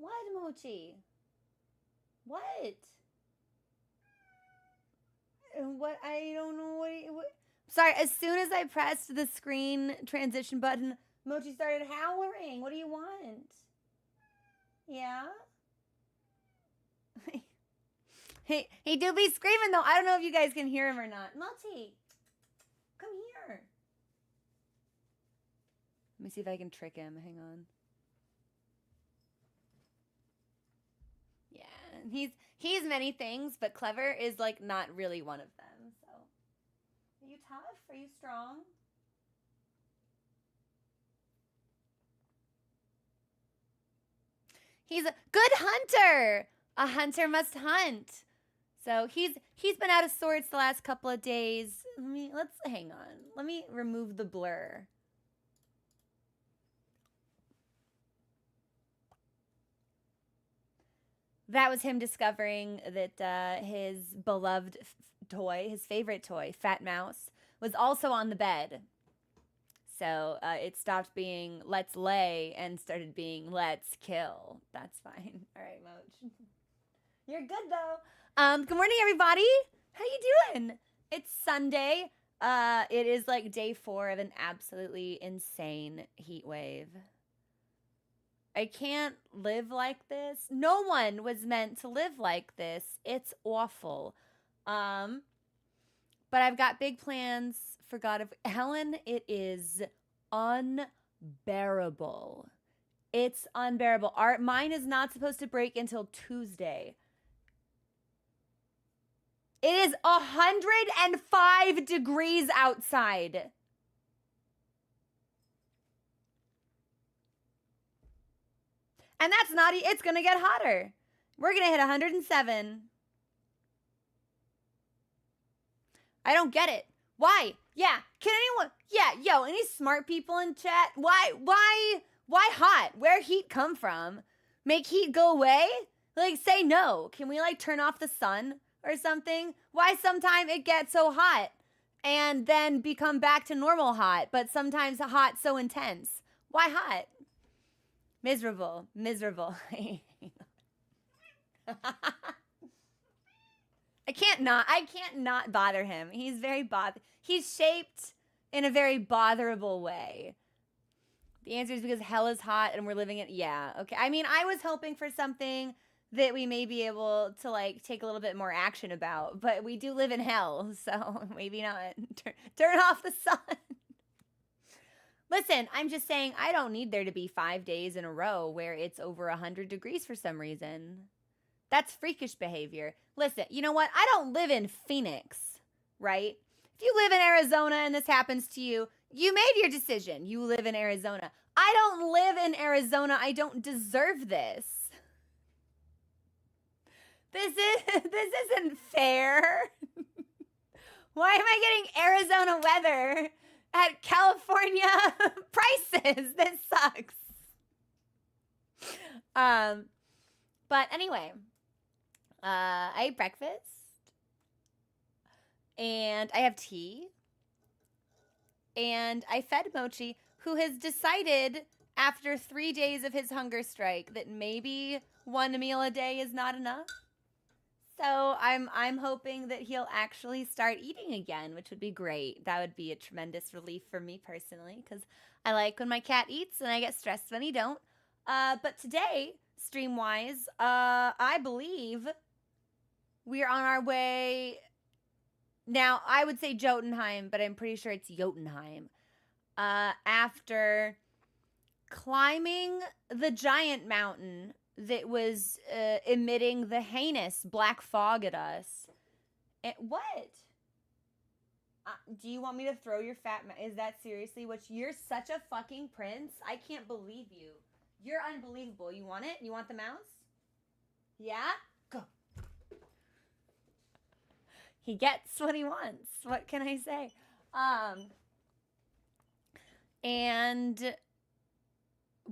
What, Mochi? What? What? I don't know what. Sorry, as soon as I pressed the screen transition button, Mochi started howling. What do you want? Yeah? He do be screaming though. I don't know if you guys can hear him or not. Mochi, come here. Let me see if I can trick him. Hang on. Yeah, he's many things, but clever is like not really one of them. So, are you tough? Are you strong? He's a good hunter. A hunter must hunt. So he's been out of sorts the last couple of days. Let's hang on. Let me remove the blur. That was him discovering that his beloved toy, his favorite toy, Fat Mouse, was also on the bed. So it stopped being let's lay and started being let's kill. That's fine. All right, Moch. You're good though. Good morning, everybody. How you doing? It's Sunday. It is like day 4 of an absolutely insane heat wave. I can't live like this. No one was meant to live like this. It's awful. But I've got big plans for God of Helen. It is unbearable. It's unbearable. Mine is not supposed to break until Tuesday. It is 105 degrees outside. And that's not, it's going to get hotter. We're going to hit 107. I don't get it. Why? Yeah. Can anyone? Yeah. Yo, any smart people in chat? Why hot? Where heat come from? Make heat go away? Like, say no. Can we like turn off the sun or something? Why sometimes it gets so hot and then become back to normal hot, but sometimes hot so intense? Why hot? Miserable. I can't not bother him. He's very he's shaped in a very botherable way. The answer is because hell is hot and we're living it. Yeah, okay. I mean, I was hoping for something that we may be able to like take a little bit more action about, but we do live in hell, so maybe not. Turn off the sun. Listen, I'm just saying I don't need there to be 5 days in a row where it's over 100 degrees for some reason. That's freakish behavior. Listen, you know what? I don't live in Phoenix, right? If you live in Arizona and this happens to you, you made your decision. You live in Arizona. I don't live in Arizona. I don't deserve this. This isn't fair. Why am I getting Arizona weather at California prices? This sucks. But anyway, I ate breakfast and I have tea and I fed Mochi, who has decided after 3 days of his hunger strike that maybe one meal a day is not enough. So I'm hoping that he'll actually start eating again, which would be great. That would be a tremendous relief for me personally, because I like when my cat eats and I get stressed when he don't. But today, stream-wise, I believe we are on our way. Now, I would say Jotunheim, but I'm pretty sure it's Jotunheim. After climbing the giant mountain that was emitting the heinous black fog at us. What? Do you want me to throw your fat Is that seriously what you're such a fucking prince? I can't believe you. You're unbelievable. You want it? You want the mouse? Yeah? Go. He gets what he wants. What can I say? And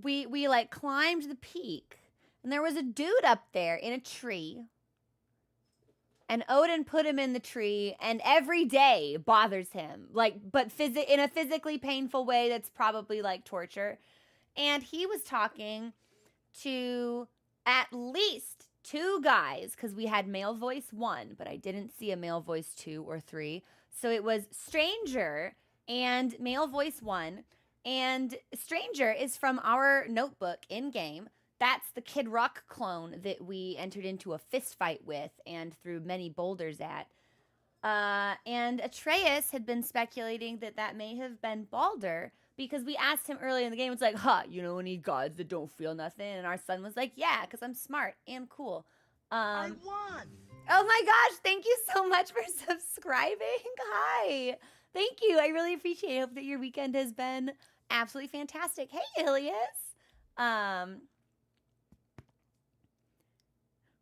we like climbed the peak. And there was a dude up there in a tree. And Odin put him in the tree, and every day bothers him, like, but in a physically painful way that's probably like torture. And he was talking to at least 2 guys, because we had male voice 1, but I didn't see a male voice 2 or 3. So it was Stranger and male voice 1. And Stranger is from our notebook in game. That's the Kid Rock clone that we entered into a fist fight with and threw many boulders at. And Atreus had been speculating that that may have been Balder because we asked him early in the game. It's like, you know any gods that don't feel nothing? And our son was like, yeah, because I'm smart and cool. I won! Oh my gosh, thank you so much for subscribing. Hi. Thank you. I really appreciate it. I hope that your weekend has been absolutely fantastic. Hey, Ilias.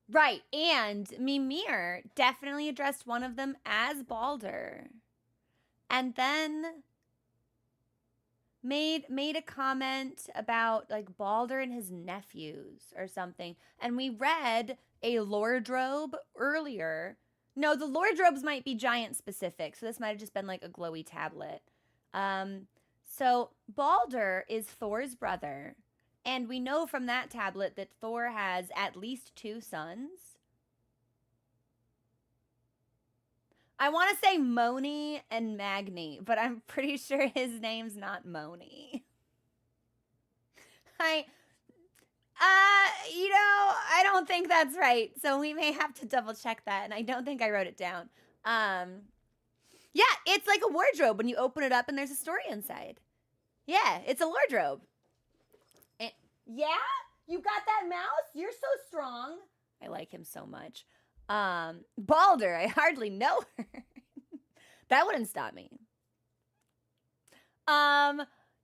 Right, and Mimir definitely addressed one of them as Balder. And then made a comment about like Balder and his nephews or something. And we read a Lordrobe earlier. No, the Lordrobes might be giant specific, so this might have just been like a glowy tablet. So Balder is Thor's brother, and we know from that tablet that Thor has at least 2 sons. I want to say Moni and Magni, but I'm pretty sure his name's not Moni. I don't think that's right. So we may have to double check that. And I don't think I wrote it down. Yeah, it's like a wardrobe when you open it up and there's a story inside. Yeah, it's a wardrobe. And, yeah? You got that mouse? You're so strong. I like him so much. Balder, I hardly know her. That wouldn't stop me.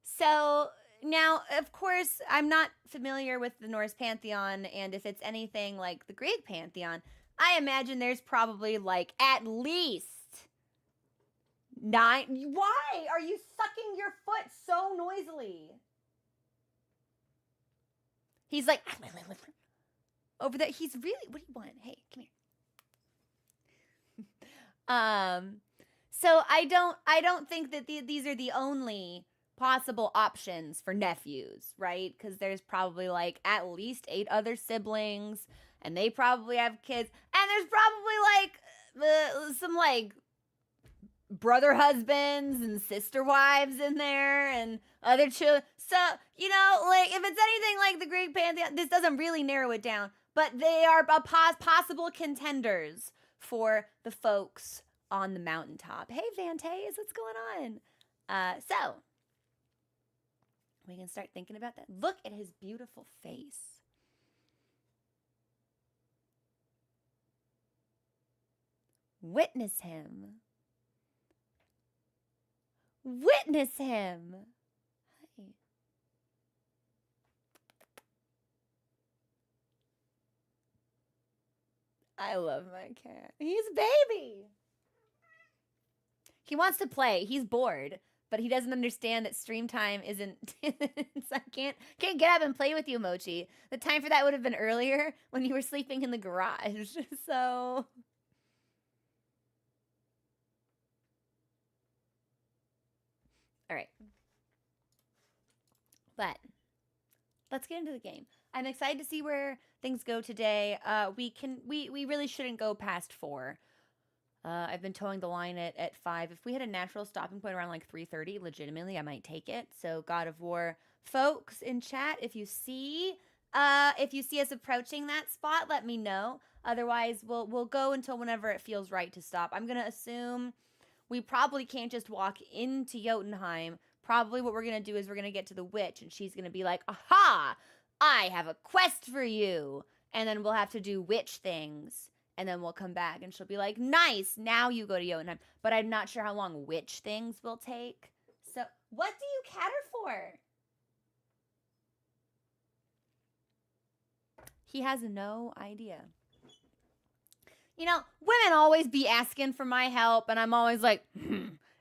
So now, of course, I'm not familiar with the Norse pantheon, and if it's anything like the Greek pantheon, I imagine there's probably like at least 9. Why are you sucking your foot so noisily? He's like over there. He's really. What do you want? Hey, come here. So I don't think that these are the only possible options for nephews, right? Because there's probably like at least 8 other siblings, and they probably have kids, and there's probably like some like brother husbands and sister wives in there, and other children. So like if it's anything like the Greek pantheon, this doesn't really narrow it down, but they are possible contenders for the folks on the mountaintop. Hey, Vantays, what's going on? So we can start thinking about that. Look at his beautiful face. Witness him. Witness him. Hi. I love my cat. He's a baby. He wants to play. He's bored, but he doesn't understand that stream time isn't. So I can't get up and play with you, Mochi. The time for that would have been earlier when you were sleeping in the garage. So. All right. But let's get into the game. I'm excited to see where things go today. We really shouldn't go past 4. I've been towing the line at 5. If we had a natural stopping point around like 3:30, legitimately, I might take it. So God of War folks in chat, if you see us approaching that spot, let me know. Otherwise, we'll go until whenever it feels right to stop. I'm gonna assume we probably can't just walk into Jotunheim. Probably what we're gonna do is we're gonna get to the witch, and she's gonna be like, "Aha! I have a quest for you," and then we'll have to do witch things. And then we'll come back and she'll be like, nice, now you go to Jotunheim. But I'm not sure how long witch things will take. So, what do you cater for? He has no idea. Women always be asking for my help, and I'm always like,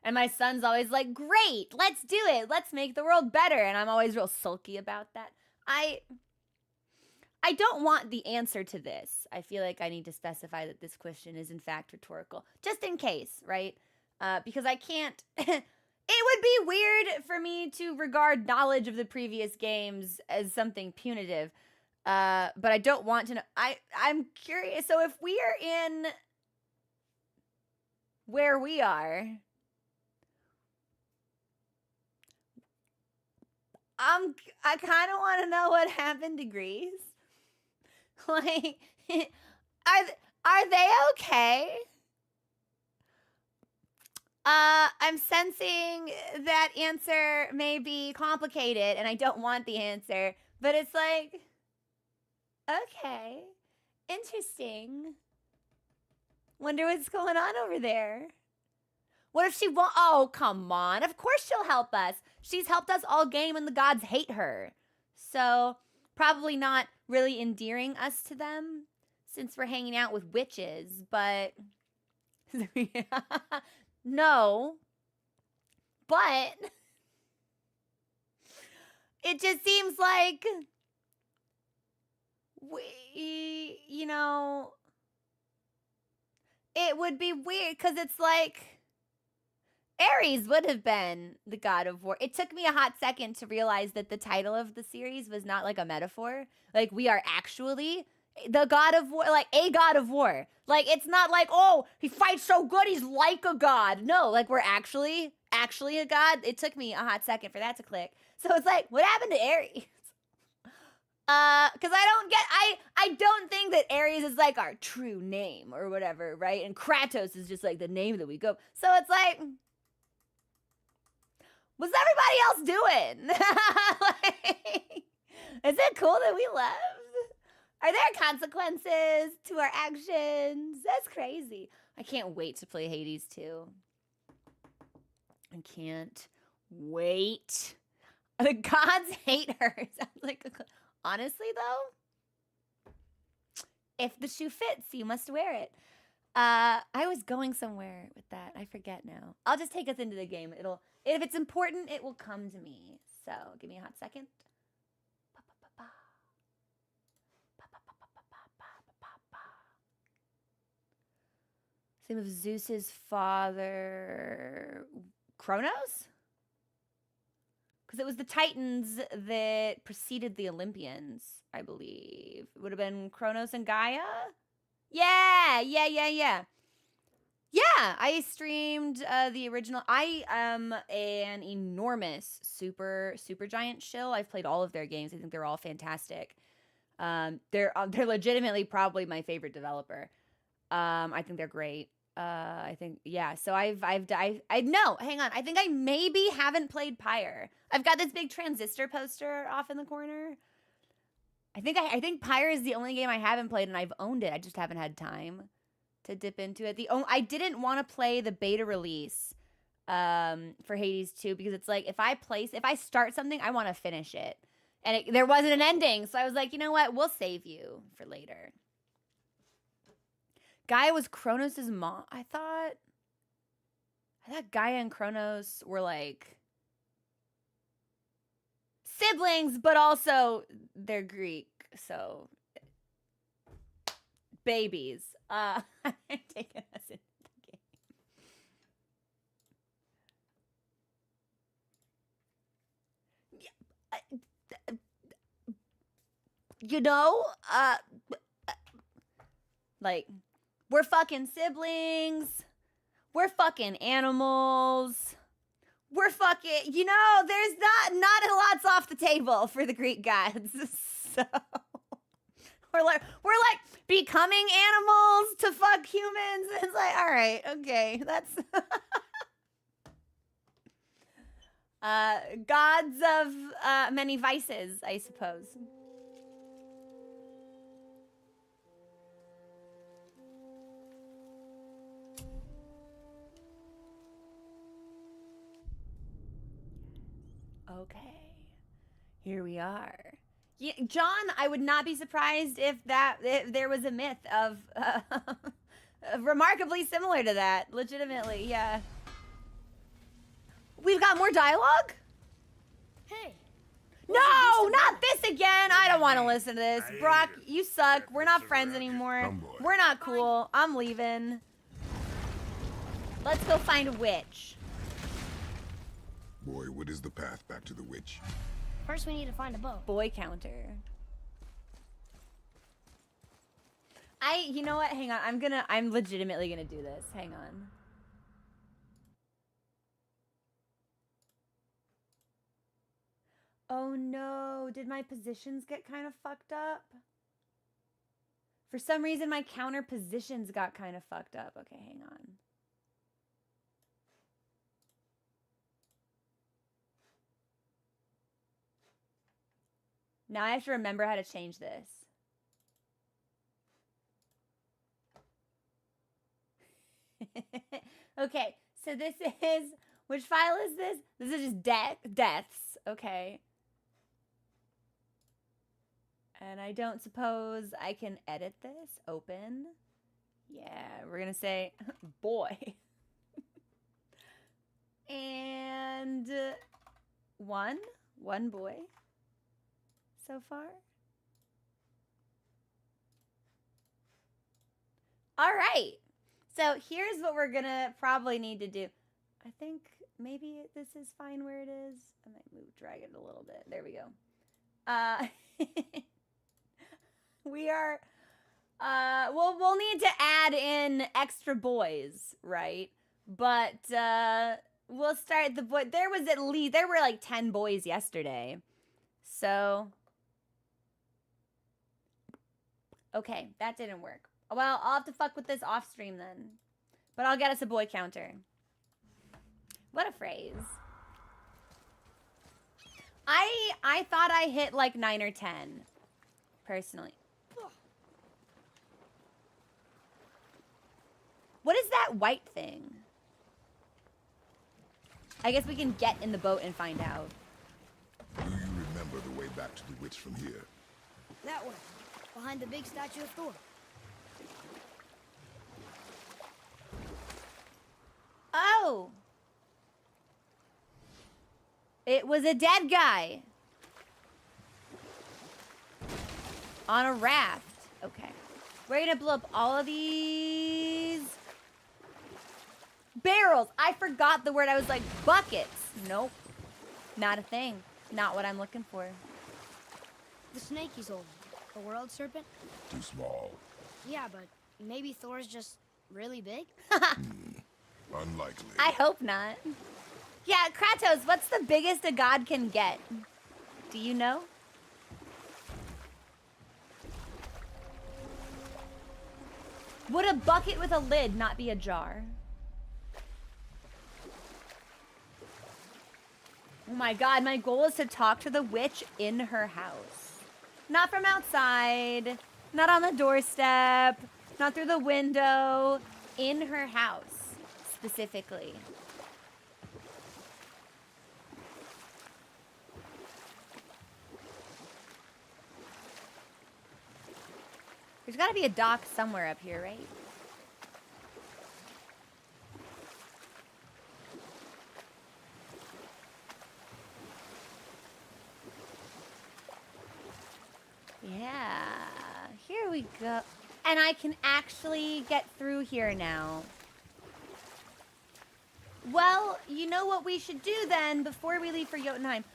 And my son's always like, great, let's do it. Let's make the world better. And I'm always real sulky about that. I don't want the answer to this. I feel like I need to specify that this question is in fact rhetorical, just in case, right? Because I can't. It would be weird for me to regard knowledge of the previous games as something punitive. But I don't want to know. I'm curious. So if we are in where we are, I kind of want to know what happened to Greece. Like, are they okay? I'm sensing that answer may be complicated, and I don't want the answer. But it's like, okay, interesting. Wonder what's going on over there. What if she won't? Oh, come on. Of course she'll help us. She's helped us all game and the gods hate her. So, probably not really endearing us to them since we're hanging out with witches, but no. But it just seems like we, you know, it would be weird because it's like Ares would have been the god of war. It took me a hot second to realize that the title of the series was not like a metaphor. Like, we are actually the god of war, like a god of war. Like, it's not like, oh, he fights so good, he's like a god. No, like, we're actually a god. It took me a hot second for that to click. So it's like, what happened to Ares? Because I don't think that Ares is like our true name or whatever, right? And Kratos is just like the name that we go. So it's like, what's everybody else doing? Like, is it cool that we left? Are there consequences to our actions? That's crazy. I can't wait to play Hades 2. I can't wait. The gods hate her. Sounds like honestly, though, if the shoe fits, you must wear it. I was going somewhere with that. I forget now. I'll just take us into the game. If it's important, it will come to me. So give me a hot second. Same of Zeus's father, Kronos? Because it was the Titans that preceded the Olympians, I believe. It would have been Kronos and Gaia? Yeah. Yeah, I streamed the original. I am an enormous super giant shill. I've played all of their games. I think they're all fantastic. They're legitimately probably my favorite developer. I think they're great. I think, yeah. So I no, hang on. I think I maybe haven't played Pyre. I've got this big transistor poster off in the corner. I think Pyre is the only game I haven't played, and I've owned it. I just haven't had time to dip into it. I didn't want to play the beta release for Hades 2 because it's like if I start something, I want to finish it. And there wasn't an ending, so I was like, you know what? We'll save you for later. Gaia was Kronos' mom. I thought Gaia and Kronos were like siblings, but also they're Greek, so babies. I'm taking us into the game. Yeah, you know, like, we're fucking siblings. We're fucking animals. We're fucking, you know, there's not a lot's off the table for the Greek gods. So we're like becoming animals to fuck humans. It's like, all right, okay, that's gods of many vices, I suppose. Okay, here we are. Yeah, John, I would not be surprised if there was a myth of remarkably similar to that. Legitimately, yeah. We've got more dialogue? Hey. No, not this again. I don't want to listen to this. Brock, you suck. We're not friends anymore. We're not cool. I'm leaving. Let's go find a witch. Boy, what is the path back to the witch? First we need to find a bow. Boy counter. You know what? Hang on. I'm legitimately gonna do this. Hang on. Oh no, did my positions get kind of fucked up? For some reason, my counter positions got kind of fucked up. Okay, hang on. Now I have to remember how to change this. Okay, so this is, which file is this? This is just deaths, okay. And I don't suppose I can edit this. Open. Yeah, we're gonna say boy. And one boy so far. All right. So here's what we're gonna probably need to do. I think maybe this is fine where it is. I might drag it a little bit. There we go. We are, we'll need to add in extra boys, right? But we'll start the boy. There were like 10 boys yesterday. So, okay, that didn't work. Well, I'll have to fuck with this off stream then. But I'll get us a boy counter. What a phrase. I thought I hit like 9 or 10, personally. What is that white thing? I guess we can get in the boat and find out. Do you remember the way back to the witch from here? That way, behind the big statue of Thor. Oh! It was a dead guy. On a raft. Okay. We're gonna blow up all of these barrels. I forgot the word. I was like, buckets. Nope. Not a thing. Not what I'm looking for. The snake he's holding. The world serpent? Too small. Yeah, but maybe Thor's just really big? Unlikely. I hope not. Yeah, Kratos, what's the biggest a god can get? Do you know? Would a bucket with a lid not be a jar? Oh my god, my goal is to talk to the witch in her house. Not from outside, not on the doorstep, not through the window, in her house, specifically. There's gotta be a dock somewhere up here, right? Yeah, here we go. And I can actually get through here now. Well, you know what we should do then before we leave for Jotunheim?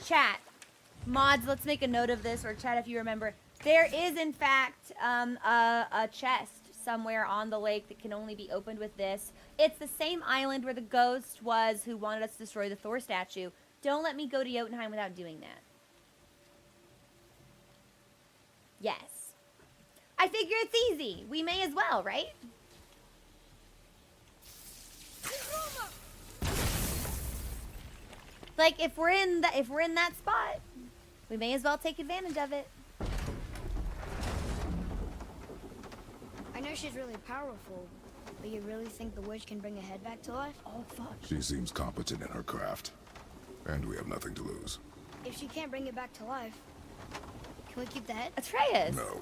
Chat, mods, let's make a note of this, or chat if you remember. There is, in fact, a chest somewhere on the lake that can only be opened with this. It's the same island where the ghost was who wanted us to destroy the Thor statue. Don't let me go to Jotunheim without doing that. Yes. I figure it's easy. We may as well, right? Like if we're in that spot, we may as well take advantage of it. I know she's really powerful, but you really think the witch can bring a head back to life? Oh fuck. She seems competent in her craft. And we have nothing to lose. If she can't bring it back to life, can we keep the head? Atreus. No.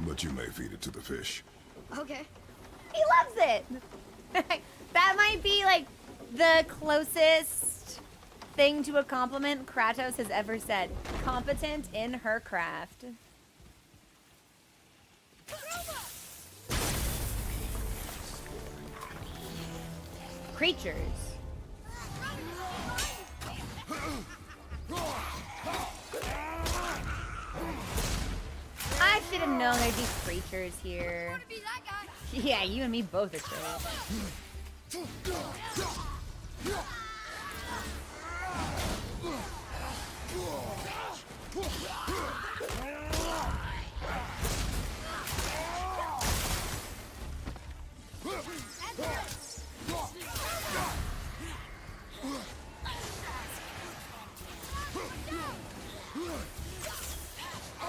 But you may feed it to the fish. Okay. He loves it. That might be like the closest thing to a compliment Kratos has ever said. Competent in her craft. Creatures. I should have known there'd be creatures here. Wanna be that guy? Yeah, you and me both are trash.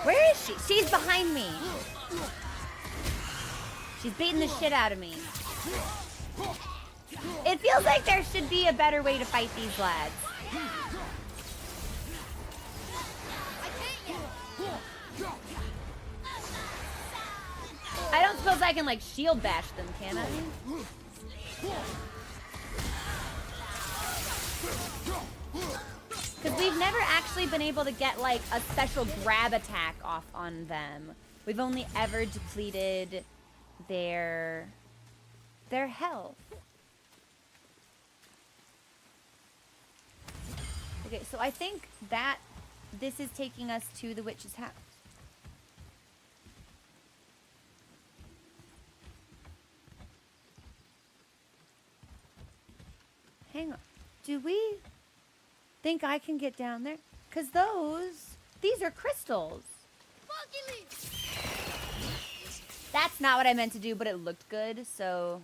Where is she? She's behind me. She's beating the shit out of me. It feels like there should be a better way to fight these lads. I don't suppose I can like shield bash them, can I? Because we've never actually been able to get like a special grab attack off on them. We've only ever depleted their health. Okay, so I think that this is taking us to the witch's house. Hang on. Do we think I can get down there? Because these are crystals. That's not what I meant to do, but it looked good, so...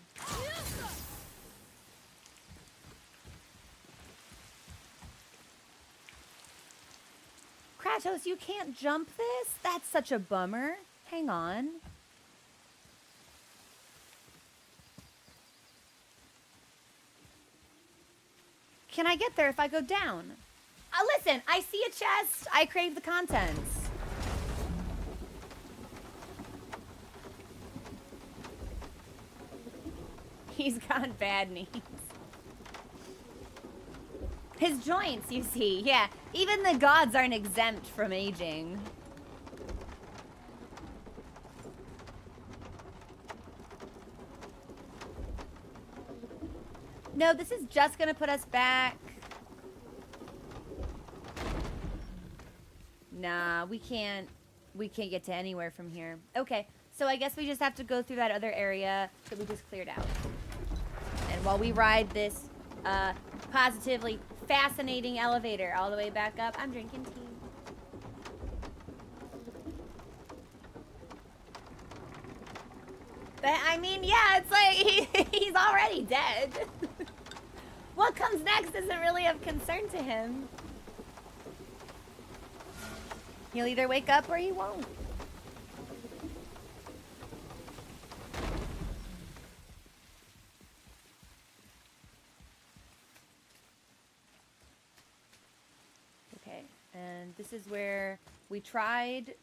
Kratos, you can't jump this? That's such a bummer. Hang on. Can I get there if I go down? Listen, I see a chest. I crave the contents. He's got bad knees. His joints, you see. Yeah, even the gods aren't exempt from aging. No, this is just gonna put us back. Nah, we can't get to anywhere from here. Okay, so I guess we just have to go through that other area that we just cleared out. And while we ride this positively fascinating elevator all the way back up, I'm drinking tea. But, I mean, yeah, it's like he's already dead. What comes next isn't really of concern to him. He'll either wake up or he won't. Okay, and this is where we tried...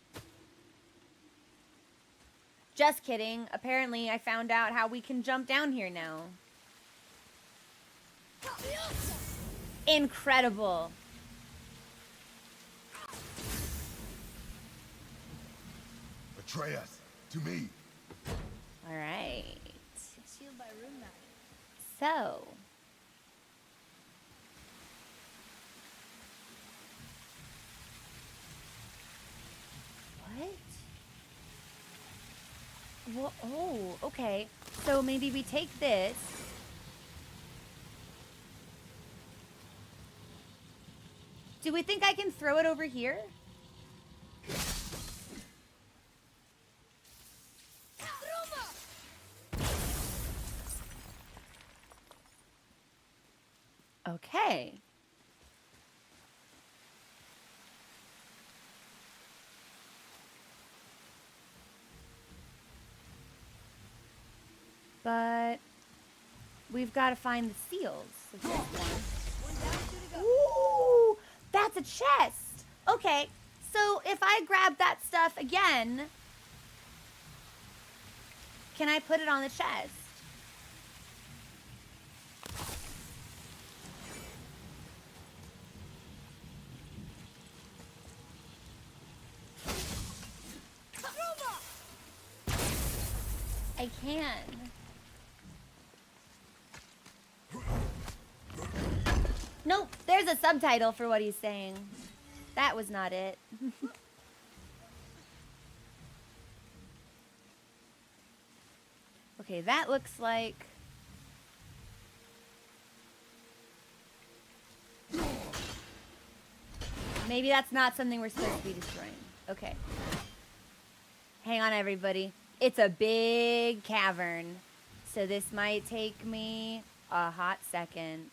Just kidding. Apparently, I found out how we can jump down here now. Incredible. Betray us. To me. All right. Sealed by room magic. So. What? Well, oh, okay. So maybe we take this. Do we think I can throw it over here? Okay. But we've got to find the seals. of this one. Ooh, that's a chest. Okay, so if I grab that stuff again, can I put it on the chest? I can. Nope, there's a subtitle for what he's saying. That was not it. Okay, that looks like... Maybe that's not something we're supposed to be destroying. Okay. Hang on, everybody. It's a big cavern. So this might take me a hot second.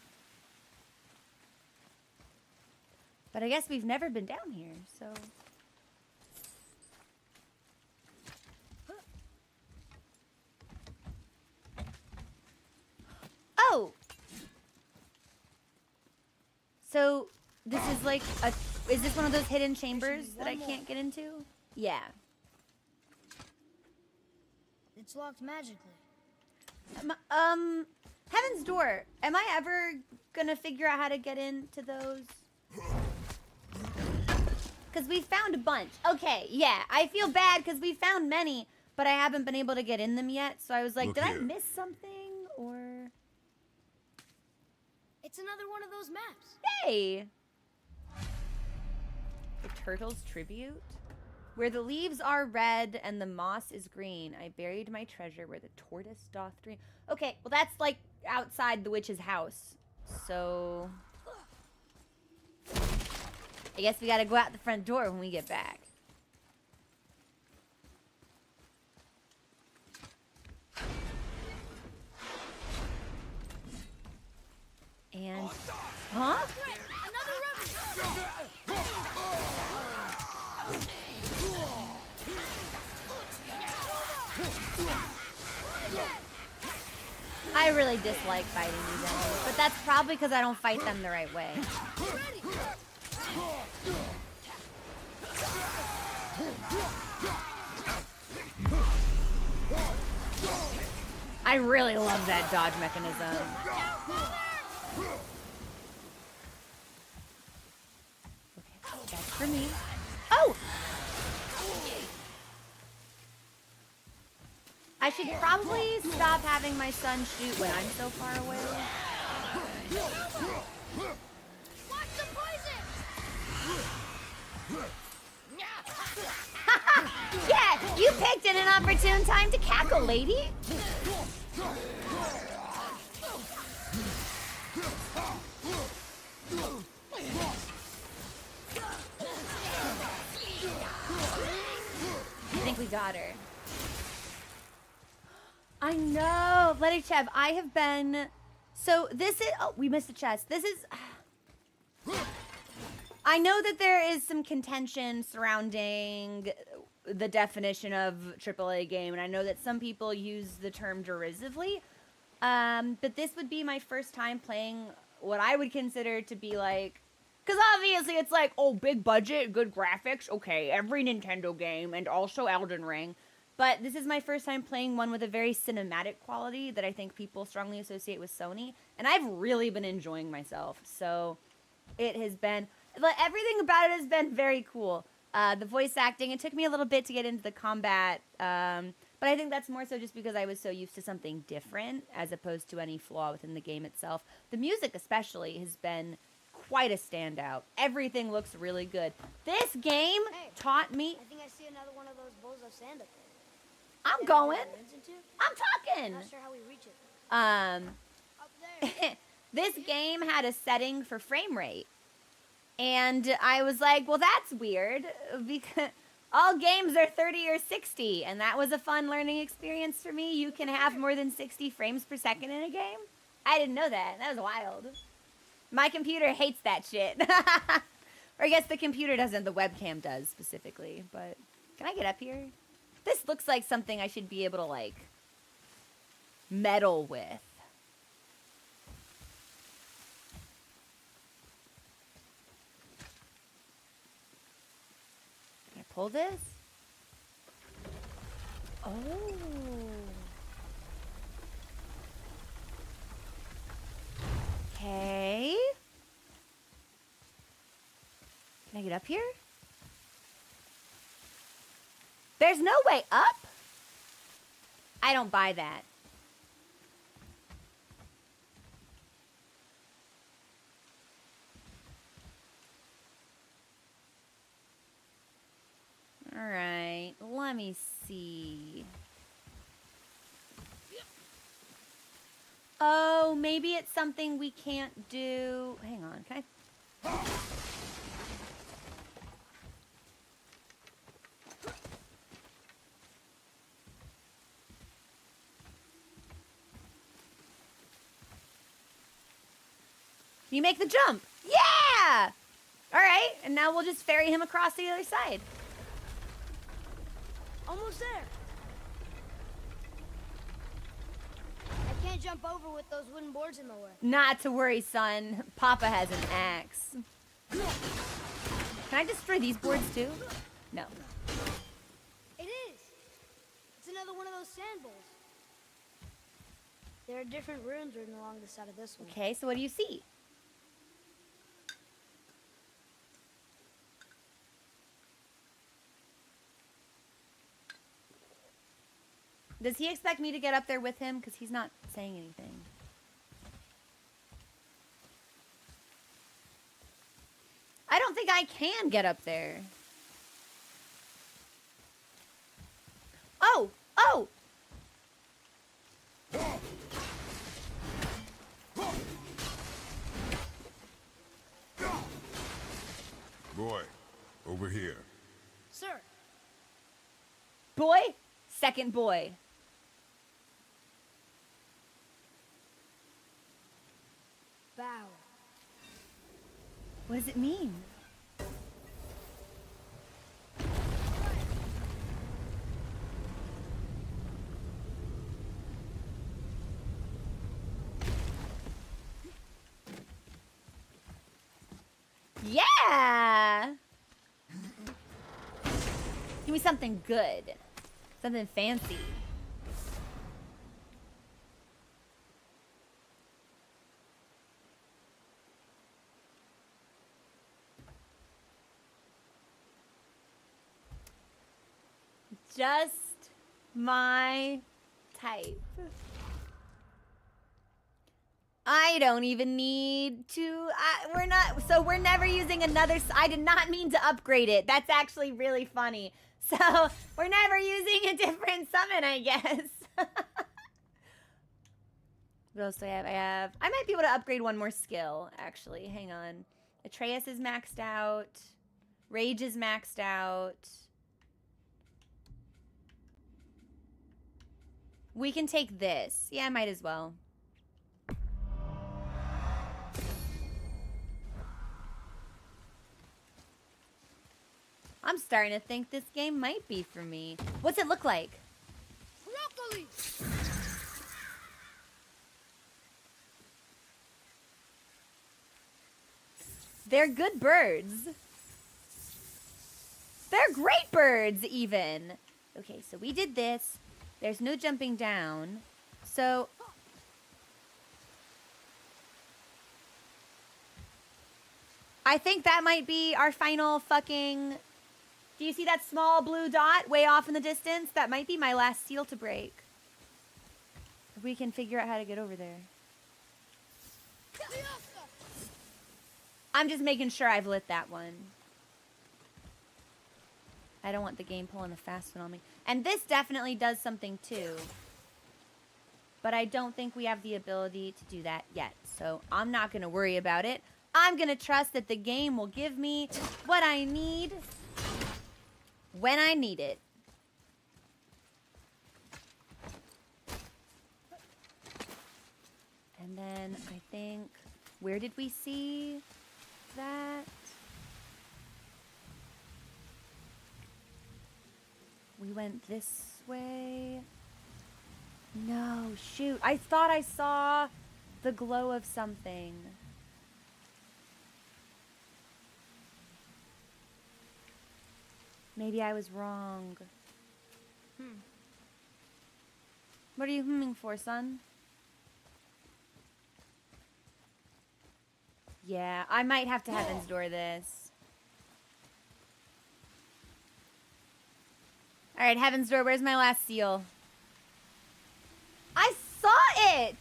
But I guess we've never been down here, so... Oh! So, this is like a... Is this one of those hidden chambers that I can't get into? Yeah. It's locked magically. Heaven's Door. Am I ever gonna figure out how to get into those? Because we found a bunch. Okay, yeah. I feel bad because we found many, but I haven't been able to get in them yet. So I was like, Look did I here. miss something? Or... It's another one of those maps. Hey! The Turtles Tribute. Where the leaves are red and the moss is green, I buried my treasure where the tortoise doth dream. Okay, well that's like outside the witch's house. So... I guess we gotta go out the front door when we get back. And... Huh? I really dislike fighting these enemies, but that's probably because I don't fight them the right way. I really love that dodge mechanism. Okay, that's for me. Oh! I should probably stop having my son shoot when I'm so far away. Watch the poison! Yeah, you picked an inopportune time to cackle, lady. I think we got her. I know, Letty Chev, I have been... So this is... Oh, we missed a chest. This is... I know that there is some contention surrounding the definition of AAA game, and I know that some people use the term derisively, but this would be my first time playing what I would consider to be like... Because obviously it's like, oh, big budget, good graphics, okay, every Nintendo game, and also Elden Ring. But this is my first time playing one with a very cinematic quality that I think people strongly associate with Sony. And I've really been enjoying myself. So it has been... Everything about it has been very cool. The voice acting, it took me a little bit to get into the combat. But I think that's more so just because I was so used to something different as opposed to any flaw within the game itself. The music especially has been quite a standout. Everything looks really good. This game taught me... I think I see another one of those bowls of sand up there. I'm going. Into? I'm talking. Not sure how we reach it. Up there. This game had a setting for frame rate. And I was like, well, that's weird. Because all games are 30 or 60. And that was a fun learning experience for me. You can have more than 60 frames per second in a game. I didn't know that. That was wild. My computer hates that shit. Or I guess the computer doesn't. The webcam does specifically. But can I get up here? This looks like something I should be able to, like, meddle with. Can I pull this? Oh. Okay. Can I get up here? There's no way up? I don't buy that. All right, let me see. Oh, maybe it's something we can't do. Hang on, can I? You make the jump. Yeah! All right, and now we'll just ferry him across the other side. Almost there. I can't jump over with those wooden boards in the way. Not to worry, son. Papa has an axe. Can I destroy these boards too? No. It is. It's another one of those sand bowls. There are different runes written along the side of this one. Okay, so what do you see? Does he expect me to get up there with him? Because he's not saying anything. I don't think I can get up there. Oh! Oh! Boy, over here. Sir. Boy? Second boy. Bow. What does it mean? Yeah! Give me something good. Something fancy. Just my type. I don't even need to, we're never using another, I did not mean to upgrade it. That's actually really funny. So, we're never using a different summon, I guess. What else do I might be able to upgrade one more skill, actually. Hang on. Atreus is maxed out. Rage is maxed out. We can take this. Yeah, I might as well. I'm starting to think this game might be for me. What's it look like? Broccoli! They're good birds. They're great birds, even. Okay, so we did this. There's no jumping down. So... I think that might be our final fucking... Do you see that small blue dot way off in the distance? That might be my last seal to break. If we can figure out how to get over there. I'm just making sure I've lit that one. I don't want the game pulling a fast one on me. And this definitely does something too. But I don't think we have the ability to do that yet. So I'm not going to worry about it. I'm going to trust that the game will give me what I need when I need it. And then I think, where did we see that? We went this way. No, shoot. I thought I saw the glow of something. Maybe I was wrong. What are you humming for, son? Yeah, I might have to Heaven's Door this. Alright, Heaven's Door, where's my last seal? I saw it!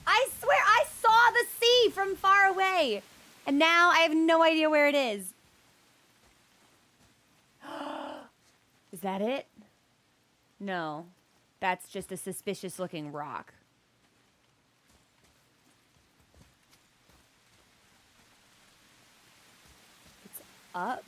I swear I saw the sea from far away! And now I have no idea where it is. Is that it? No. That's just a suspicious looking rock. up?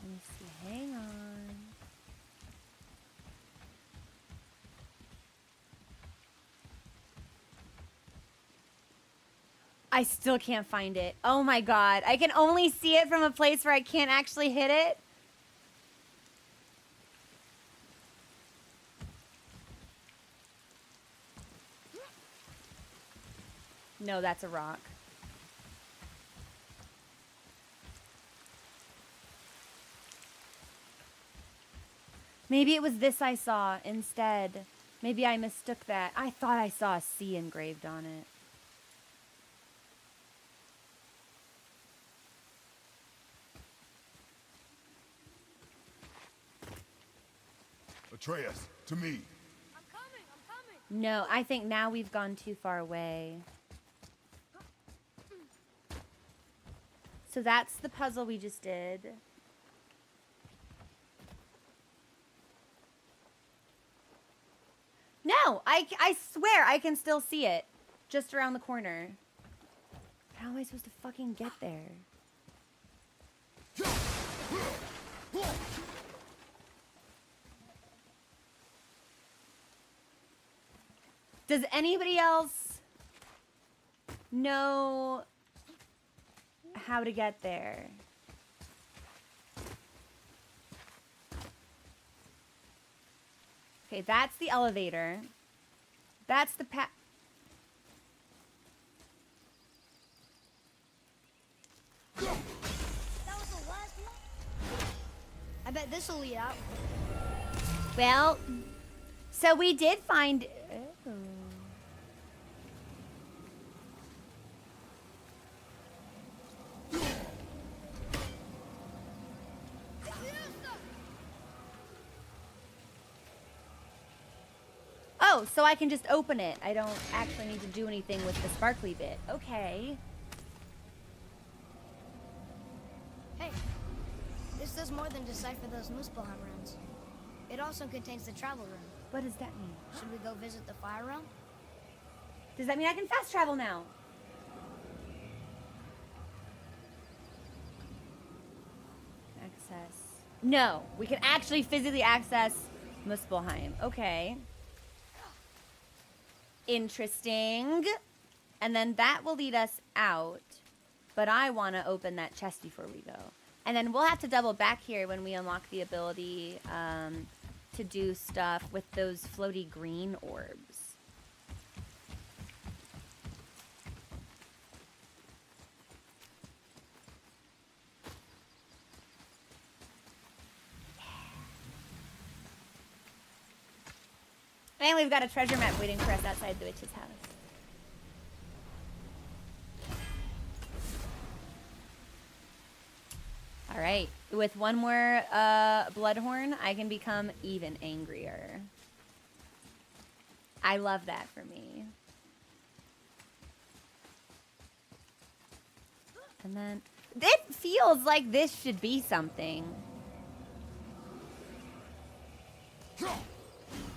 Let me see. Hang on. I still can't find it. Oh my god. I can only see it from a place where I can't actually hit it. No, that's a rock. Maybe it was this I saw instead. Maybe I mistook that. I thought I saw a C engraved on it. Atreus, to me. I'm coming. No, I think now we've gone too far away. So that's the puzzle we just did. No, I swear I can still see it. Just around the corner. How am I supposed to fucking get there? Does anybody else know how to get there? Okay, that's the elevator. That's the path. That was the last one? I bet this'll lead out. Well, so we did find... Oh. Oh, so I can just open it. I don't actually need to do anything with the sparkly bit. Okay. Hey, this does more than decipher those Muspelheim runes. It also contains the travel rune. What does that mean? Should we go visit the fire realm? Does that mean I can fast travel now? Access. No, we can actually physically access Muspelheim. Okay. Interesting. And then that will lead us out. But I want to open that chest before we go. And then we'll have to double back here when we unlock the ability to do stuff with those floaty green orbs. And we've got a treasure map waiting for us outside the witch's house. All right. With one more bloodhorn, I can become even angrier. I love that for me. And then it feels like this should be something.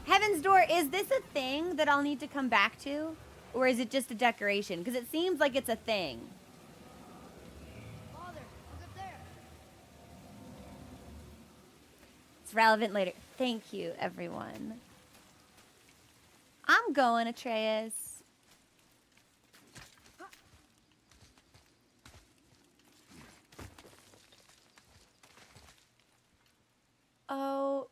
Heaven's Door, is this a thing that I'll need to come back to? Or is it just a decoration? Because it seems like it's a thing. Father, look up there. It's relevant later. Thank you, everyone. I'm going, Atreus. Oh.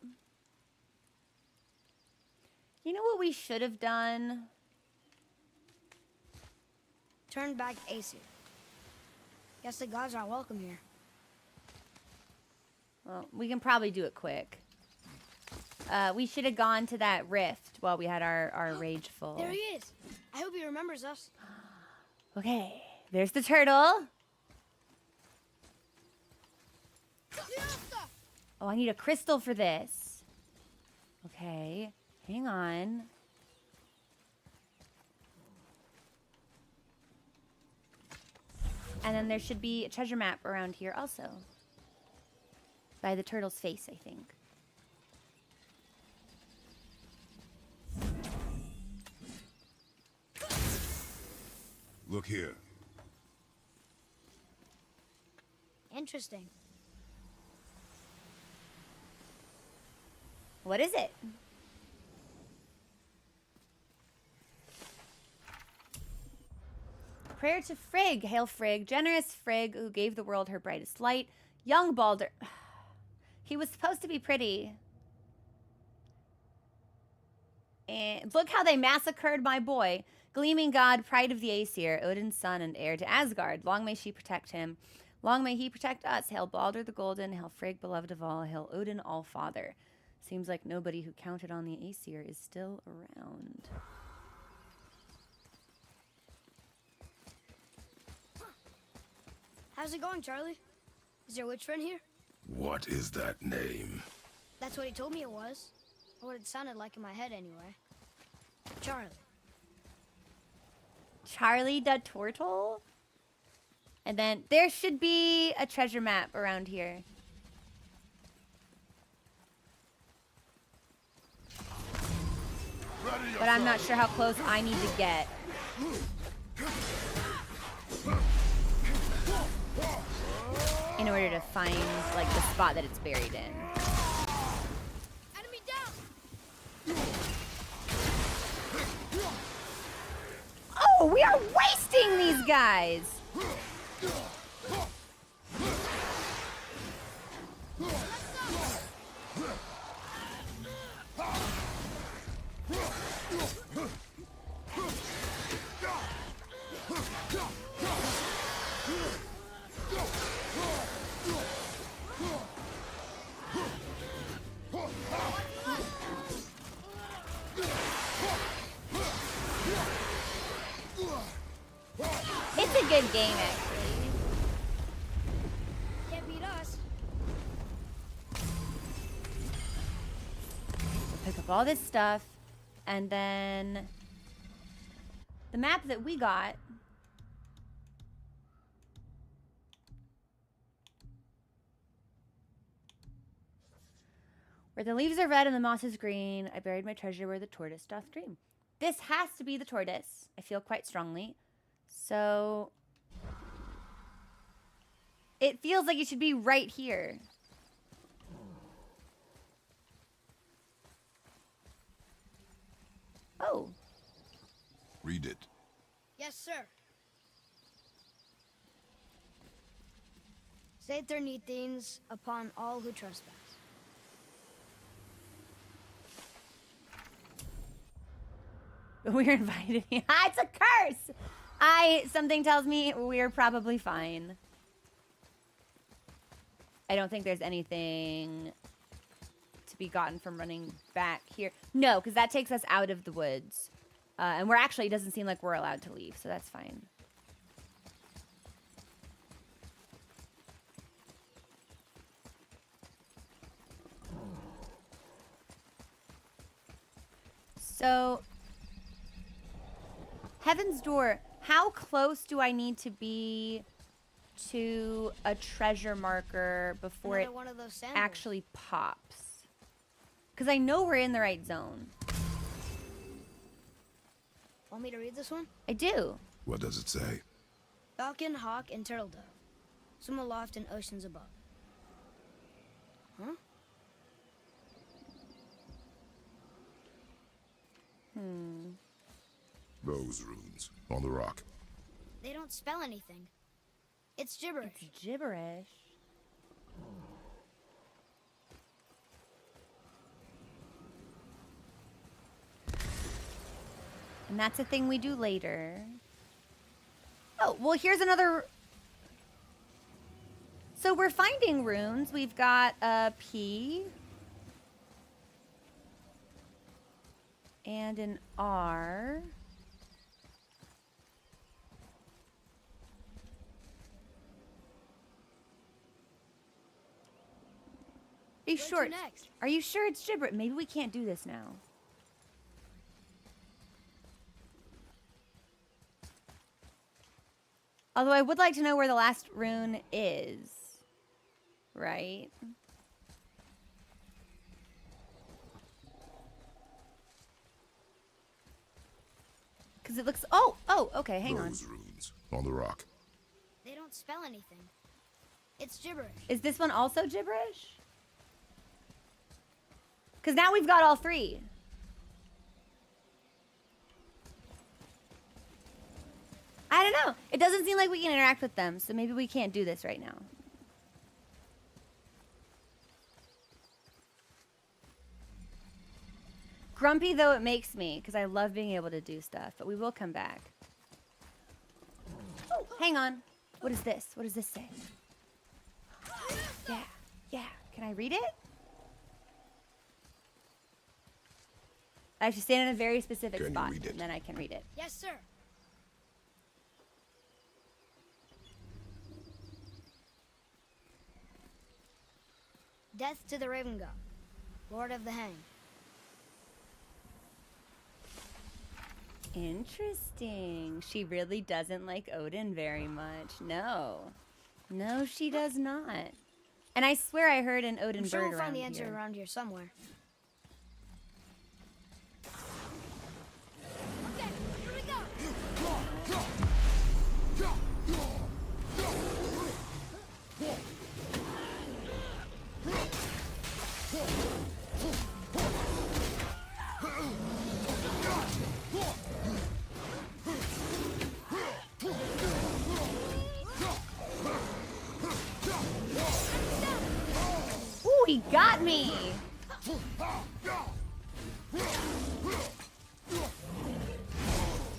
You know what we should have done? Turn back Aesir. Guess the gods aren't welcome here. Well, we can probably do it quick. We should have gone to that rift while we had our rage full. There he is. I hope he remembers us. Okay, there's the turtle. Oh, I need a crystal for this. Okay, hang on. And then there should be a treasure map around here also. By the turtle's face, I think. Look here. Interesting. What is it? Prayer to Frigg. Hail Frigg, generous Frigg, who gave the world her brightest light. Young Balder. He was supposed to be pretty. And look how they massacred my boy. Gleaming god, pride of the Aesir, Odin's son and heir to Asgard. Long may she protect him. Long may he protect us. Hail Balder the Golden. Hail Frigg, beloved of all. Hail Odin, all-father. Seems like nobody who counted on the Aesir is still around. How's it going, Charlie? Is your witch friend here? What is that name? That's what he told me it was. Or what it sounded like in my head, anyway. Charlie. Charlie the Turtle? And then there should be a treasure map around here. But I'm not sure how close I need to get. In order to find, like, the spot that it's buried in. Enemy down! Oh, we are wasting these guys! It's a good game, actually. Can't beat us. We'll pick up all this stuff, and then the map that we got. Where the leaves are red and the moss is green, I buried my treasure where the tortoise doth dream. This has to be the tortoise. I feel quite strongly. So it feels like it should be right here. Oh. Read it. Yes, sir. Save their neat things upon all who trespass. We're invited here. It's a curse! Something tells me we're probably fine. I don't think there's anything to be gotten from running back here. No, because that takes us out of the woods. And we're actually, it doesn't seem like we're allowed to leave, so that's fine. So, Heaven's Door, how close do I need to be to a treasure marker before Another it one of those sandals. actually pops? Because I know we're in the right zone. Want me to read this one? I do. What does it say? Falcon, hawk, and turtle dove. Swim aloft in oceans above. Huh? Those runes on the rock. They don't spell anything. It's gibberish. It's gibberish. And that's a thing we do later. Oh, well, here's another. So we're finding runes. We've got a P. And an R. Are you Where to sure? next? Are you sure it's gibberish? Maybe we can't do this now. Although I would like to know where the last rune is. Right? Because it looks... Oh, okay, hang on. Those runes on the rock. They don't spell anything. It's gibberish. Is this one also gibberish? Because now we've got all three. I don't know. It doesn't seem like we can interact with them, so maybe we can't do this right now. Grumpy though it makes me, because I love being able to do stuff, but we will come back. Oh, hang on. What is this? What does this say? Yeah, yeah. Can I read it? I have to stand in a very specific Can you spot, read it? and then I can read it. Yes, sir. Death to the Raven God, Lord of the Hang. Interesting. She really doesn't like Odin very much. No. No, she does not. And I swear I heard an Odin I'm sure bird we'll around find the answer here. around here somewhere. Okay, here we go. Ooh, he got me!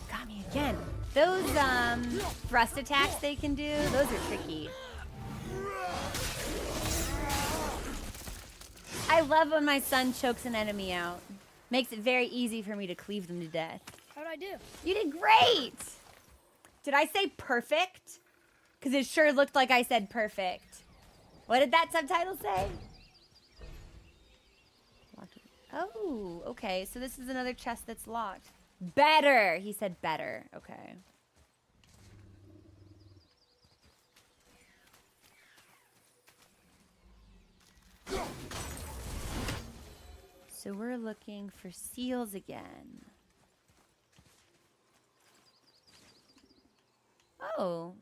Got me again. Those, thrust attacks they can do, those are tricky. I love when my son chokes an enemy out. Makes it very easy for me to cleave them to death. How'd I do? You did great! Did I say perfect? Because it sure looked like I said perfect. What did that subtitle say? Oh, okay. So this is another chest that's locked. Better! He said better. Okay. So we're looking for seals again. Oh.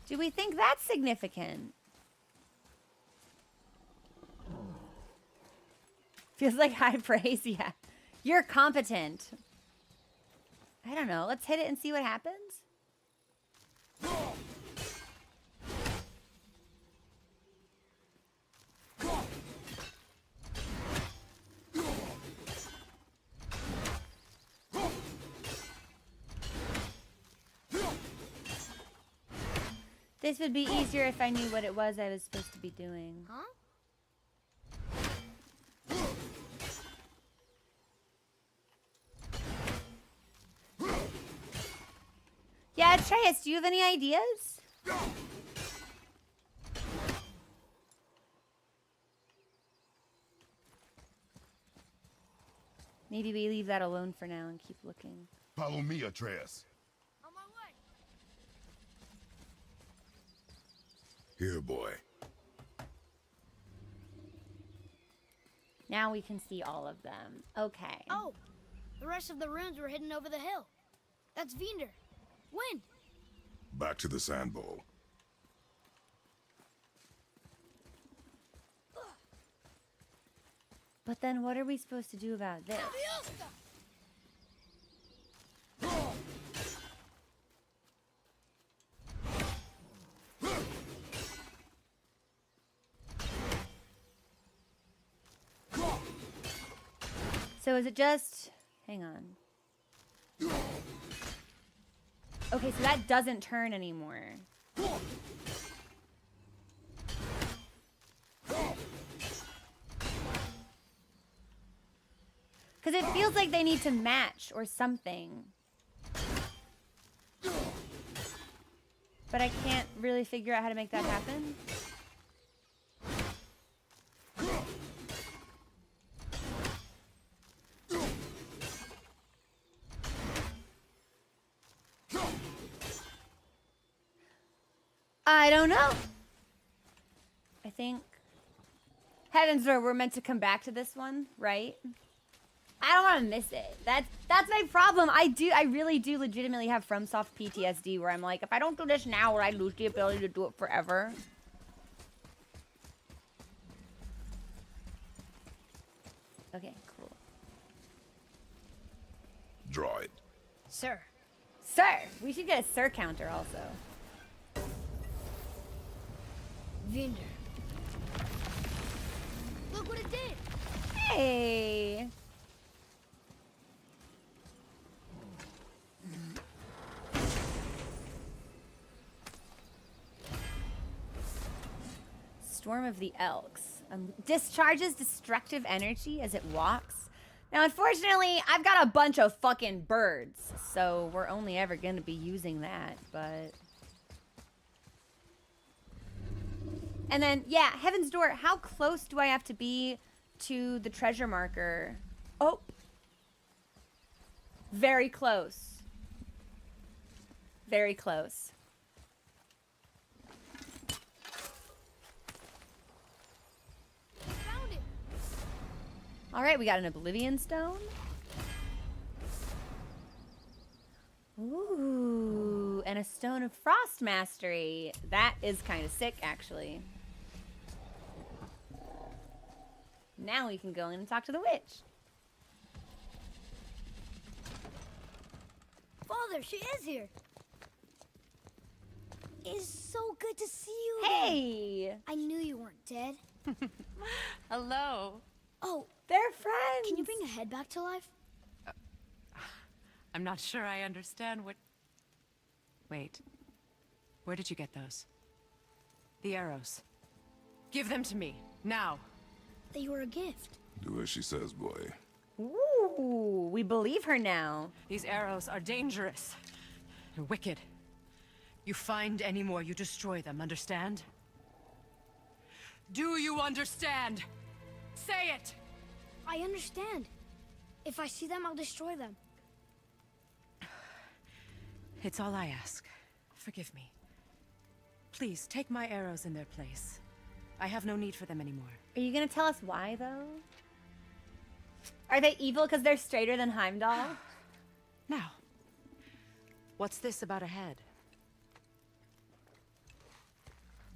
Do we think that's significant? Feels like high praise, yeah. You're competent. I don't know. Let's hit it and see what happens. This would be easier if I knew what it was I was supposed to be doing. Huh? Yeah, Atreus, do you have any ideas? Maybe we leave that alone for now and keep looking. Follow me, Atreus. On my way. Here, boy. Now we can see all of them. Okay. Oh, the rest of the runes were hidden over the hill. That's Vinder. Wind. Back to the sand bowl. But then what are we supposed to do about this? So is it just... Hang on. Okay, so that doesn't turn anymore. Because it feels like they need to match or something. But I can't really figure out how to make that happen. I don't know. I think Heaven's Door, we're meant to come back to this one, right? I don't want to miss it. That's my problem. I really do legitimately have FromSoft PTSD where I'm like, if I don't do this now, will I lose the ability to do it forever? Okay, cool. Draw it. Sir. Sir! We should get a sir counter also. Vinder. Look what it did! Hey! Storm of the Elks. Discharges destructive energy as it walks. Now, unfortunately, I've got a bunch of fucking birds, so we're only ever going to be using that, but... And then, yeah, Heaven's Door, how close do I have to be to the treasure marker? Oh. Very close. Very close. Found it! All right, we got an Oblivion Stone. Ooh, and a Stone of Frost Mastery. That is kind of sick, actually. Now we can go in and talk to the witch. Father, she is here! It's so good to see you Hey! again. I knew you weren't dead. Hello. Oh, They're friends! can you bring a head back to life? I'm not sure I understand what... Wait. Where did you get those? The arrows. Give them to me, now. They were a gift. Do as she says, boy. Ooh, we believe her now. These arrows are dangerous. And wicked. You find any more, you destroy them, understand? Do you understand? Say it! I understand. If I see them, I'll destroy them. It's all I ask. Forgive me. Please, take my arrows in their place. I have no need for them anymore. Are you gonna tell us why, though? Are they evil because they're straighter than Heimdall? Now, what's this about a head?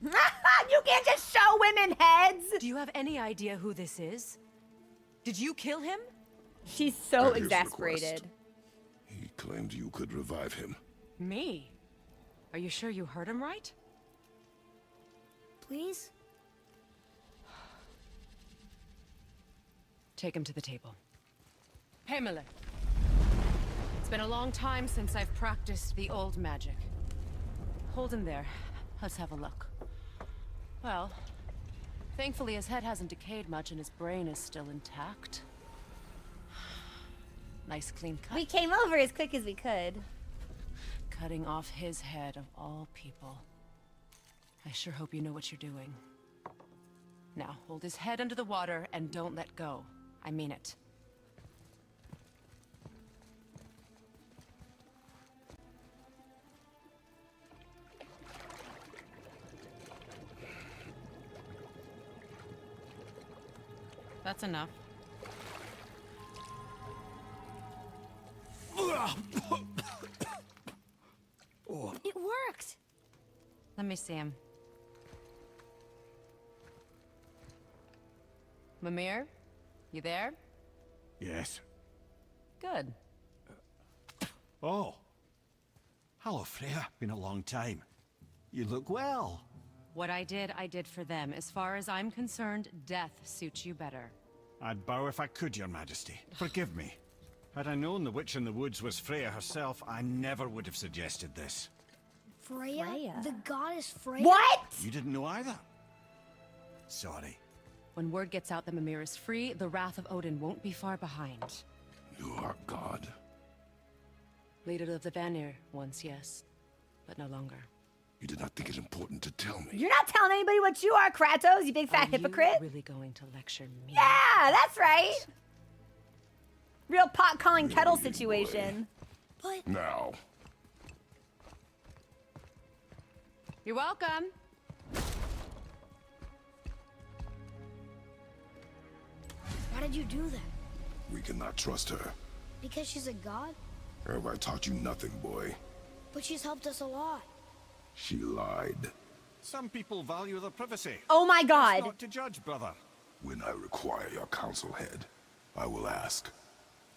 You can't just show women heads! Do you have any idea who this is? Did you kill him? She's so At his exasperated. request. He claimed you could revive him. Me? Are you sure you heard him right? Please? Take him to the table. Pamela. It's been a long time since I've practiced the old magic. Hold him there. Let's have a look. Well, thankfully his head hasn't decayed much and his brain is still intact. Nice clean cut. We came over as quick as we could. Cutting off his head of all people. I sure hope you know what you're doing. Now, hold his head under the water and don't let go. I mean it. That's enough. It worked! Let me see him. Mimir? You there? Yes. Good. Oh. Hello, Freya. Been a long time. You look well. What I did for them. As far as I'm concerned, death suits you better. I'd bow if I could, Your Majesty. Forgive me. Had I known the witch in the woods was Freya herself, I never would have suggested this. Freya? Freya? The goddess Freya? What? You didn't know either? Sorry. When word gets out that Mimir is free, the wrath of Odin won't be far behind. You are God. Leader of the Vanir, once yes, but no longer. You did not think it important to tell me. You're not telling anybody what you are, Kratos, you big fat Are hypocrite. you really going to lecture me? Yeah, that's right. Real pot calling kettle Brilliant situation. But Now, You're welcome. Why did you do that? We cannot trust her. Because she's a god? Have I taught you nothing, boy? But she's helped us a lot. She lied. Some people value their privacy. Oh my It's god. not to judge, brother. When I require your council head, I will ask.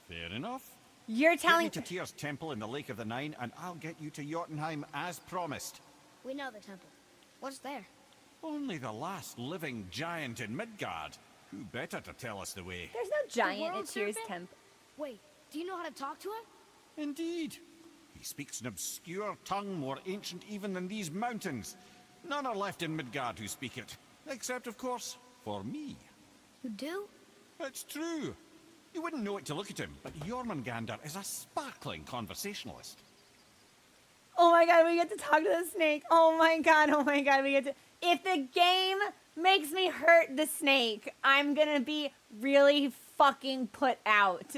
Fair enough. You're Take me telling to Tyr's temple in the Lake of the Nine, and I'll get you to Jotunheim as promised. We know the temple. What's there? Only the last living giant in Midgard. Who better to tell us the way? there's no giant at world Tyr's serpent? temple. Wait, do you know how to talk to him? Indeed. He speaks an obscure tongue more ancient even than these mountains. None are left in Midgard who speak it. Except, of course, for me. You do? It's true. You wouldn't know it to look at him, but Jormungandr is a sparkling conversationalist. Oh my god, we get to talk to the snake. Oh my god, we get to... If the game makes me hurt the snake, I'm gonna be really fucking put out.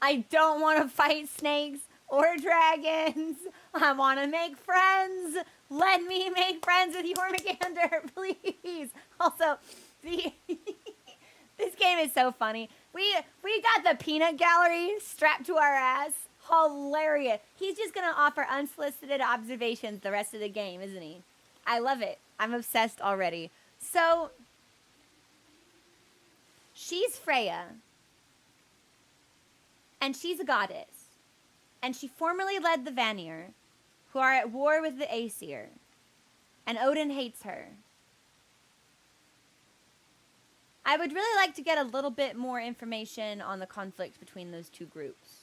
I don't want to fight snakes or dragons. I want to make friends. Let me make friends with Jormungandr, please. Also, this game is so funny. We got the peanut gallery strapped to our ass. Hilarious. He's just gonna offer unsolicited observations the rest of the game, isn't he? I love it. I'm obsessed already. So, she's Freya. And she's a goddess. And she formerly led the Vanir, who are at war with the Aesir. And Odin hates her. I would really like to get a little bit more information on the conflict between those two groups.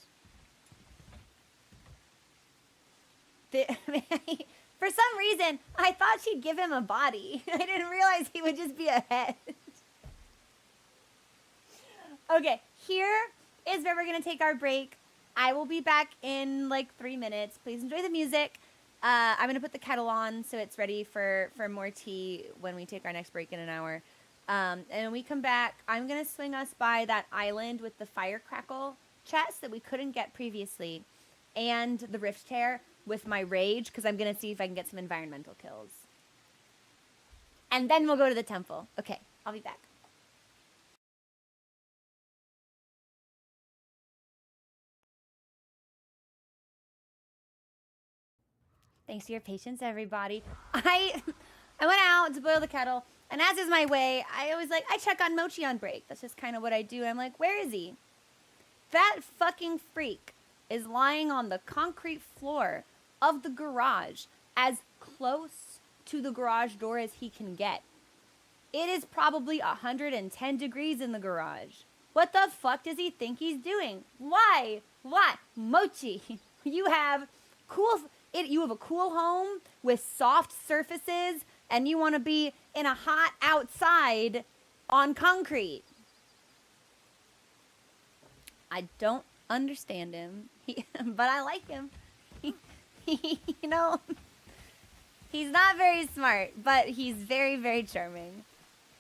For some reason, I thought she'd give him a body. I didn't realize he would just be a head. Okay, here is where we're going to take our break. I will be back in like 3 minutes. Please enjoy the music. I'm going to put the kettle on so it's ready for more tea when we take our next break in an hour. And when we come back, I'm going to swing us by that island with the fire crackle chest that we couldn't get previously. And the rift tear with my rage, because I'm going to see if I can get some environmental kills. And then we'll go to the temple. Okay, I'll be back. Thanks for your patience, everybody. I went out to boil the kettle, and as is my way, I check on Mochi on break. That's just kind of what I do. I'm like, where is he? That fucking freak is lying on the concrete floor of the garage, as close to the garage door as he can get. It is probably 110 degrees in the garage. What the fuck does he think he's doing? Why? What? Mochi, you have a cool home with soft surfaces, and you want to be in a hot outside on concrete. I don't understand him, but I like him. You know, he's not very smart, but he's very, very charming.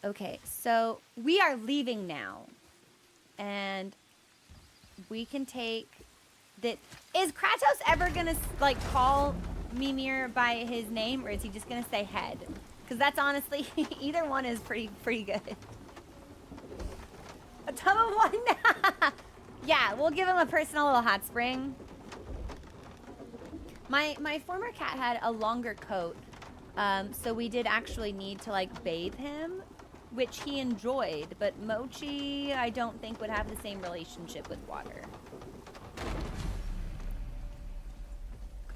Okay, so we are leaving now. And we can take this. Is Kratos ever going to, like, call Mimir by his name, or is he just going to say head? Because that's honestly, either one is pretty good. A tub of one? Yeah, we'll give him a personal little hot spring. My former cat had a longer coat, so we did actually need to, like, bathe him, which he enjoyed, but Mochi, I don't think, would have the same relationship with water.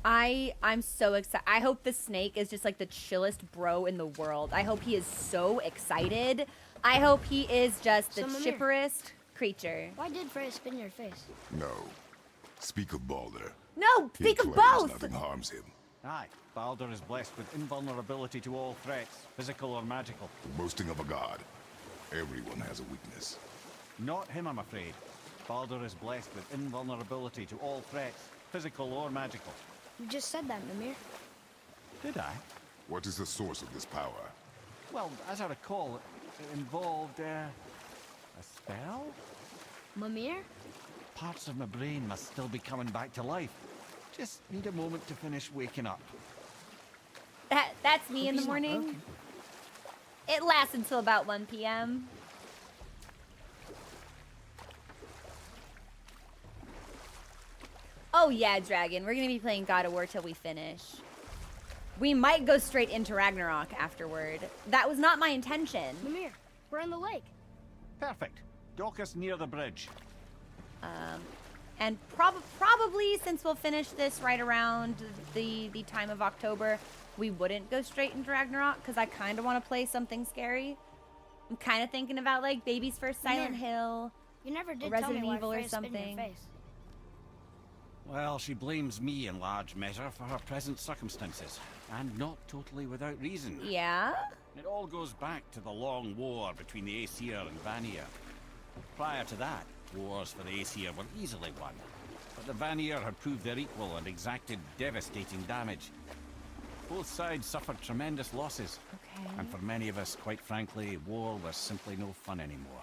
I'm so excited. I hope the snake is just, like, the chillest bro in the world. I hope he is so excited. I hope he is just the chipperest creature. Why did Freya spit in your face? No. Speak of Balder. No, He speak of claims both! nothing harms him. Aye, Baldur is blessed with invulnerability to all threats, physical or magical. Boasting of a god. Everyone has a weakness. Not him, I'm afraid. Baldur is blessed with invulnerability to all threats, physical or magical. You just said that, Mimir. Did I? What is the source of this power? Well, as I recall, it involved, a spell? Mimir? Parts of my brain must still be coming back to life. Just need a moment to finish waking up. That's me in the He's not morning. broken. It lasts until about 1 p.m. Oh yeah, Dragon. We're gonna be playing God of War till we finish. We might go straight into Ragnarok afterward. That was not my intention. Mimir, we're in the lake. Perfect. Dock us near the bridge. And probably since we'll finish this right around the time of October, we wouldn't go straight into Ragnarok because I kind of want to play something scary. I'm kind of thinking about like Baby's First Silent Hill. You never did Resident tell me why Evil or Freya spit in your something. face. Well, she blames me in large measure for her present circumstances, and not totally without reason. Yeah? It all goes back to the long war between the Aesir and Vanir. Prior to that, wars for the Aesir were easily won, but the Vanir had proved their equal and exacted devastating damage. Both sides suffered tremendous losses, Okay. and for many of us, quite frankly, war was simply no fun anymore,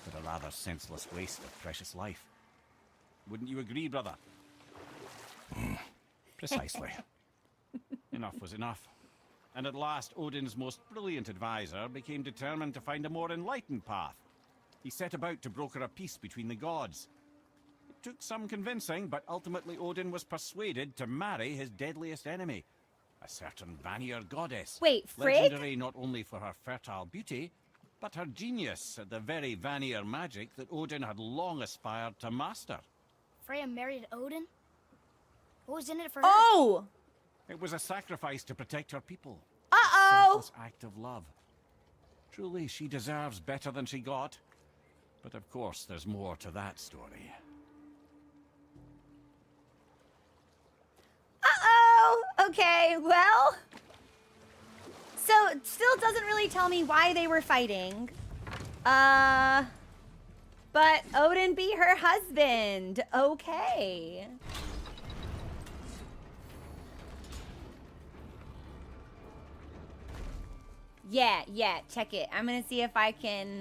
but a rather senseless waste of precious life. Wouldn't you agree, brother? Precisely. Enough was enough. And at last, Odin's most brilliant advisor became determined to find a more enlightened path. He set about to broker a peace between the gods. It took some convincing, but ultimately Odin was persuaded to marry his deadliest enemy, a certain Vanir goddess. Wait, Frigg? Legendary not only for her fertile beauty, but her genius at the very Vanir magic that Odin had long aspired to master. Freya married Odin? What was in it for her? Oh! It was a sacrifice to protect her people. Uh-oh! Selfless act of love. Truly, she deserves better than she got. But of course, there's more to that story. Uh-oh! Okay, well... So, it still doesn't really tell me why they were fighting. But Odin be her husband. Okay. Yeah, check it. I'm gonna see if I can,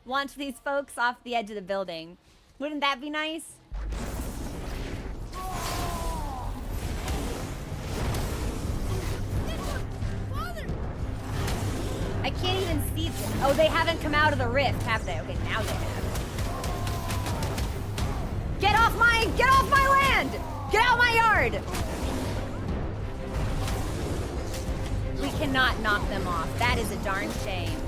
launch these folks off the edge of the building. Wouldn't that be nice? I can't even see them. Oh, they haven't come out of the rift, have they? Okay, now they have. Get off my land! Get out my yard! We cannot knock them off. That is a darn shame.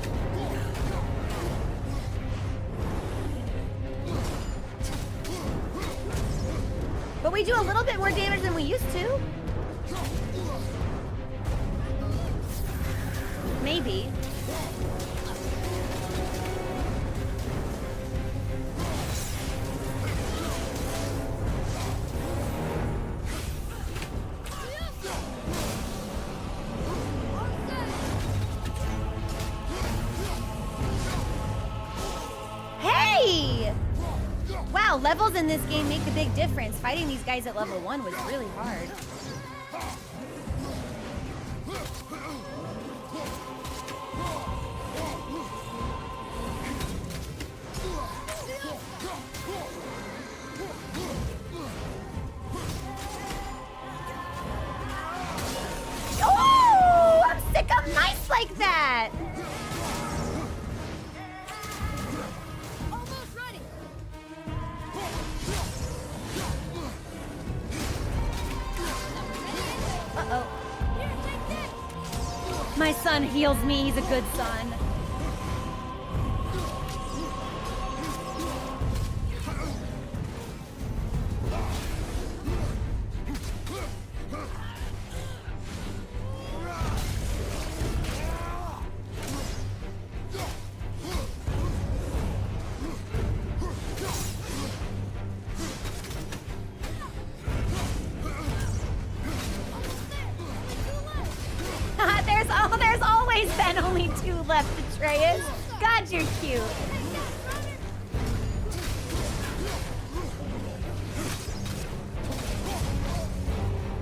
But we do a little bit more damage than we used to. Maybe. Hey! Wow, levels in this game make a big difference. Fighting these guys at level 1 was really hard. Oh! I'm sick of mice like that! Almost ready. Uh-oh. Here, take this. My son heals me. He's a good son. There's always been only 2 left, Atreus. God, you're cute.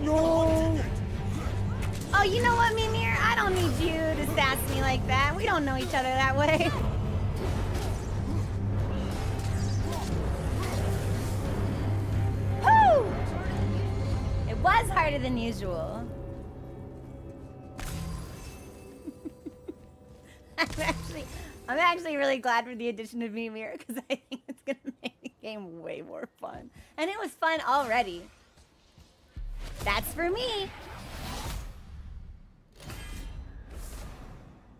No. Oh, you know what, Mimir? I don't need you to sass me like that. We don't know each other that way. Woo! It was harder than usual. I'm actually really glad for the addition of Mimir because I think it's gonna make the game way more fun. And it was fun already. That's for me.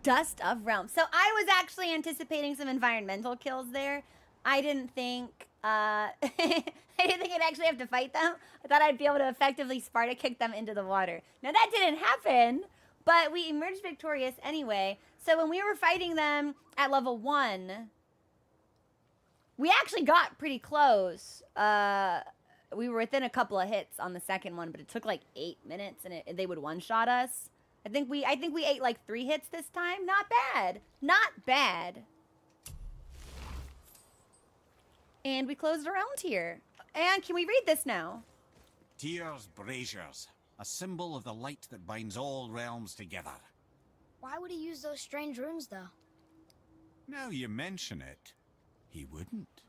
Dust of Realms. So I was actually anticipating some environmental kills there. I didn't think I didn't think I'd actually have to fight them. I thought I'd be able to effectively Sparta kick them into the water. Now that didn't happen, but we emerged victorious anyway. So when we were fighting them at level 1, we actually got pretty close. We were within a couple of hits on the second one, but it took like 8 minutes and they would one-shot us. I think we ate like 3 hits this time. Not bad. Not bad. And we closed around here. And can we read this now? Tyr's braziers, a symbol of the light that binds all realms together. Why would he use those strange runes, though? Now you mention it, he wouldn't.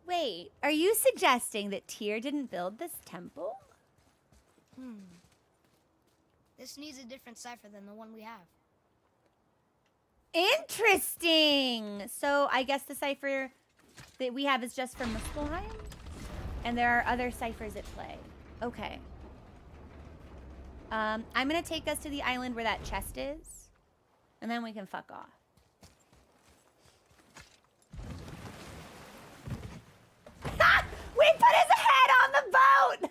Wait, are you suggesting that Tyr didn't build this temple? This needs a different cipher than the one we have. Interesting! So I guess the cipher that we have is just from Muspelheim? And there are other ciphers at play. Okay. I'm gonna take us to the island where that chest is. And then we can fuck off. Ha! We put his head on the boat!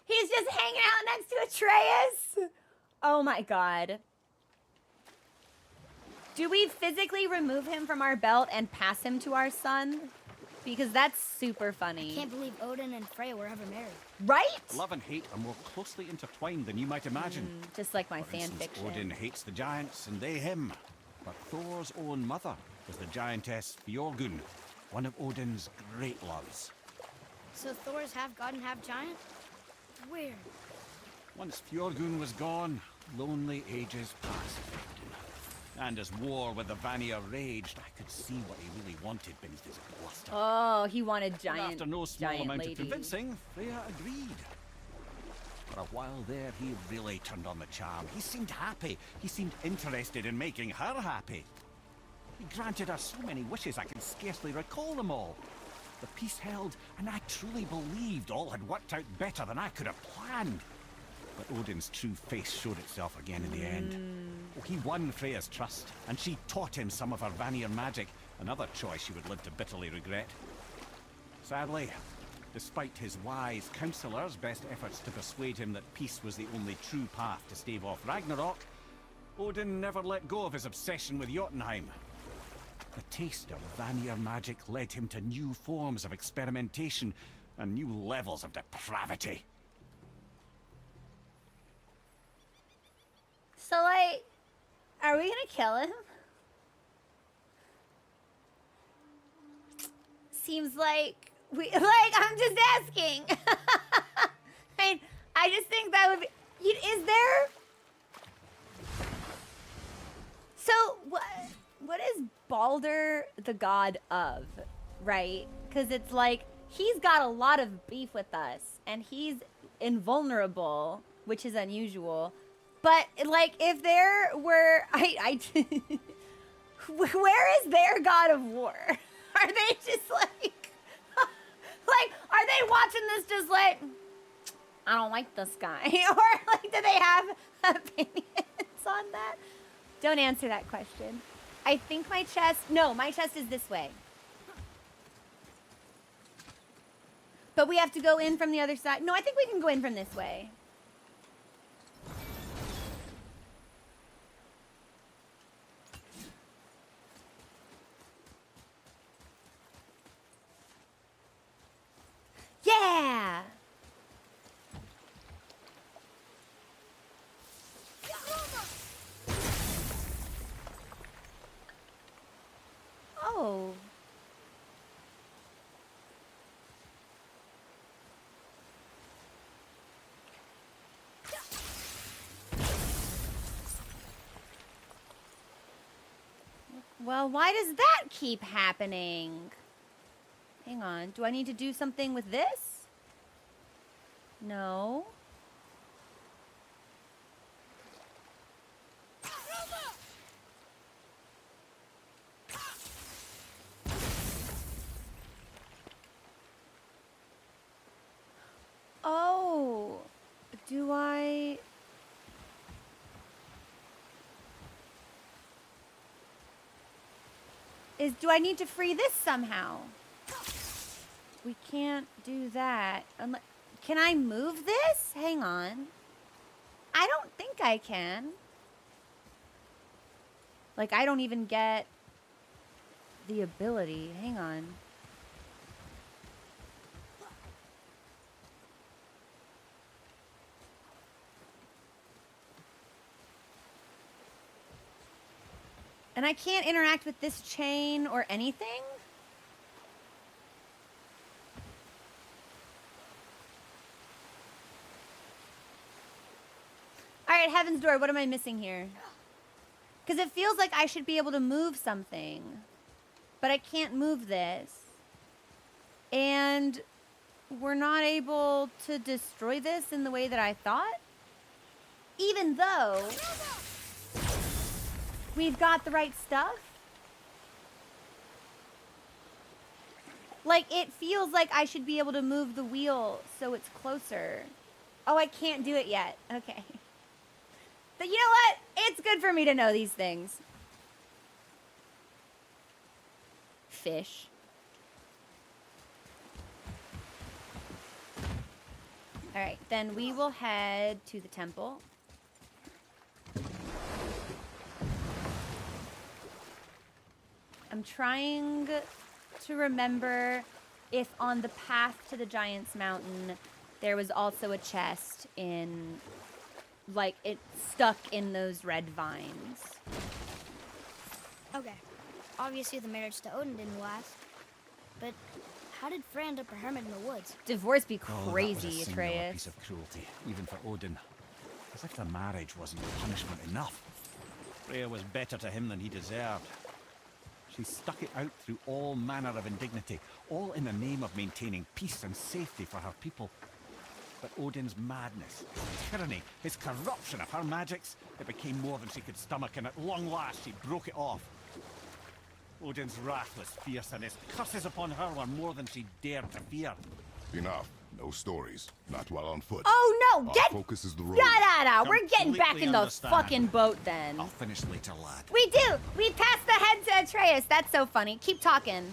He's just hanging out next to Atreus? Oh my god. Do we physically remove him from our belt and pass him to our son? Because that's super funny. Can't believe Odin and Freya were ever married. Right? Love and hate are more closely intertwined than you might imagine. Just like my For fan instance, fiction. Odin hates the giants and they him. But Thor's own mother was the giantess Fjorgun, one of Odin's great loves. So Thor's half god and half giant? Weird. Once Fjorgun was gone, lonely ages passed. And as war with the Vanir raged, I could see what he really wanted beneath his bluster. Oh, he wanted And giant. after no small giant amount lady. of convincing, Freya agreed. For a while there, he really turned on the charm. He seemed happy. He seemed interested in making her happy. He granted her so many wishes I can scarcely recall them all. The peace held, and I truly believed all had worked out better than I could have planned. But Odin's true face showed itself again in the end. Oh, he won Freya's trust, and she taught him some of her Vanir magic, another choice she would live to bitterly regret. Sadly, despite his wise counselors' best efforts to persuade him that peace was the only true path to stave off Ragnarok, Odin never let go of his obsession with Jotunheim. The taste of Vanir magic led him to new forms of experimentation and new levels of depravity. So, like, are we gonna kill him? Seems like I'm just asking. I just think that would be. Is there? So what is Balder the god of, right? Because it's like he's got a lot of beef with us, and he's invulnerable, which is unusual. But like, if there were, where is their god of war? Are they just like, are they watching this just like, I don't like this guy, or like, do they have opinions on that? Don't answer that question. I think my chest is this way. But we have to go in from the other side. No, I think we can go in from this way. Yeah! Oh. Well, why does that keep happening? Hang on. Do I need to do something with this? No. is, do I need to free this somehow? We can't do that. Can I move this? Hang on. I don't think I can. Like, I don't even get the ability. Hang on. And I can't interact with this chain or anything? All right, Heaven's Door, what am I missing here? Because it feels like I should be able to move something, but I can't move this. And we're not able to destroy this in the way that I thought? Even though we've got the right stuff? Like, it feels like I should be able to move the wheel so it's closer. Oh, I can't do it yet. Okay. But you know what? It's good for me to know these things. Fish. All right, then we will head to the temple. I'm trying to remember if on the path to the Giant's Mountain there was also a chest in, like, it stuck in those red vines. Okay. Obviously the marriage to Odin didn't last. But how did Frey end up a hermit in the woods? Divorce be Oh, that was a crazy, singular Atreus. piece of cruelty, even for Odin. As if the marriage wasn't punishment enough. Freya was better to him than he deserved. She stuck it out through all manner of indignity, all in the name of maintaining peace and safety for her people. But Odin's madness, his tyranny, his corruption of her magics, it became more than she could stomach, and at long last she broke it off. Odin's wrath was fierce, and his curses upon her were more than she dared to fear. Enough. No stories. Not while on foot. Oh no! Our Get focus is the road. We're getting back Completely in the understand. fucking boat then. I'll finish later, lad. We do! We passed the head to Atreus. That's so funny. Keep talking.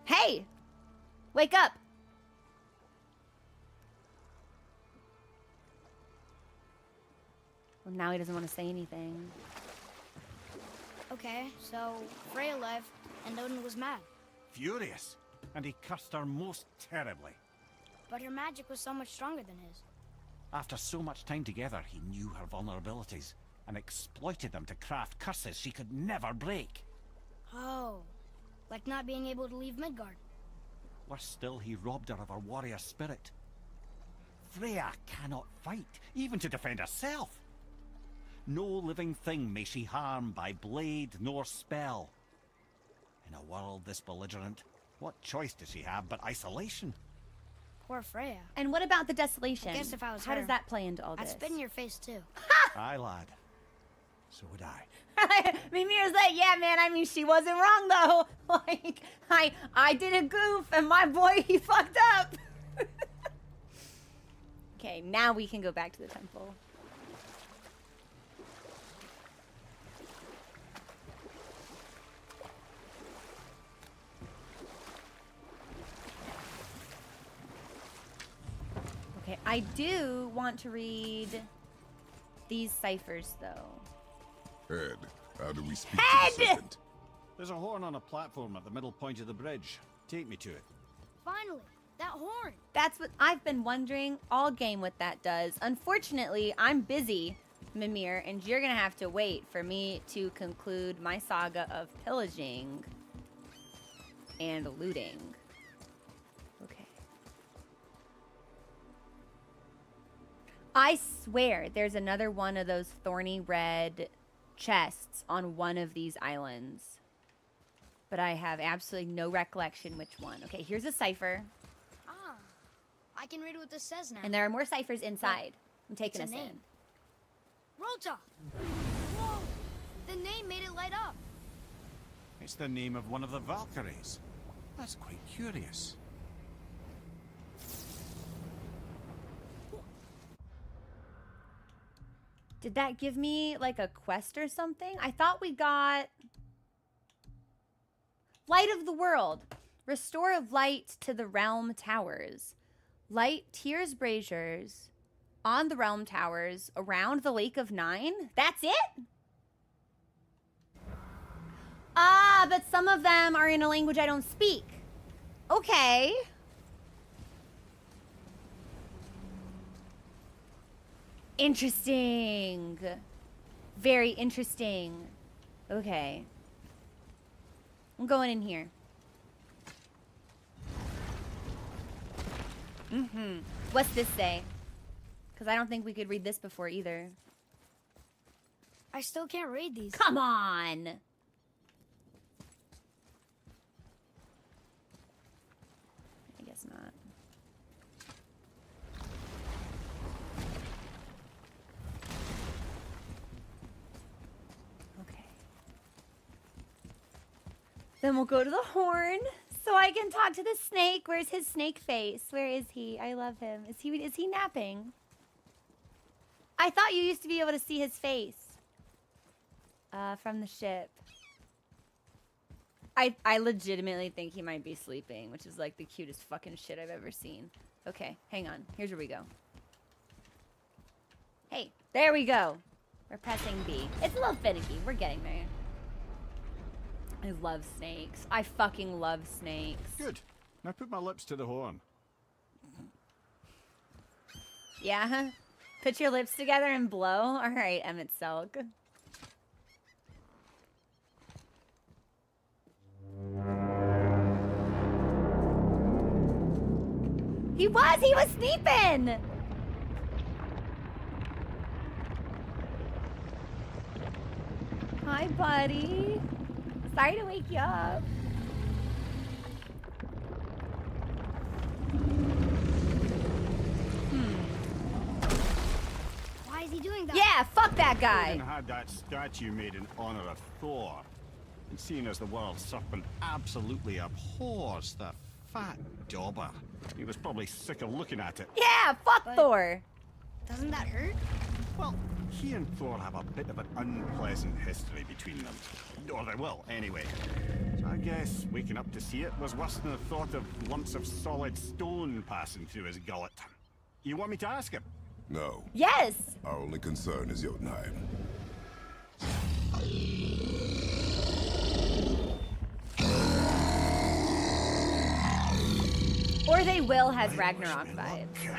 Hey! Wake up! Well, now he doesn't want to say anything. Okay, so Freya left, and Odin was mad. Furious, and he cursed her most terribly. But her magic was so much stronger than his. After so much time together, he knew her vulnerabilities and exploited them to craft curses she could never break. Oh, like not being able to leave Midgard. Worse still, he robbed her of her warrior spirit. Freya cannot fight, even to defend herself. No living thing may she harm by blade nor spell. In a world this belligerent, what choice does she have but isolation? Poor Freya. And what about the desolation? I guess if I was How her, does that play into all I'd this? spit in your face too. Aye, lad. So would I. Mimir's like, yeah, man, I mean, she wasn't wrong, though. Like, I did a goof, and my boy, he fucked up. Okay, now we can go back to the temple. Okay, I do want to read these ciphers, though. Ed, how do we speak Ed! to the serpent? There's a horn on a platform at the middle point of the bridge. Take me to it. Finally, that horn. That's what I've been wondering all game what that does. Unfortunately, I'm busy, Mimir, and you're gonna have to wait for me to conclude my saga of pillaging and looting. Okay. I swear there's another one of those thorny red chests on one of these islands. But I have absolutely no recollection which one. Okay, here's a cipher. Ah, I can read what this says now. And there are more ciphers inside. I'm taking It's us a in. name. Rota. Whoa, the name made it light up. It's the name of one of the Valkyries. That's quite curious. Did that give me like a quest or something? I thought we got Light of the World. Restore of light to the realm towers. Light Tears braziers on the realm towers around the Lake of Nine. That's it? Ah, but some of them are in a language I don't speak. Okay. Interesting. Very interesting. Okay. I'm going in here. Mm-hmm. What's this say? Because I don't think we could read this before either. I still can't read these. Come on! I guess not. Okay. Then we'll go to the horn so I can talk to the snake. Where's his snake face? Where is he? I love him. Is he napping? I thought you used to be able to see his face. From the ship. I legitimately think he might be sleeping, which is like the cutest fucking shit I've ever seen. Okay, hang on. Here's where we go. Hey, there we go. We're pressing B. It's a little finicky. We're getting there. I love snakes. I fucking love snakes. Good. Now put my lips to the horn. Yeah? Put your lips together and blow? Alright, Emmett Selk. He was sleeping! Hi, buddy. Sorry to wake you up. Why is he doing that? Yeah, fuck that guy. Odin had that statue made in honor of Thor. And seeing as the world serpent absolutely abhors that fat dauber, he was probably sick of looking at it. Yeah, fuck Thor. Doesn't that hurt? Well, he and Thor have a bit of an unpleasant history between them. Or they will, anyway. So I guess waking up to see it was worse than the thought of lumps of solid stone passing through his gullet. You want me to ask him? No. Yes. Our only concern is Jotunheim. Or they will has Ragnarok vibes.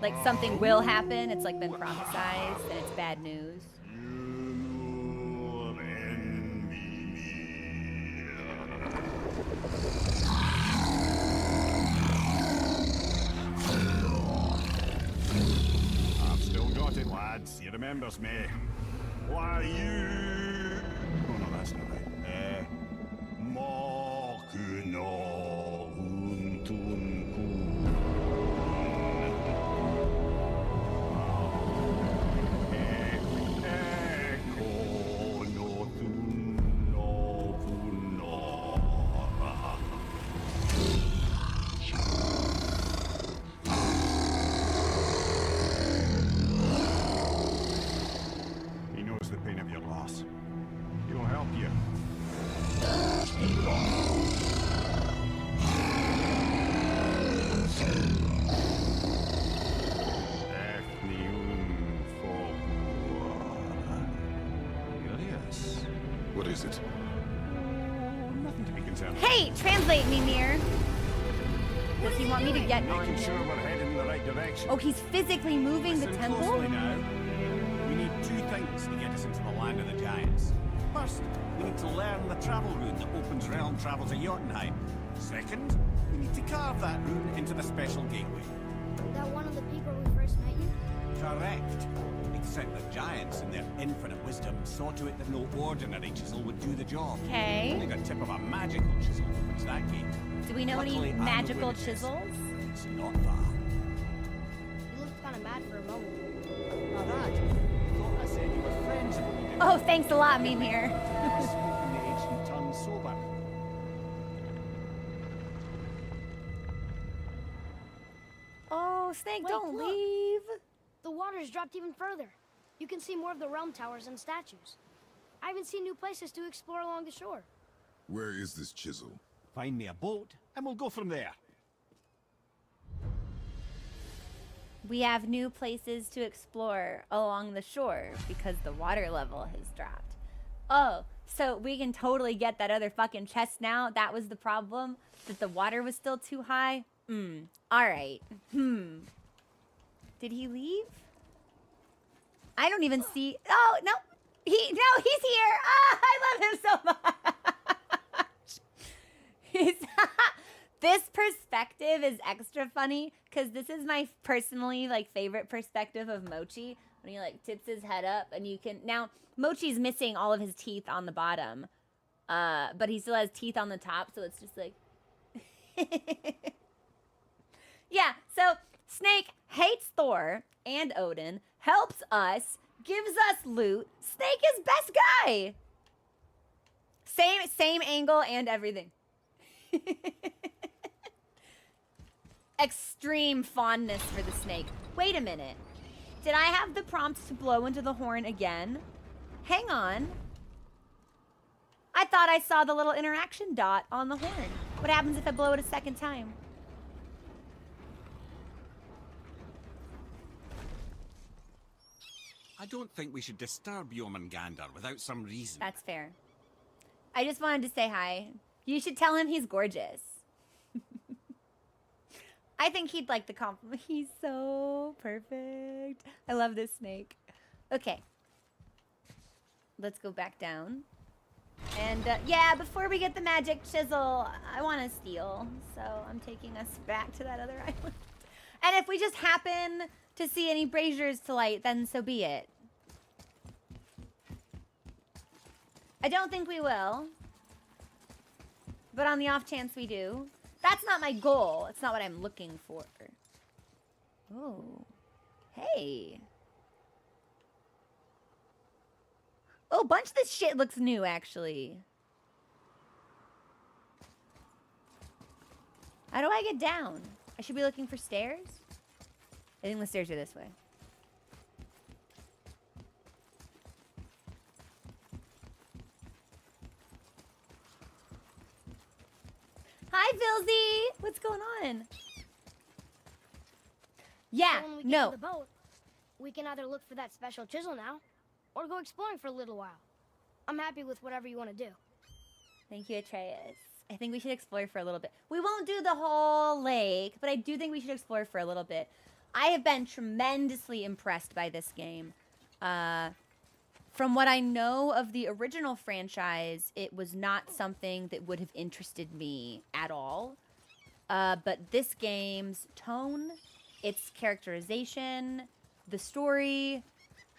Like something will happen, it's like been prophesized, and it's bad news. I've still got it, lads. He remembers me. Why you? Oh no, that's not right. Mokuno Huntunku. Eko no Tunno Punora. He knows the pain of your loss. He will help you. What is it? Nothing to be concerned about. Hey, translate me, Mir. Does he want me to get on Making sure him? we're heading in the right direction. Oh, he's physically moving the Listen temple? closely now. We need two things to get us into the land of the giants. First, we need to learn the travel rune that opens realm travel to Jotunheim. Second, we need to carve that rune into the special gateway. That one of the people we first met you? Correct. Except the giants, in their infinite wisdom, saw to it that no ordinary chisel would do the job. Okay. Only the tip of a magical chisel opens that gate. Do we know Luckily, any I magical where it is. chisels? It's not far. You looked kind of mad for a moment. Now that, thought I said you were friends of Odin. Oh, thanks a lot, Mimir. Speaking the ancient tongue sober. Oh, Snake, Wait, don't look. leave. The water's dropped even further. you can see more of the realm towers and statues. I even see new places to explore along the shore. Where is this chisel? Find me a boat, and we'll go from there. We have new places to explore along the shore because the water level has dropped. Oh, so we can totally get that other fucking chest now? That was the problem? That the water was still too high? Alright. Did he leave? I don't even see... Oh, no! He's here! Ah, I love him so much! He's... This perspective is extra funny because this is my personally favorite perspective of Mochi when he tips his head up and you can now Mochi's missing all of his teeth on the bottom, but he still has teeth on the top, so it's just like yeah. So Snake hates Thor and Odin, helps us, gives us loot. Snake is best guy. Same angle and everything. Extreme fondness for the snake. Wait a minute. Did I have the prompt to blow into the horn again? Hang on. I thought I saw the little interaction dot on the horn. What happens if I blow it a second time? I don't think we should disturb Jormungandr without some reason. That's fair. I just wanted to say hi. You should tell him he's gorgeous. I think he'd like the compliment. He's so perfect. I love this snake. Okay. Let's go back down. And yeah, before we get the magic chisel, I want to steal. So I'm taking us back to that other island. And if we just happen to see any braziers to light, then so be it. I don't think we will. But on the off chance we do. That's not my goal. It's not what I'm looking for. Oh. Hey. Oh, a bunch of this shit looks new, actually. How do I get down? I should be looking for stairs? I think the stairs are this way. Hi, Vilzy! What's going on? Yeah, So when we get no. to the boat, we can either look for that special chisel now, or go exploring for a little while. I'm happy with whatever you want to do. Thank you, Atreus. I think we should explore for a little bit. We won't do the whole lake, but I do think we should explore for a little bit. I have been tremendously impressed by this game. From what I know of the original franchise, it was not something that would have interested me at all. But this game's tone, its characterization, the story,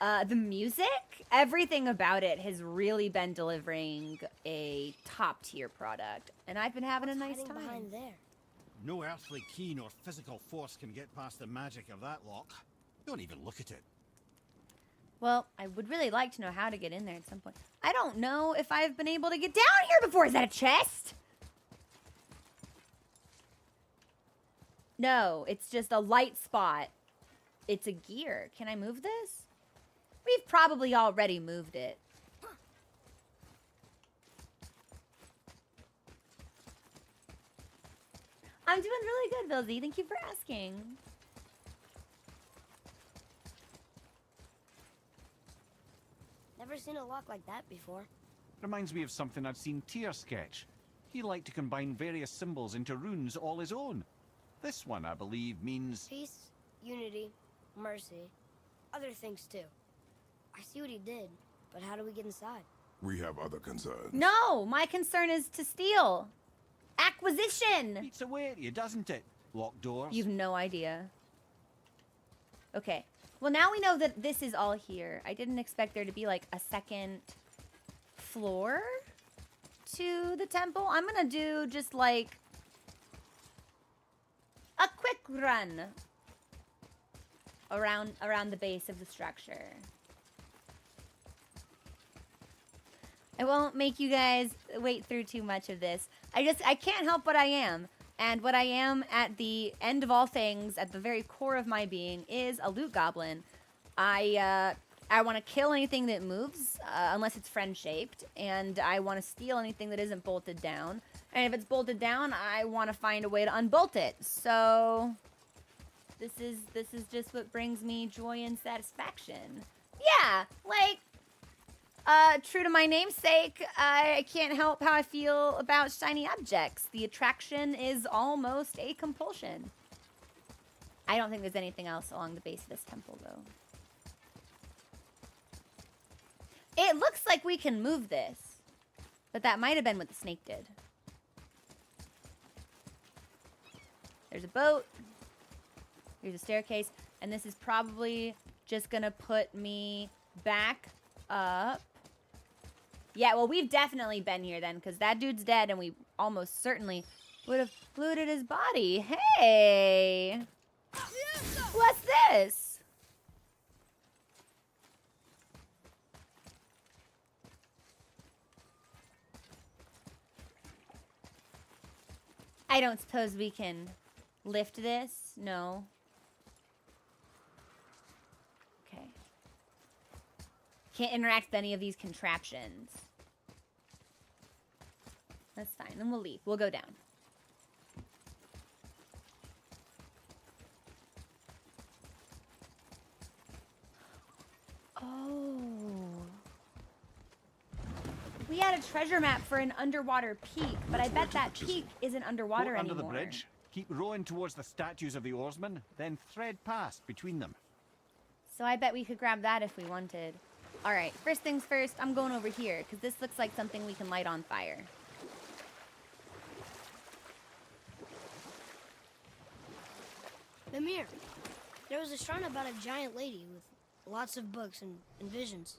the music, everything about it has really been delivering a top-tier product. And I've been having a nice Hiding time. behind there. No earthly key nor physical force can get past the magic of that lock. Don't even look at it. Well, I would really like to know how to get in there at some point. I don't know if I've been able to get down here before. Is that a chest? No, it's just a light spot. It's a gear. Can I move this? We've probably already moved it. I'm doing really good, Vilzy. Thank you for asking. Never seen a lock like that before. Reminds me of something I'd seen Tyr sketch. He liked to combine various symbols into runes all his own. This one, I believe, means... Peace, unity, mercy, other things too. I see what he did, but how do we get inside? We have other concerns. No, my concern is to steal. Acquisition. Eats away at you, doesn't it? Locked doors. You've no idea. Okay. Well, now we know that this is all here. I didn't expect there to be like a second floor to the temple. I'm gonna do just like a quick run around the base of the structure. I won't make you guys wait through too much of this. I can't help what I am. And what I am at the end of all things, at the very core of my being, is a loot goblin. I I want to kill anything that moves, unless it's friend-shaped, and I want to steal anything that isn't bolted down. And if it's bolted down, I want to find a way to unbolt it. So this is just what brings me joy and satisfaction. Yeah, like, true to my namesake, I can't help how I feel about shiny objects. The attraction is almost a compulsion. I don't think there's anything else along the base of this temple, though. It looks like we can move this, but that might have been what the snake did. There's a boat. Here's a staircase, and this is probably just gonna put me back up. Yeah, well, we've definitely been here then, because that dude's dead, and we almost certainly would have looted his body. Hey! What's this? I don't suppose we can lift this? No. Okay. Can't interact with any of these contraptions. That's fine. Then we'll leave. We'll go down. Oh. We had a treasure map for an underwater peak, but I bet that peak isn't underwater Go under anymore. the bridge, keep rowing towards the statues of the oarsmen, then thread past between them. So I bet we could grab that if we wanted. All right, first things first, I'm going over here, because this looks like something we can light on fire. Mimir, there was a shrine about a giant lady with lots of books and visions.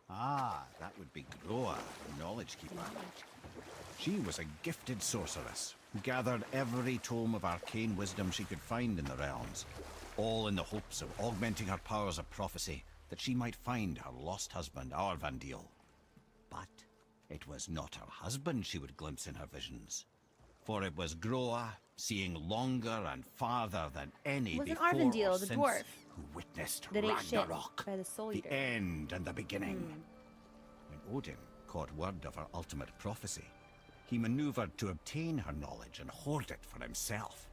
Ah, that would be Groa, the Knowledge Keeper. She was a gifted sorceress who gathered every tome of arcane wisdom she could find in the realms, all in the hopes of augmenting her powers of prophecy that she might find her lost husband, Arvandil. But it was not her husband she would glimpse in her visions, for it was Groa, seeing longer and farther than any Wasn't before Arvandil or the since, dwarf who witnessed that ate shit Ragnarok, by the Soul the Eater? end and the beginning. When Odin caught word of her ultimate prophecy, he maneuvered to obtain her knowledge and hoard it for himself.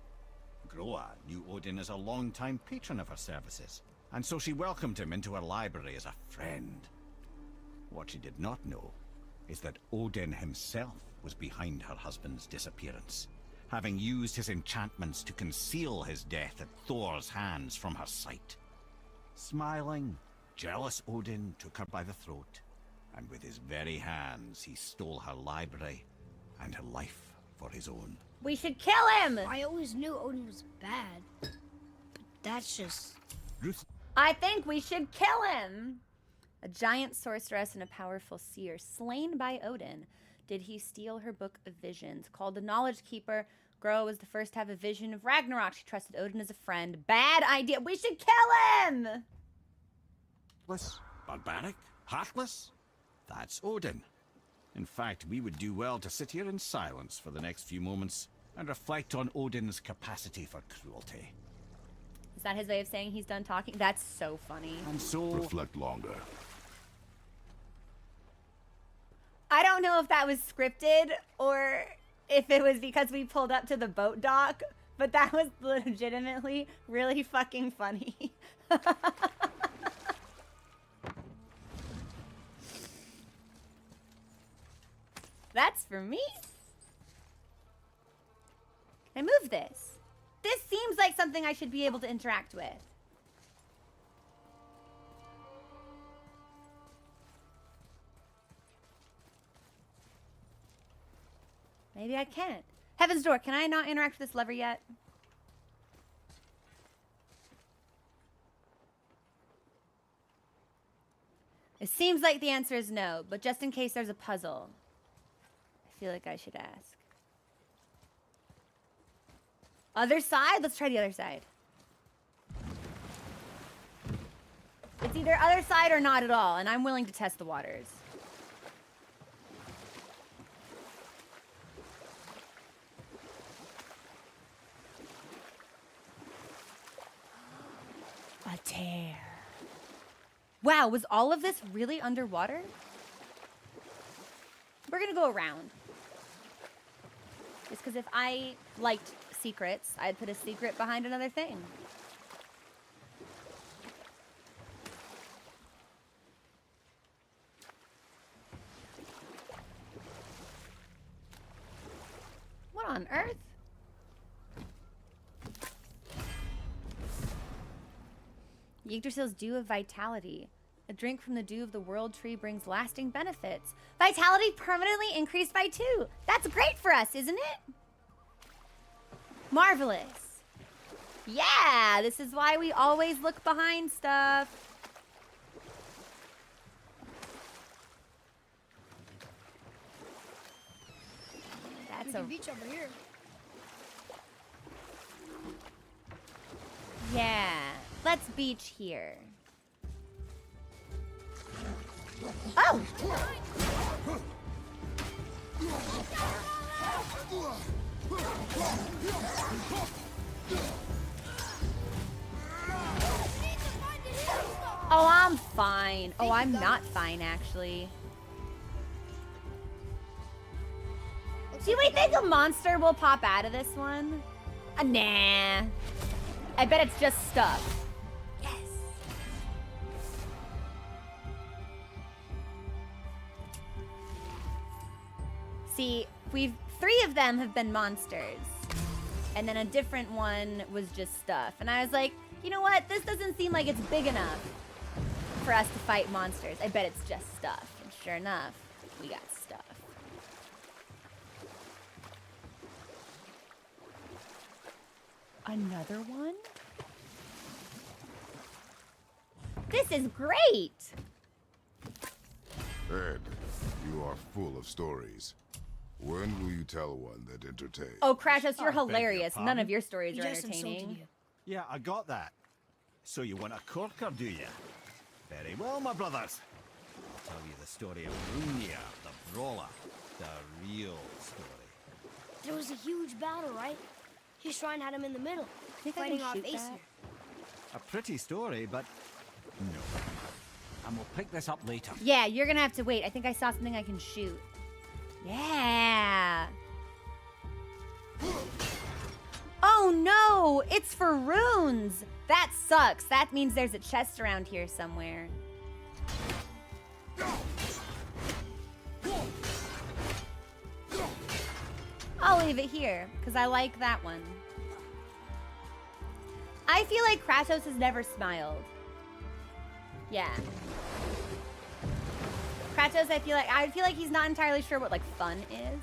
Groa knew Odin as a long-time patron of her services, and so she welcomed him into her library as a friend. What she did not know is that Odin himself was behind her husband's disappearance, having used his enchantments to conceal his death at Thor's hands from her sight. Smiling, jealous Odin took her by the throat, and with his very hands he stole her library and her life for his own. We should kill him! I always knew Odin was bad, but that's just... Ruth. I think we should kill him! A giant sorceress and a powerful seer, slain by Odin. Did he steal her book of visions? Called the Knowledge Keeper, Groa was the first to have a vision of Ragnarok. She trusted Odin as a friend. Bad idea. We should kill him! Barbaric? Heartless? That's Odin. In fact, we would do well to sit here in silence for the next few moments and reflect on Odin's capacity for cruelty. Is that his way of saying he's done talking? That's so funny. And so... Reflect longer. I don't know if that was scripted or if it was because we pulled up to the boat dock, but that was legitimately really fucking funny. That's for me. Can I move this? This seems like something I should be able to interact with. Maybe I can't. Heaven's Door, can I not interact with this lever yet? It seems like the answer is no, but just in case there's a puzzle, I feel like I should ask. Other side? Let's try the other side. It's either other side or not at all, and I'm willing to test the waters. A tear. Wow, was all of this really underwater? We're gonna go around. Just because if I liked secrets, I'd put a secret behind another thing. What on earth? Yggdrasil's Dew of Vitality. A drink from the dew of the world tree brings lasting benefits. Vitality permanently increased by 2. That's great for us, isn't it? Marvelous. Yeah, this is why we always look behind stuff. We That's can a... beach over here. Yeah, let's beach here. Oh! Oh, I'm fine. Oh, I'm not fine, actually. Do we think a monster will pop out of this one? Nah. I bet it's just stuff. Yes. See, 3 of them have been monsters. And then a different one was just stuff. And I was like, you know what? This doesn't seem like it's big enough for us to fight monsters. I bet it's just stuff. And sure enough, we got stuff. Another one? This is great! Ed, you are full of stories. When will you tell one that entertains? Oh, Kratos, you're I beg your hilarious. None pardon? of your stories He are just insulted entertaining. you. Yeah, I got that. So you want a corker, do you? Very well, my brothers. I'll tell you the story of Runia, the brawler. The real story. There was a huge battle, right? His shrine had him in the middle, Think I fighting can off shoot Aesir. that? A pretty story, but no. And we'll pick this up later. Yeah, you're gonna have to wait. I think I saw something I can shoot. Yeah. Oh no, it's for runes. That sucks. That means there's a chest around here somewhere. I'll leave it here, because I like that one. I feel like Kratos has never smiled. Yeah. Kratos, I feel like he's not entirely sure what like fun is.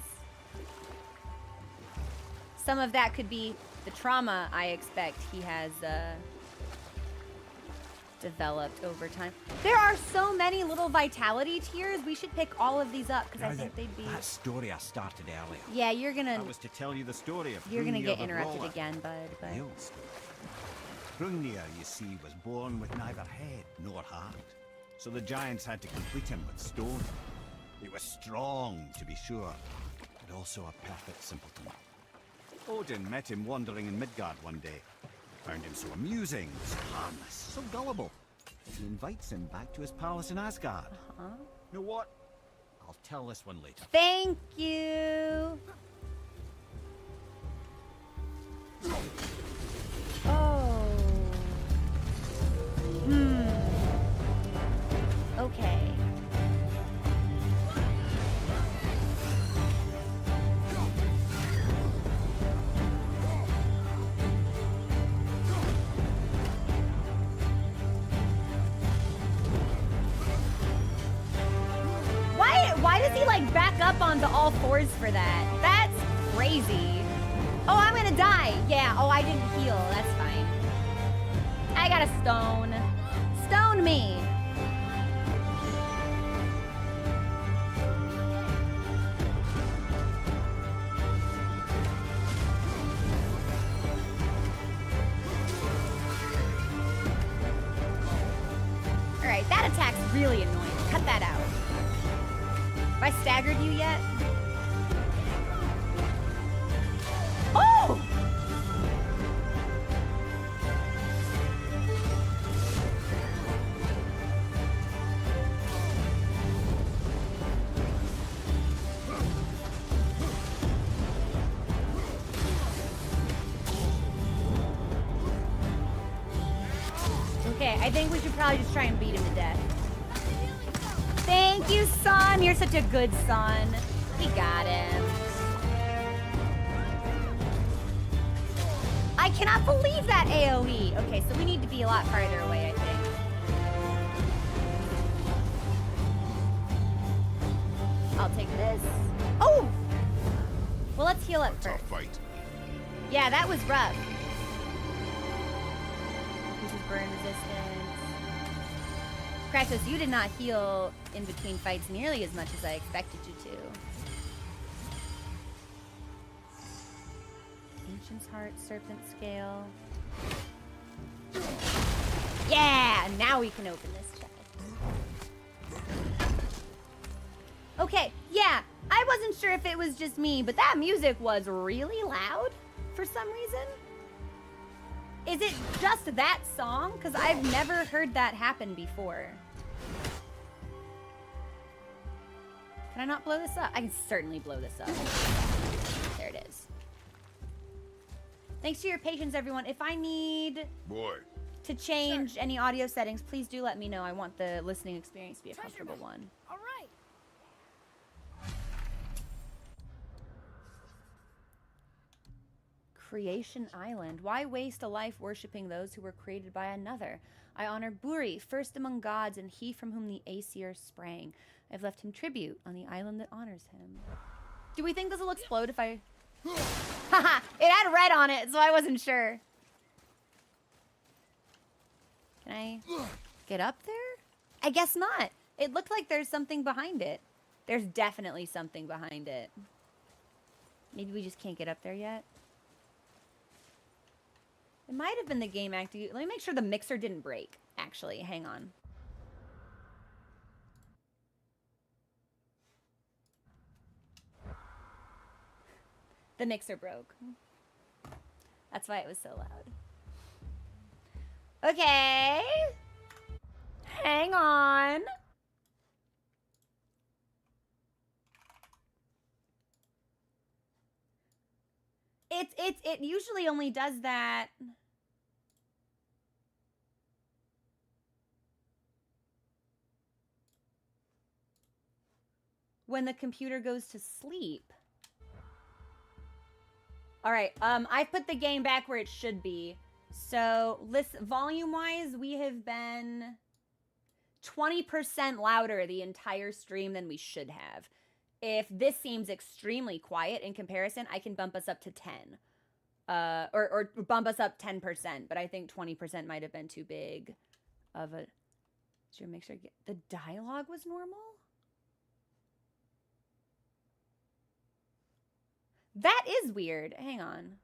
Some of that could be the trauma I expect he has developed over time. There are so many little vitality tiers. We should pick all of these up because I think they'd be. That story I started earlier. Yeah, you're gonna. That was to tell you the story of You're gonna Hrungnir get the interrupted Brawler. again, bud. But The old story. Hrungnir, you see, was born with neither head nor heart. So the giants had to complete him with stone. He was strong, to be sure, but also a perfect simpleton. Odin met him wandering in Midgard one day. Found him so amusing, so harmless, so gullible. He invites him back to his palace in Asgard. You know what? I'll tell this one later. thank you. Oh. Okay. Why does he like back up onto all fours for that? That's crazy. Oh, I'm gonna die. Yeah, oh, I didn't heal. That's fine. I got a stone. Stone me. Alright, that attack's really annoying. Cut that out. Have I staggered you yet? Oh! Okay, I think we should probably just try and beat him to death. Thank you, son. You're such a good son. We got him. I cannot believe that AoE. Okay, so we need to be a lot farther away, I think. I'll take this. Oh! Well, let's heal up Tough first. fight. Yeah, that was rough. This is burn resistance. Kratos, you did not heal in between fights nearly as much as I expected you to. Ancient's Heart, Serpent Scale. Yeah! Now we can open this chest. Okay, yeah. I wasn't sure if it was just me, but that music was really loud for some reason. Is it just that song? Because I've never heard that happen before. Can I not blow this up? I can certainly blow this up. There it is. Thanks to your patience, everyone. If I need Boy, to change any audio settings, please do let me know. I want the listening experience to be a comfortable one. All right. Creation Island. Why waste a life worshipping those who were created by another? I honor Buri, first among gods, and he from whom the Aesir sprang. I've left him tribute on the island that honors him. Do we think this will explode if I... Haha! It had red on it, so I wasn't sure. Can I get up there? I guess not. It looked like there's something behind it. There's definitely something behind it. Maybe we just can't get up there yet. It might have been the game acting. Let me make sure the mixer didn't break, actually. Hang on. The mixer broke. That's why it was so loud. Okay. Hang on. It usually only does that. When the computer goes to sleep. All right, I've put the game back where it should be. So, volume-wise, we have been 20% louder the entire stream than we should have. If this seems extremely quiet in comparison, I can bump us up to 10. Or bump us up 10%, but I think 20% might have been too big of a... Sure, make sure the dialogue was normal? That is weird. Hang on.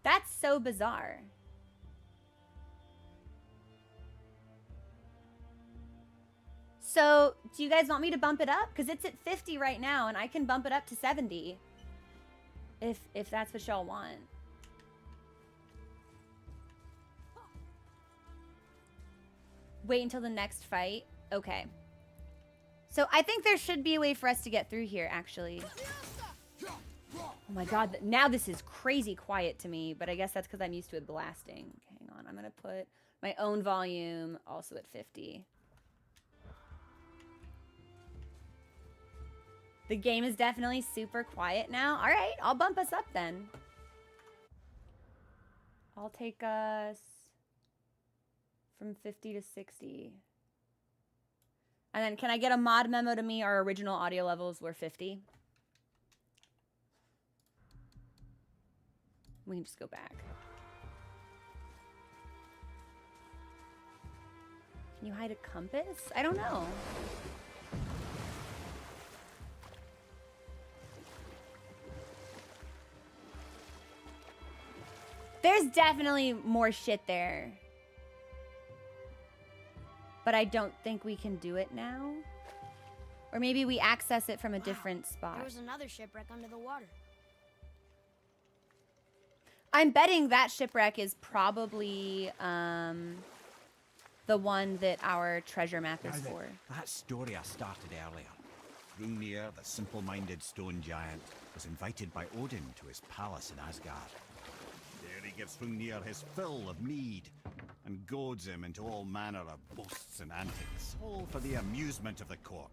That's so bizarre. So, do you guys want me to bump it up? Because it's at 50 right now, and I can bump it up to 70. If that's what y'all want. Wait until the next fight? Okay. So I think there should be a way for us to get through here, actually. Oh my god, now this is crazy quiet to me, but I guess that's because I'm used to it blasting. Okay, hang on, I'm gonna put my own volume also at 50. The game is definitely super quiet now. All right, I'll bump us up then. I'll take us from 50 to 60. And then can I get a mod memo to me? Our original audio levels were 50. We can just go back. Can you hide a compass? I don't know. There's definitely more shit there. But I don't think we can do it now. Or maybe we access it from a different spot. There was another shipwreck under the water. I'm betting that shipwreck is probably the one that our treasure map is for. That story I started earlier. Hrungnir, the simple-minded stone giant, was invited by Odin to his palace in Asgard. There he gives Hrungnir his fill of mead, and goads him into all manner of boasts and antics, all for the amusement of the court.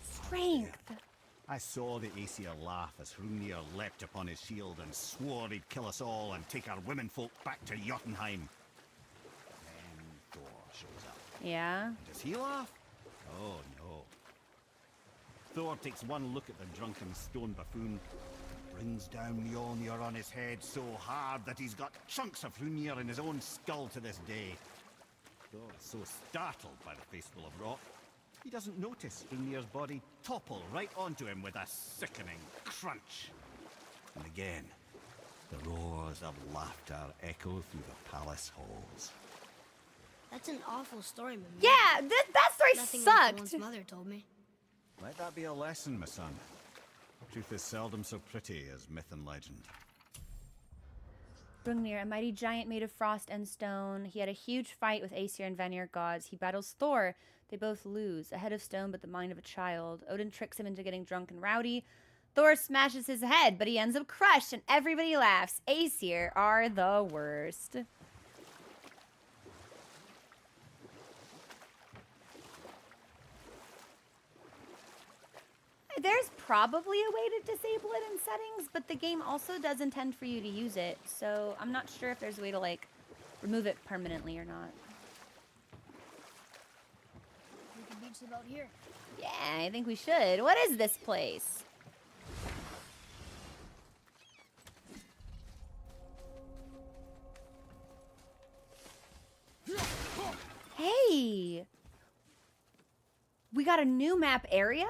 Strength. I saw the Aesir laugh as Hrungnir leapt upon his shield and swore he'd kill us all and take our womenfolk back to Jotunheim. Then Thor shows up. Yeah. Does he laugh? Oh no. Thor takes one look at the drunken stone buffoon, brings down Mjolnir on his head so hard that he's got chunks of Hrungnir in his own skull to this day. Thor is so startled by the face full of rock, he doesn't notice Hrungnir's body topple right onto him with a sickening crunch. And again, the roars of laughter echo through the palace halls. That's an awful story, Mimi. Yeah, that story Nothing like the sucked. ones Mother told me. Let that be a lesson, my son. Truth is seldom so pretty as myth and legend. Hrungnir, a mighty giant made of frost and stone. He had a huge fight with Aesir and Vanir gods. He battles Thor. They both lose. A head of stone, but the mind of a child. Odin tricks him into getting drunk and rowdy. Thor smashes his head, but he ends up crushed, and everybody laughs. Aesir are the worst. There's probably a way to disable it in settings, but the game also does intend for you to use it, so I'm not sure if there's a way to, like, remove it permanently or not. We can beach the boat here. Yeah, I think we should. What is this place? Hey! We got a new map area?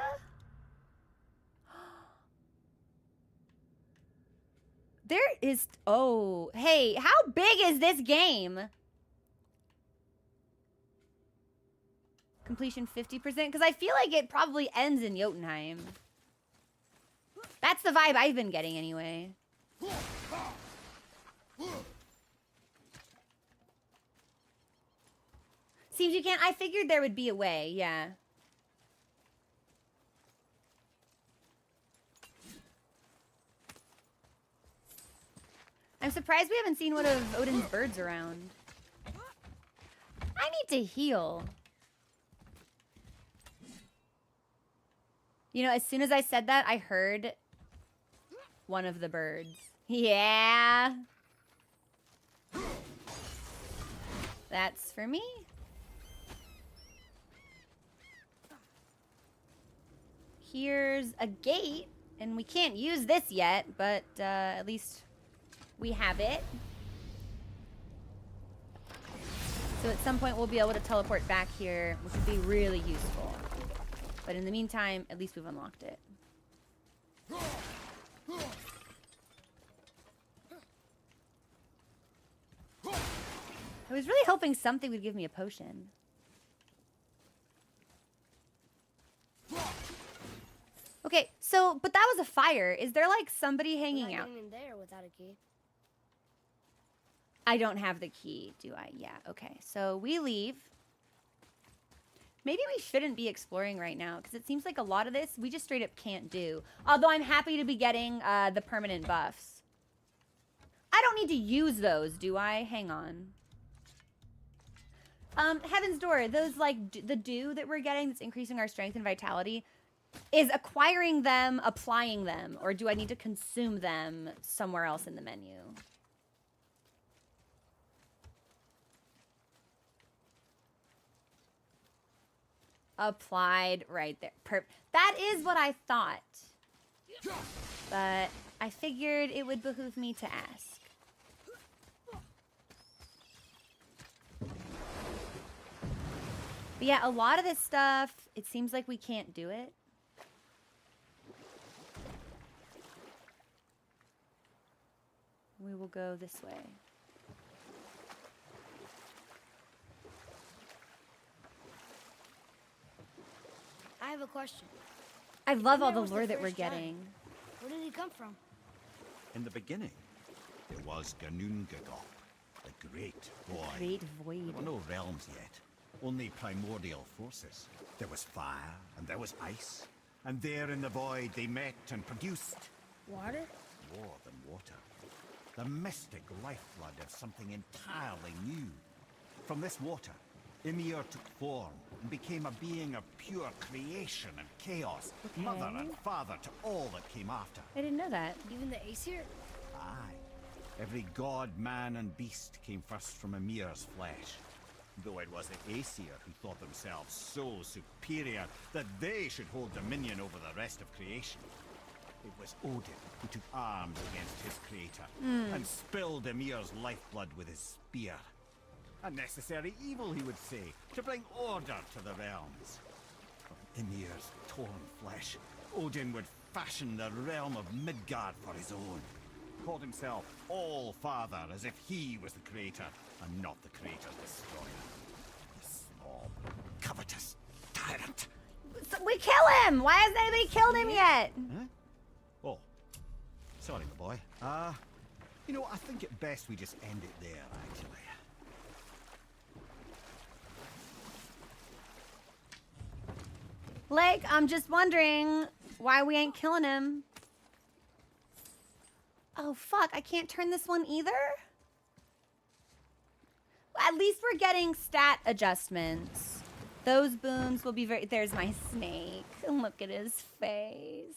There is... Oh, hey, how big is this game? Completion 50%? Because I feel like it probably ends in Jotunheim. That's the vibe I've been getting anyway. Seems you can't... I figured there would be a way, yeah. I'm surprised we haven't seen one of Odin's birds around. I need to heal. You know, as soon as I said that, I heard one of the birds. Yeah. That's for me. Here's a gate, and we can't use this yet, but at least we have it. So at some point we'll be able to teleport back here, which would be really useful. But in the meantime, at least we've unlocked it. I was really hoping something would give me a potion. Okay, so, but that was a fire. Is there, like, somebody hanging We're not out? getting in there without a key. I don't have the key, do I? Yeah, okay. So we leave. Maybe we shouldn't be exploring right now, because it seems like a lot of this we just straight up can't do. Although I'm happy to be getting the permanent buffs. I don't need to use those, do I? Hang on. Heaven's Door, those, like, the dew that we're getting that's increasing our strength and vitality, is acquiring them, applying them, or do I need to consume them somewhere else in the menu? Applied right there. That is what I thought. But I figured it would behoove me to ask. But yeah, a lot of this stuff, it seems like we can't do it. We will go this way. I have a question. I love all the Hrungnir was lore that we're first giant. getting. Where did he come from? In the beginning, there was Ganungagop, the Great Void. Great void. There were no realms yet, only primordial forces. There was fire, and there was ice. And there in the void they met and produced Water? more than water. The mystic lifeblood of something entirely new. From this water, Ymir took form and became a being of pure creation and chaos, mother and father to all that came after. I didn't know that. Even the Aesir? Aye. Every god, man, and beast came first from Ymir's flesh. Though it was the Aesir who thought themselves so superior that they should hold dominion over the rest of creation. It was Odin who took arms against his creator and spilled Ymir's lifeblood with his spear. A necessary evil, he would say, to bring order to the realms. From Ymir's torn flesh, Odin would fashion the realm of Midgard for his own. Called himself All-Father, as if he was the creator, and not the creator's destroyer. The small, covetous tyrant. So we kill him! Why hasn't anybody killed him yet? Huh? Oh. Sorry, my boy. You know, I think it best we just end it there, actually. Like, I'm just wondering why we ain't killing him. Oh, fuck. I can't turn this one either? Well, at least we're getting stat adjustments. Those boons will be very... There's my snake. Look at his face.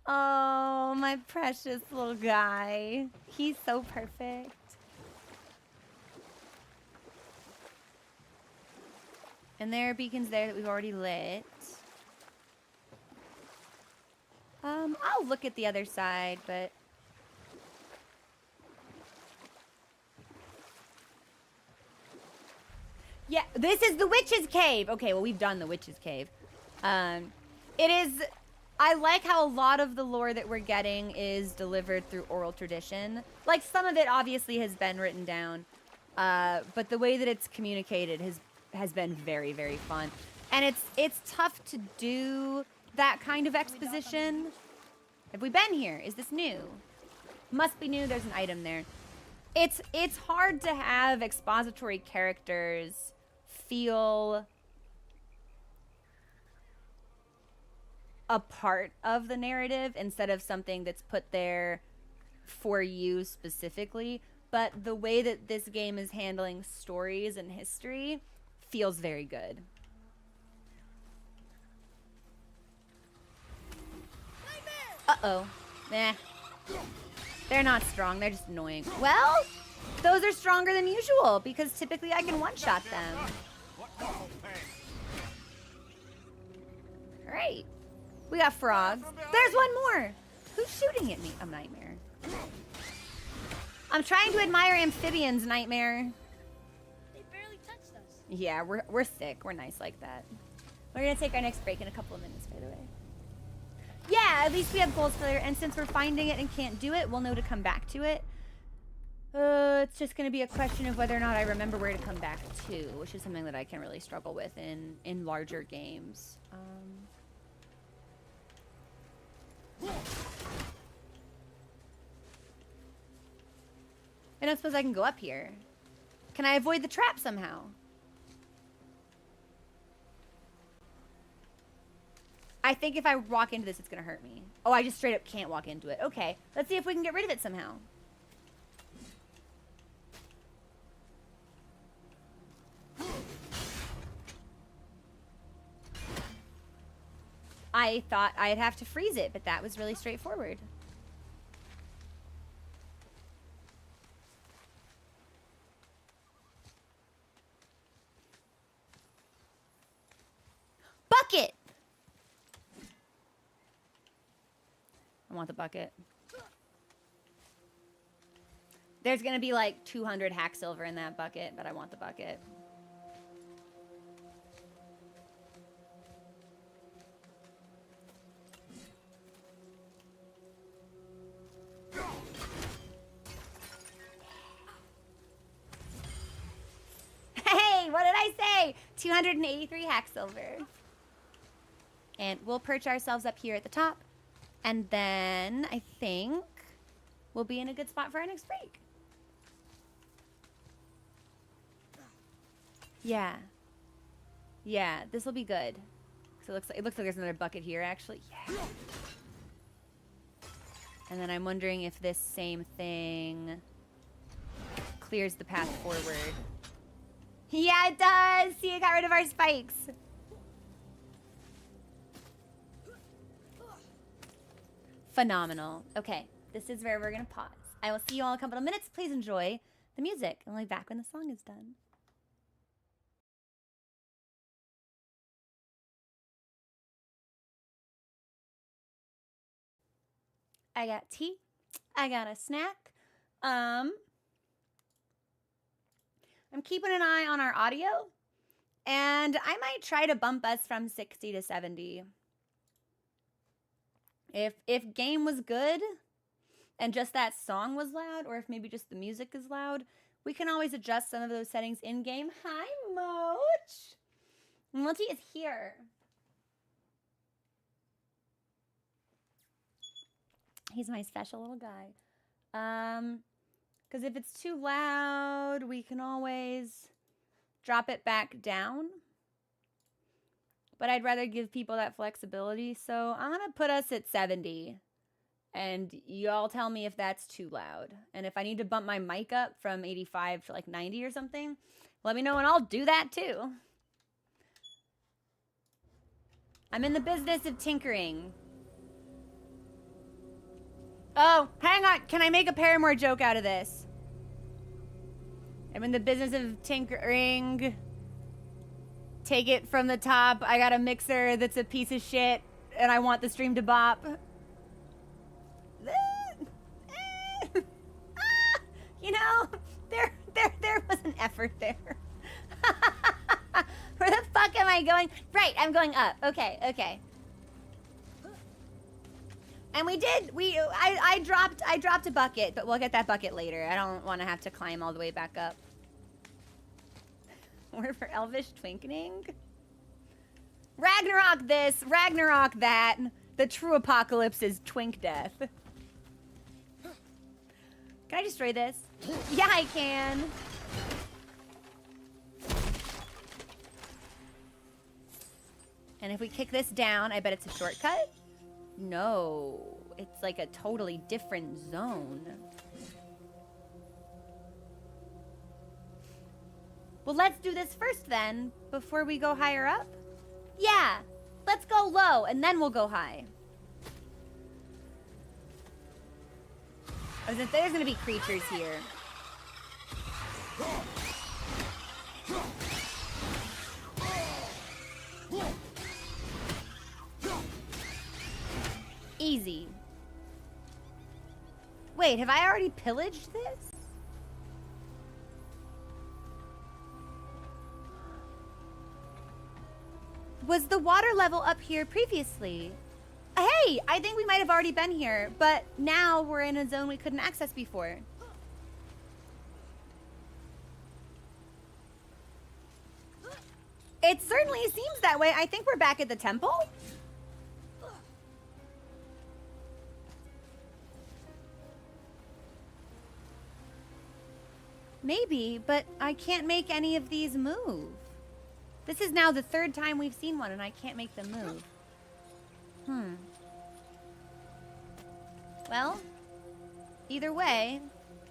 Oh, my precious little guy. He's so perfect. And there are beacons there that we've already lit. I'll look at the other side, but... Yeah, this is the Witch's Cave! Okay, well, we've done the Witch's Cave. It is... I like how a lot of the lore that we're getting is delivered through oral tradition. Like, some of it obviously has been written down. But the way that it's communicated has been very, very fun. And it's tough to do that kind of exposition. Have we been here? Is this new? Must be new. There's an item there. It's hard to have expository characters feel a part of the narrative instead of something that's put there for you specifically. But the way that this game is handling stories and history feels very good. Uh-oh. Nah. They're not strong. They're just annoying. Well, those are stronger than usual because typically I can one-shot them. Great. We got frogs. There's one more. Who's shooting at me? A nightmare. I'm trying to admire amphibians, Nightmare. They barely touched us. Yeah, we're sick. We're nice like that. We're gonna take our next break in a couple of minutes, by the way. Yeah, at least we have gold failure, and since we're finding it and can't do it, we'll know to come back to it. It's just gonna be a question of whether or not I remember where to come back to, which is something that I can really struggle with in larger games. I don't suppose I can go up here. Can I avoid the trap somehow? I think if I walk into this, it's gonna hurt me. Oh, I just straight up can't walk into it. Okay, let's see if we can get rid of it somehow. I thought I'd have to freeze it, but that was really straightforward. Bucket! I want the bucket. There's gonna be like 200 hack silver in that bucket, but I want the bucket. Hey, what did I say? 283 hack silver. And we'll perch ourselves up here at the top. And then I think we'll be in a good spot for our next break. Yeah. Yeah, this will be good. So it looks like there's another bucket here, actually. Yeah. And then I'm wondering if this same thing clears the path forward. Yeah, it does! See, it got rid of our spikes. Phenomenal. Okay, this is where we're gonna pause. I will see you all in a couple of minutes. Please enjoy the music. I'll be back when the song is done. I got tea. I got a snack. I'm keeping an eye on our audio, and I might try to bump us from 60 to 70. If game was good and just that song was loud, or if maybe just the music is loud, we can always adjust some of those settings in game. Hi, Moch. Mochi is here. He's my special little guy. Because if it's too loud, we can always drop it back down. But I'd rather give people that flexibility, so I'm gonna put us at 70. And y'all tell me if that's too loud. And if I need to bump my mic up from 85 to like 90 or something, let me know and I'll do that too. I'm in the business of tinkering. Oh, hang on. Can I make a Paramore joke out of this? I'm in the business of tinkering. Take it from the top. I got a mixer that's a piece of shit, and I want the stream to bop. You know, there was an effort there. Where the fuck am I going? Right, I'm going up. Okay, okay. And I dropped a bucket, but we'll get that bucket later. I don't want to have to climb all the way back up. We're for Elvish Twinkling. Ragnarok this, Ragnarok that. The true apocalypse is twink death. Can I destroy this? Yeah, I can. And if we kick this down, I bet it's a shortcut? No, it's like a totally different zone. Well, let's do this first then, before we go higher up. Yeah, let's go low, and then we'll go high. There's gonna be creatures here. Easy. Wait, have I already pillaged this? Was the water level up here previously? Hey, I think we might have already been here, but now we're in a zone we couldn't access before. It certainly seems that way. I think we're back at the temple. Maybe, but I can't make any of these move. This is now the third time we've seen one, and I can't make them move. Well, either way,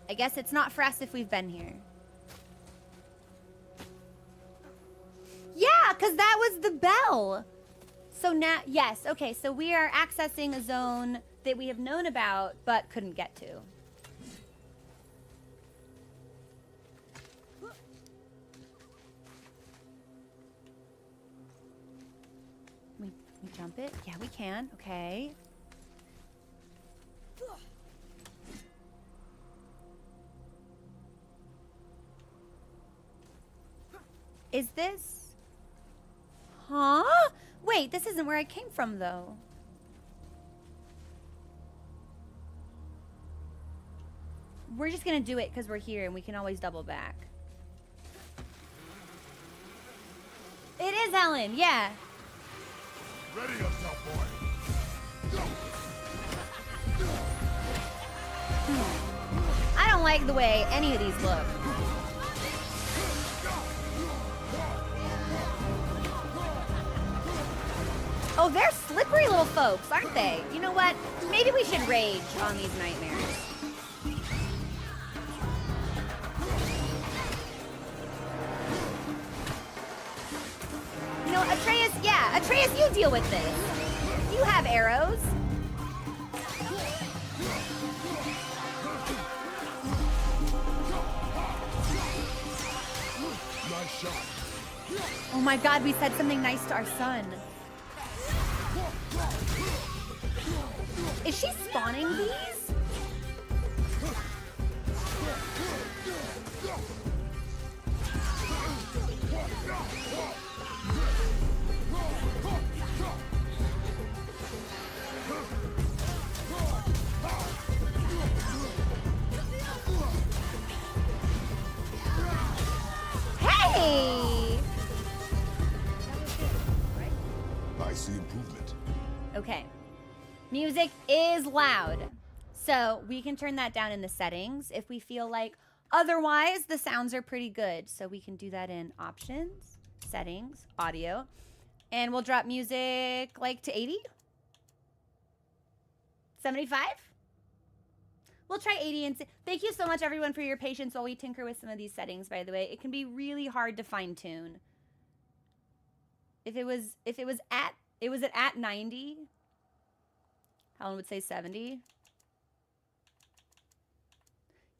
I guess it's not for us if we've been here. Yeah, because that was the bell. So now, yes, okay, so we are accessing a zone that we have known about, but couldn't get to. We jump it? Yeah, we can. Okay. Is this? Huh? Wait, this isn't where I came from, though. We're just gonna do it because we're here and we can always double back. It is Helen, yeah. Ready yourself, boy. I don't like the way any of these look. Oh, they're slippery little folks, aren't they? You know what? Maybe we should rage on these nightmares. You know, Atreus, you deal with this. You have arrows. Nice shot. Oh my god, we said something nice to our son. Is she spawning these? Hey! I see improvement. Okay. Music is loud. So we can turn that down in the settings if we feel like. Otherwise, the sounds are pretty good. So we can do that in options, settings, audio. And we'll drop music like to 80? 75? We'll try 80 and thank you so much everyone for your patience while we tinker with some of these settings, by the way. It can be really hard to fine tune. If it was at 90, Helen would say 70.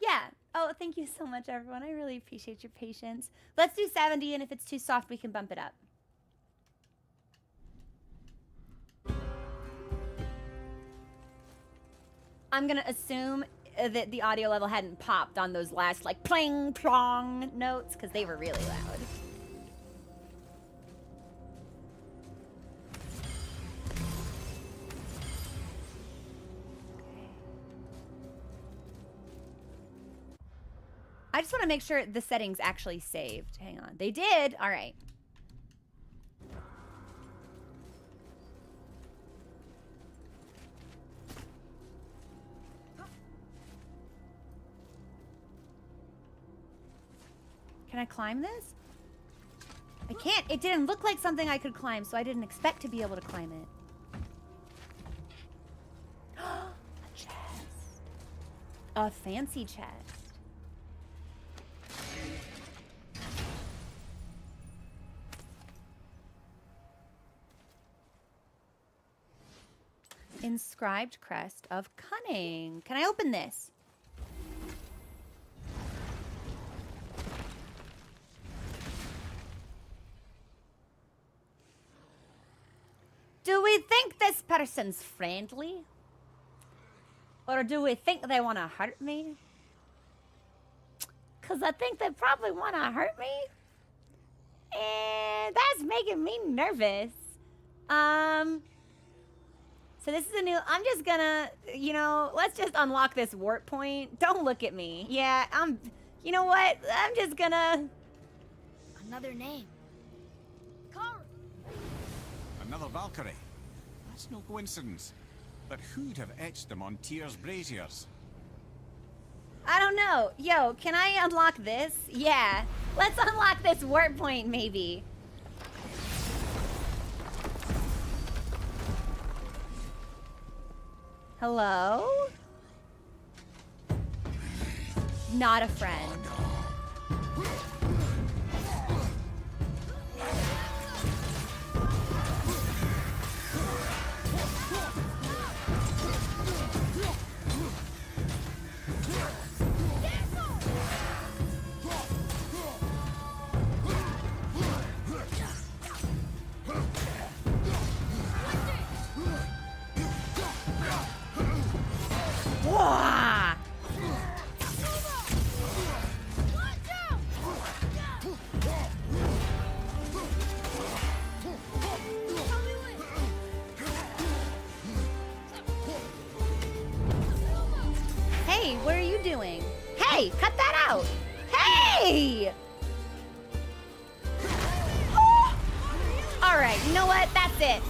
Yeah. Oh, thank you so much, everyone. I really appreciate your patience. Let's do 70, and if it's too soft, we can bump it up. I'm going to assume that the audio level hadn't popped on those last, like, pling, plong notes, because they were really loud. I just want to make sure the settings actually saved. Hang on. They did. All right. Can I climb this? I can't. It didn't look like something I could climb, so I didn't expect to be able to climb it. A chest. A fancy chest. Inscribed crest of cunning. Can I open this? Do we think this person's friendly? Or do we think they want to hurt me? Because I think they probably want to hurt me. And that's making me nervous. So this is a new, I'm just gonna, you know, let's just unlock this warp point. Don't look at me. Yeah, you know what? I'm just gonna. Another name. Carl. Another Valkyrie. That's no coincidence. But who'd have etched them on Tyr's braziers? I don't know. Yo, can I unlock this? Yeah. Let's unlock this warp point, maybe. Hello? Not a friend. Wah! Hey, what are you doing? Hey, cut that out! Hey! All right, you know what? That's it.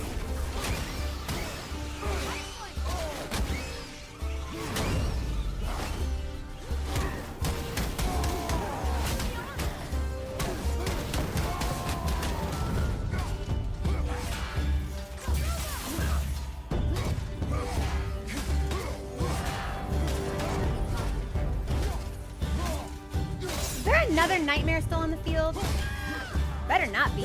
another nightmare still on the field? Better not be.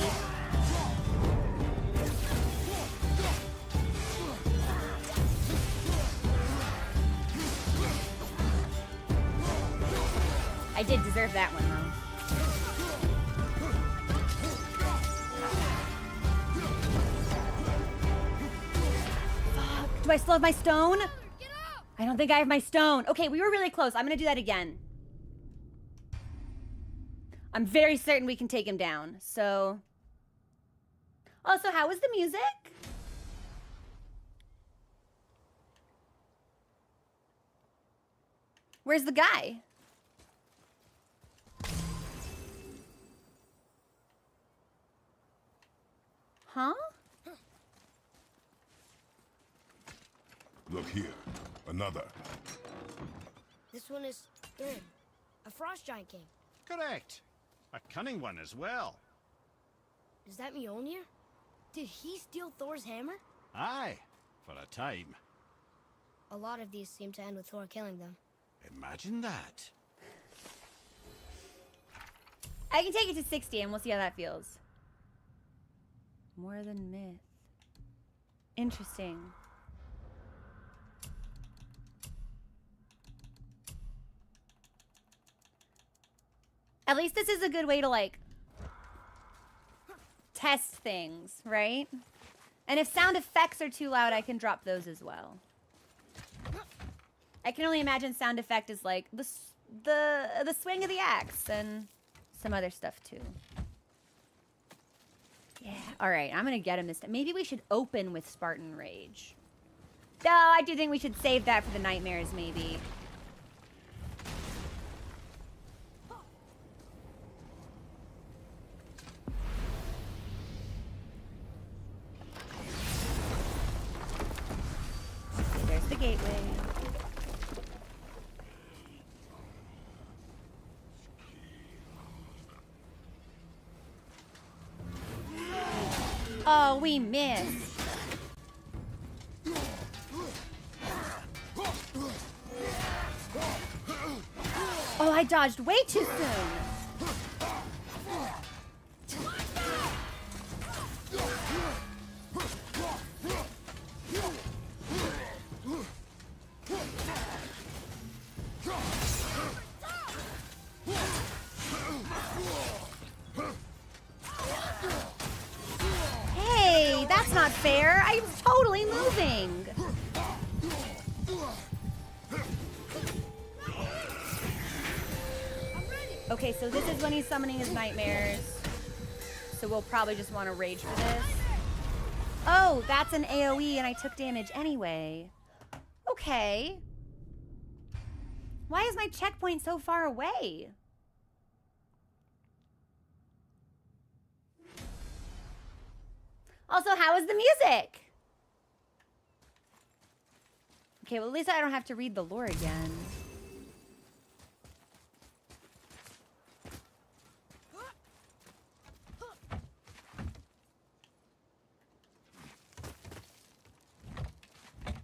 I did deserve that one, though. Fuck. Do I still have my stone? I don't think I have my stone. Okay, we were really close. I'm gonna do that again. I'm very certain we can take him down, so... Also, how was the music? Where's the guy? Huh? Look here. Another. This one is Ern, a frost giant king. Correct. A cunning one as well. Is that Mjolnir? Did he steal Thor's hammer? Aye, for a time. A lot of these seem to end with Thor killing them. Imagine that. I can take it to 60 and we'll see how that feels. More than myth. Interesting. At least this is a good way to, like, test things, right? And if sound effects are too loud, I can drop those as well. I can only imagine sound effect is like the swing of the axe and some other stuff too. Yeah, all right, I'm gonna get him this time. Maybe we should open with Spartan Rage. No, I do think we should save that for the nightmares, maybe. There's the gateway. Oh, we missed. Oh, I dodged way too soon. Hey, that's not fair. I was totally moving. Okay, so this is when he's summoning his nightmares. So we'll probably just want to rage for this. Oh, that's an AoE and I took damage anyway. Okay. Why is my checkpoint so far away? Also, how is the music? Okay, well, at least I don't have to read the lore again.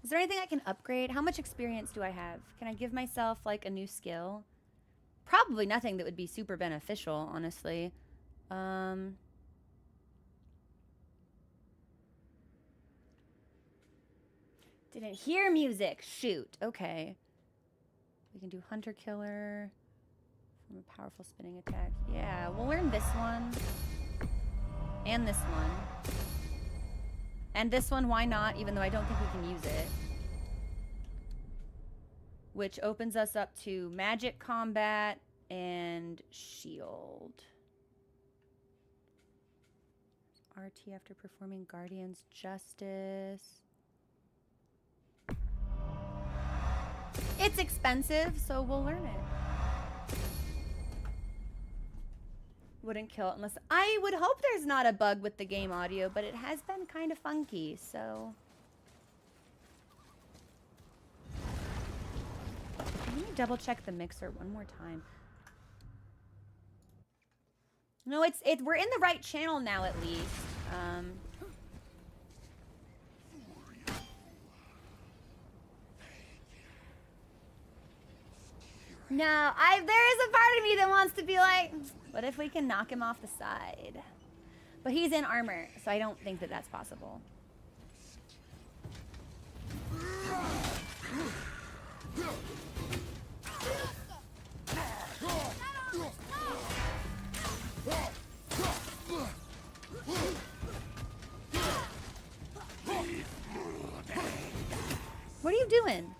Is there anything I can upgrade? How much experience do I have? Can I give myself, like, a new skill? Probably nothing that would be super beneficial, honestly. Didn't hear music. Shoot. Okay. We can do Hunter Killer. From a powerful spinning attack. Yeah, we'll learn this one. And this one. And this one, why not? Even though I don't think we can use it. Which opens us up to magic combat and shield. RT after performing Guardian's Justice. It's expensive, so we'll learn it. Wouldn't kill it unless... I would hope there's not a bug with the game audio, but it has been kind of funky, so... Let me double check the mixer one more time. No, we're in the right channel now at least. No, there is a part of me that wants to be like, what if we can knock him off the side? But he's in armor, so I don't think that that's possible. What are you doing?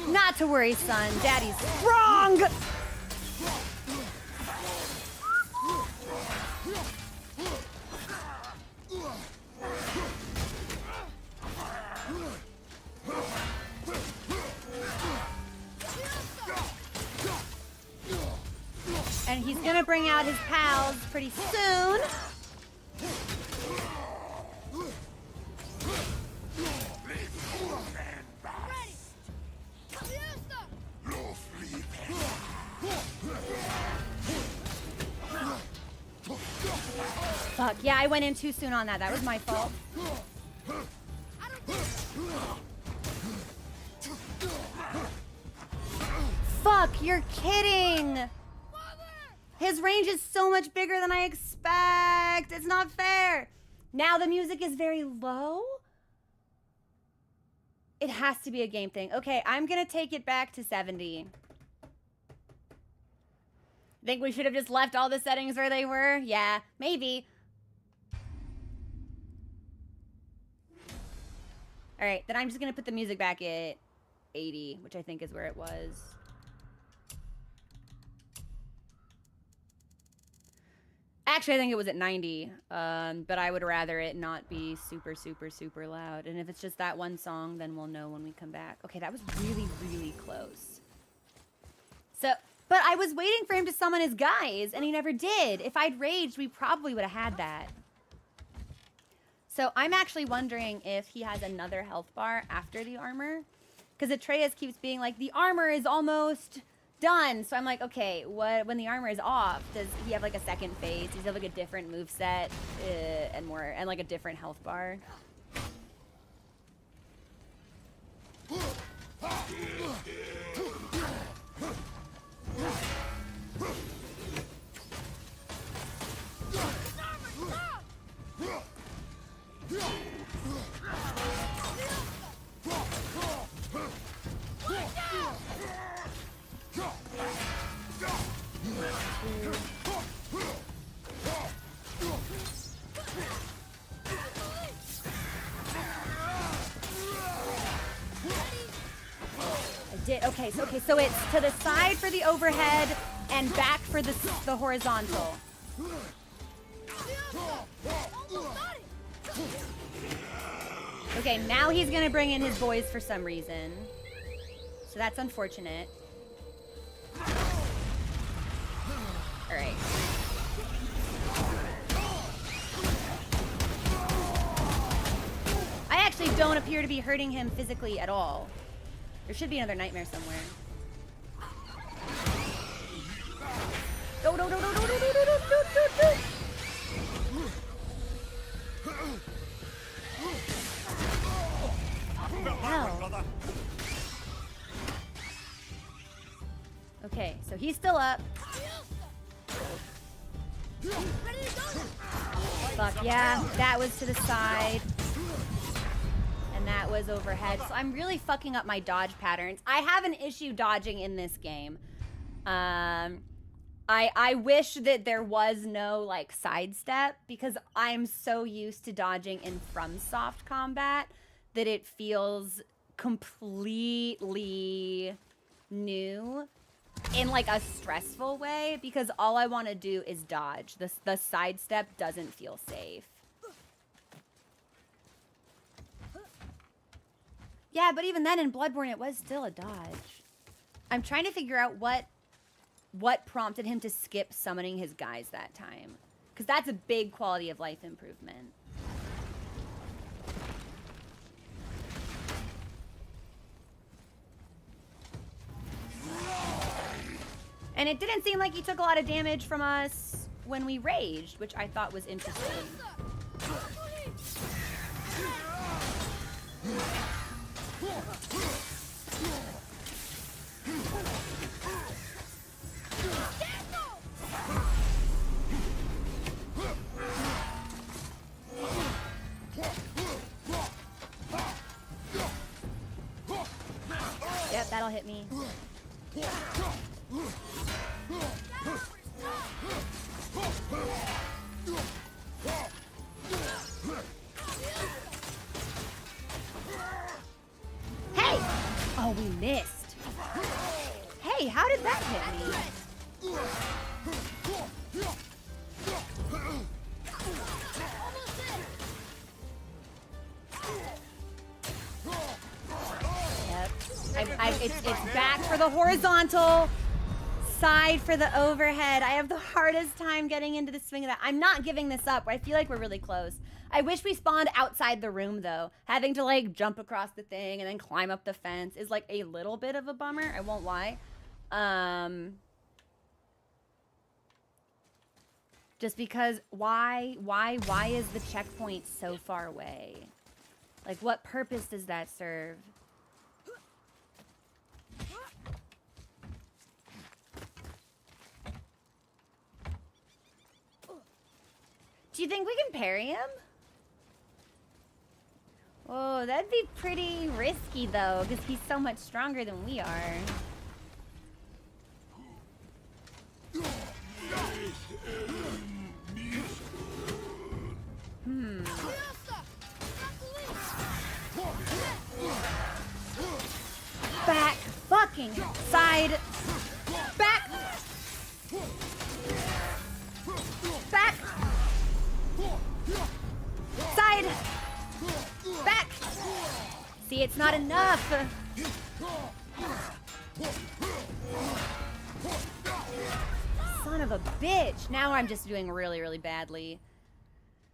Not to worry, son. Daddy's strong! And he's gonna bring out his pals pretty soon. Fuck, yeah, I went in too soon on that. That was my fault. Fuck, you're kidding! His range is so much bigger than I expect. It's not fair. Now the music is very low. It has to be a game thing. Okay, I'm gonna take it back to 70. Think we should have just left all the settings where they were? Yeah, maybe. All right, then I'm just gonna put the music back at 80, which I think is where it was. Actually, I think it was at 90, but I would rather it not be super, super, super loud. And if it's just that one song, then we'll know when we come back. Okay, that was really, really close. So, but I was waiting for him to summon his guys, and he never did. If I'd raged, we probably would have had that. So I'm actually wondering if he has another health bar after the armor. Because Atreus keeps being like, the armor is almost done. So I'm like, okay, when the armor is off, does he have like a second phase? Does he have like a different moveset and like a different health bar? Okay, so it's to the side for the overhead and back for the horizontal. Okay, now he's gonna bring in his boys for some reason. So that's unfortunate. All right. I actually don't appear to be hurting him physically at all. There should be another nightmare somewhere. No. Hell. Okay, so he's still up. Fuck yeah, that was to the side. And that was overhead. So I'm really fucking up my dodge patterns. I have an issue dodging in this game. I wish that there was no like sidestep because I'm so used to dodging in FromSoft combat that it feels completely new in like a stressful way because all I want to do is dodge. The sidestep doesn't feel safe. Yeah, but even then in Bloodborne it was still a dodge. I'm trying to figure out what prompted him to skip summoning his guys that time. Because that's a big quality of life improvement. And it didn't seem like he took a lot of damage from us when we raged, which I thought was interesting. Yep, that'll hit me. Hey! Oh, we missed. Hey, how did that hit me? Yep. It's back for the horizontal, side for the overhead. I have the hardest time getting into the swing of that. I'm not giving this up. I feel like we're really close. I wish we spawned outside the room, though. Having to, like, jump across the thing and then climb up the fence is, like, a little bit of a bummer. I won't lie. Just because, why is the checkpoint so far away? Like, what purpose does that serve? Do you think we can parry him? Oh, that'd be pretty risky, though, because he's so much stronger than we are. Back, fucking side, back, back, side, back. See, it's not enough. Son of a bitch. Now I'm just doing really, really badly.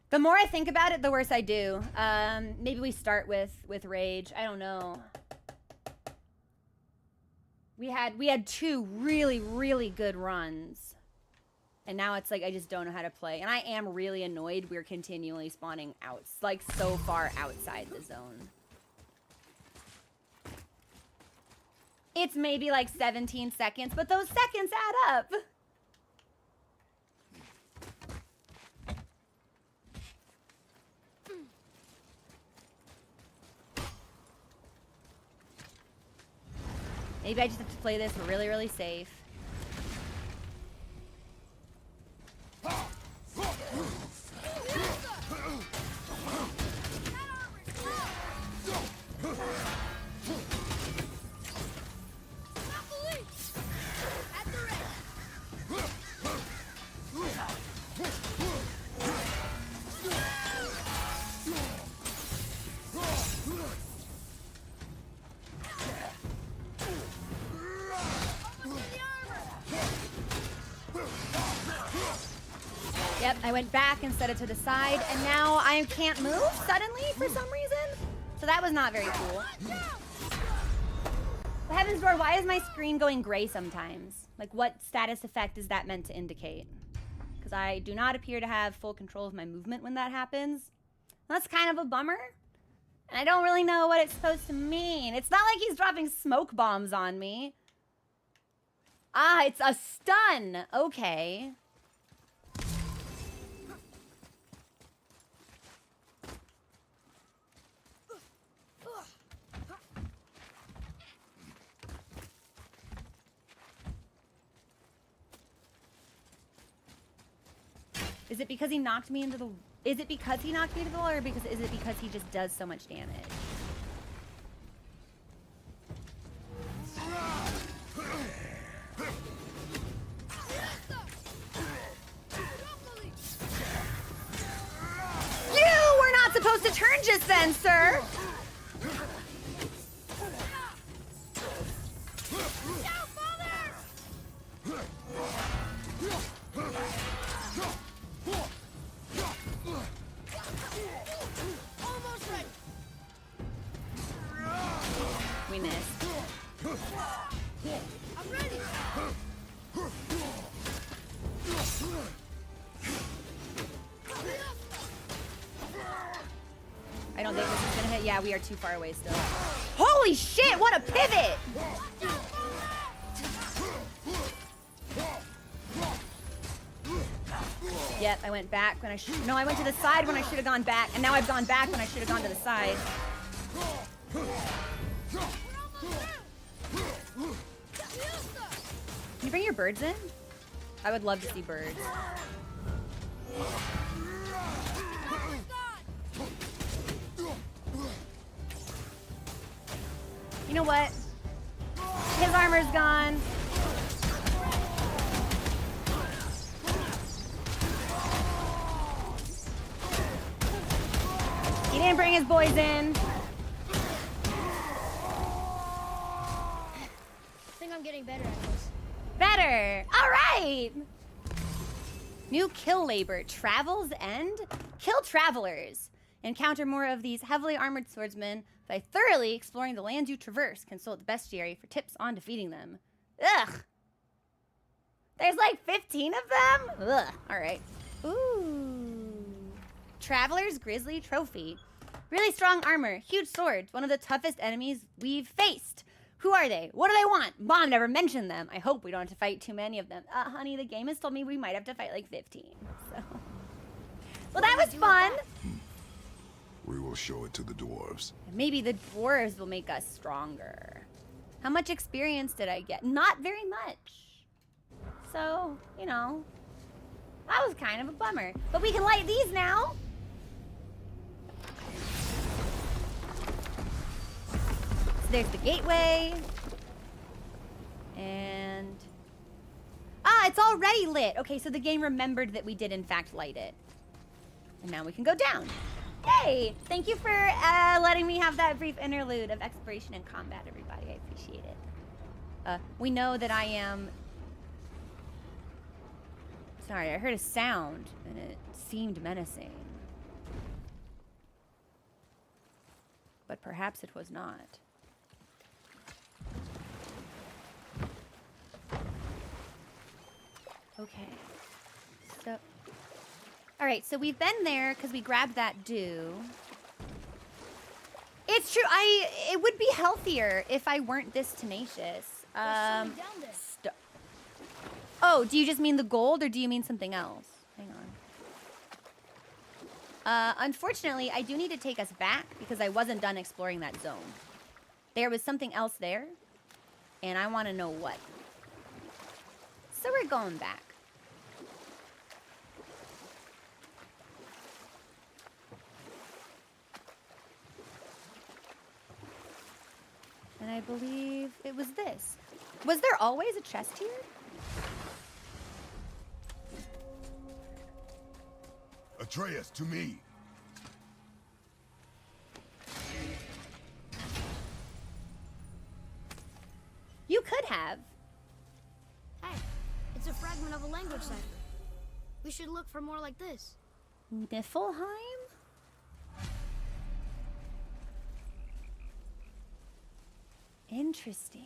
The more I think about it, the worse I do. Maybe we start with rage. I don't know. We had two really, really good runs. And now it's like I just don't know how to play. And I am really annoyed we're continually spawning out, like so far outside the zone. It's maybe like 17 seconds, but those seconds add up. Maybe I just have to play this really, really safe. Yep, I went back and set it to the side, and now I can't move suddenly for some reason. So that was not very cool. But Heaven's Door, why is my screen going gray sometimes? Like, what status effect is that meant to indicate? Because I do not appear to have full control of my movement when that happens. That's kind of a bummer. And I don't really know what it's supposed to mean. It's not like he's dropping smoke bombs on me. Ah, it's a stun. Okay. Is it because he knocked me into the... Is it because he knocked me into the wall, or is it because he just does so much damage? You were not supposed to turn just then, sir! We missed. I'm ready. Yeah, we are too far away still. Holy shit, what a pivot! Yep, I went back when I should. No, I went to the side when I should have gone back, and now I've gone back when I should have gone to the side. Can you bring your birds in? I would love to see birds. You know what? His armor's gone. He didn't bring his boys in. I think I'm getting better at this. Better. All right. New kill labor. Travel's End? Kill travelers. Encounter more of these heavily armored swordsmen by thoroughly exploring the lands you traverse. Consult the bestiary for tips on defeating them. Ugh. There's like 15 of them? Ugh. All right. Ooh. Traveler's Grizzly Trophy. Really strong armor, huge swords, one of the toughest enemies we've faced. Who are they? What do they want? Mom never mentioned them. I hope we don't have to fight too many of them. Honey, the game has told me we might have to fight like 15. So, well, that was fun. We will show it to the dwarves. Maybe the dwarves will make us stronger. How much experience did I get? Not very much. So, you know, that was kind of a bummer. But we can light these now. So there's the gateway. And... ah, it's already lit. Okay, so the game remembered that we did in fact light it. And now we can go down. Yay! Thank you for letting me have that brief interlude of exploration and combat, everybody. I appreciate it. We know that I am... sorry, I heard a sound, and it seemed menacing. But perhaps it was not. Okay. So... all right, so we've been there because we grabbed that dew. It's true. It would be healthier if I weren't this tenacious. There's something down there. Oh, do you just mean the gold, or do you mean something else? Hang on. Unfortunately, I do need to take us back because I wasn't done exploring that zone. There was something else there, and I want to know what. So we're going back. And I believe it was this. Was there always a chest here? Atreus, to me. You could have. Hey, it's a fragment of a language cipher. We should look for more like this. Niflheim? Interesting.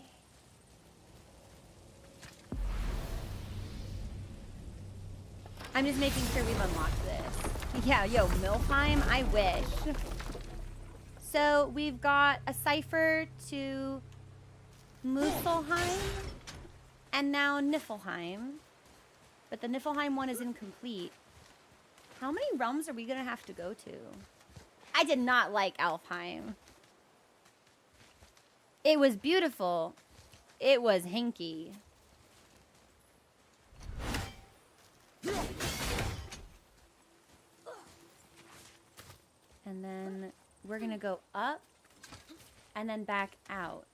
I'm just making sure we've unlocked this. Yeah, yo, Milfheim, I wish. So we've got a cipher to Muspelheim and now Niflheim. But the Niflheim one is incomplete. How many realms are we gonna have to go to? I did not like Alfheim. It was beautiful. It was hinky. And then we're gonna go up and then back out.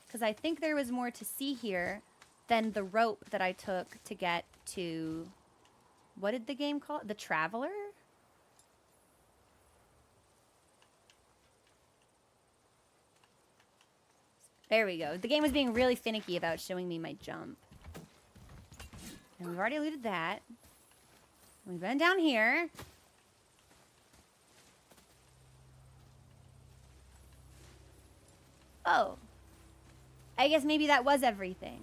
Because I think there was more to see here than the rope that I took to get to... what did the game call it? The Traveler? There we go. The game was being really finicky about showing me my jump. And we've already looted that. We've been down here. Oh. I guess maybe that was everything.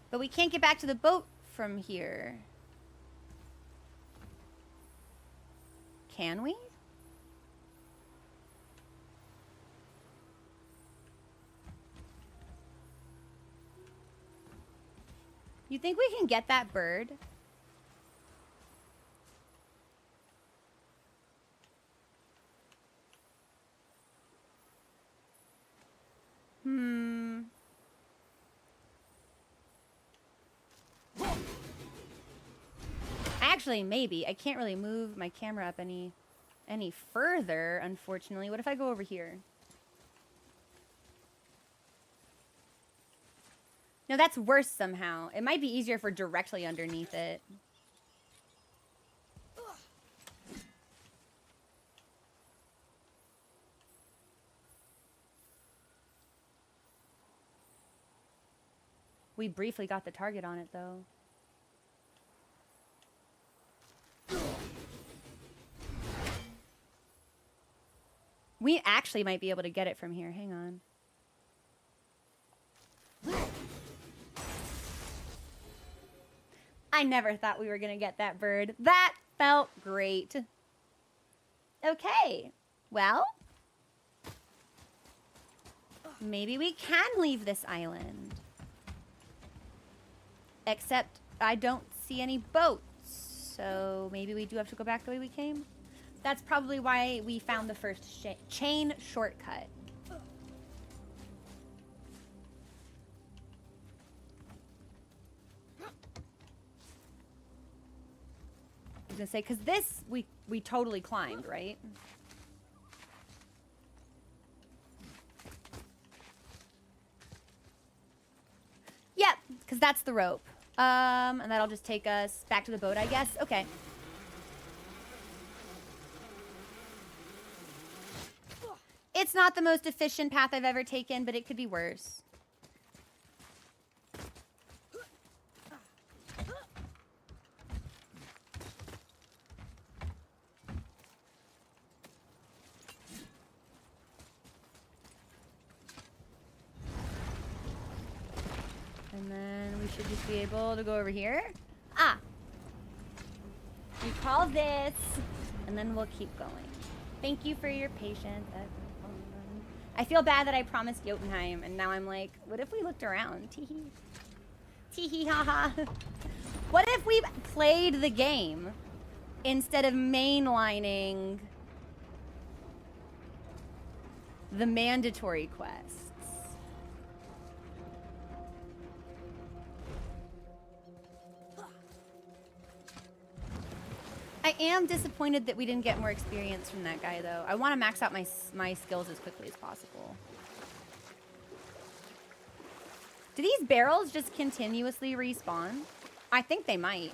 But we can't get back to the boat from here. Can we? You think we can get that bird? Actually, maybe. I can't really move my camera up any further, unfortunately. What if I go over here? No, that's worse somehow. It might be easier if we're directly underneath it. We briefly got the target on it, though. We actually might be able to get it from here. Hang on. I never thought we were going to get that bird. That felt great. Okay. Well, maybe we can leave this island. Except I don't see any boats. So maybe we do have to go back the way we came. That's probably why we found the first chain shortcut. I was gonna say, because this we totally climbed, right? Yep, because that's the rope. And that'll just take us back to the boat, I guess. Okay. It's not the most efficient path I've ever taken, but it could be worse. And then we should just be able to go over here. Ah! We call this, and then we'll keep going. Thank you for your patience. I feel bad that I promised Jotunheim, and now I'm like, what if we looked around? Teehee. Teehee, haha. What if we played the game instead of mainlining the mandatory quests? I am disappointed that we didn't get more experience from that guy, though. I want to max out my skills as quickly as possible. Do these barrels just continuously respawn? I think they might.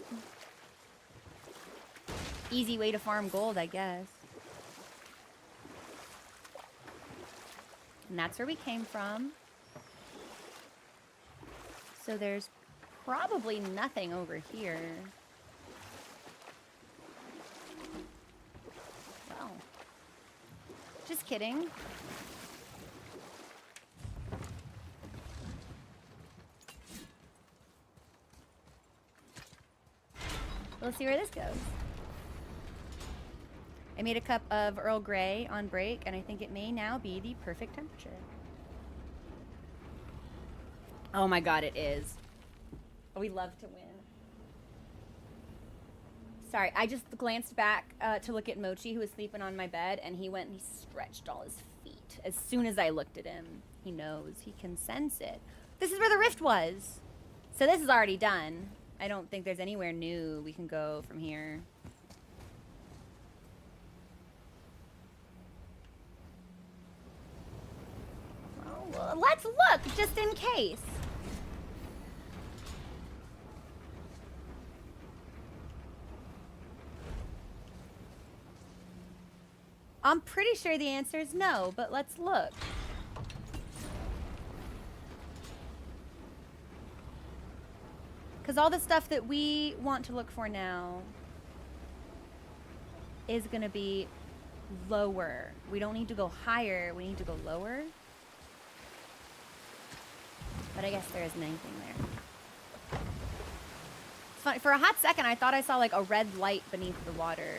Easy way to farm gold, I guess. And that's where we came from. So there's probably nothing over here. Well, just kidding. We'll see where this goes. I made a cup of Earl Grey on break, and I think it may now be the perfect temperature. Oh my god, it is. We love to win. Sorry, I just glanced back to look at Mochi, who was sleeping on my bed, and he went and he stretched all his feet. As soon as I looked at him, he knows. He can sense it. This is where the rift was. So this is already done. I don't think there's anywhere new we can go from here. Well, let's look, just in case. I'm pretty sure the answer is no, but let's look. Because all the stuff that we want to look for now is going to be lower. We don't need to go higher, we need to go lower. But I guess there isn't anything there. It's funny, for a hot second I thought I saw like a red light beneath the water.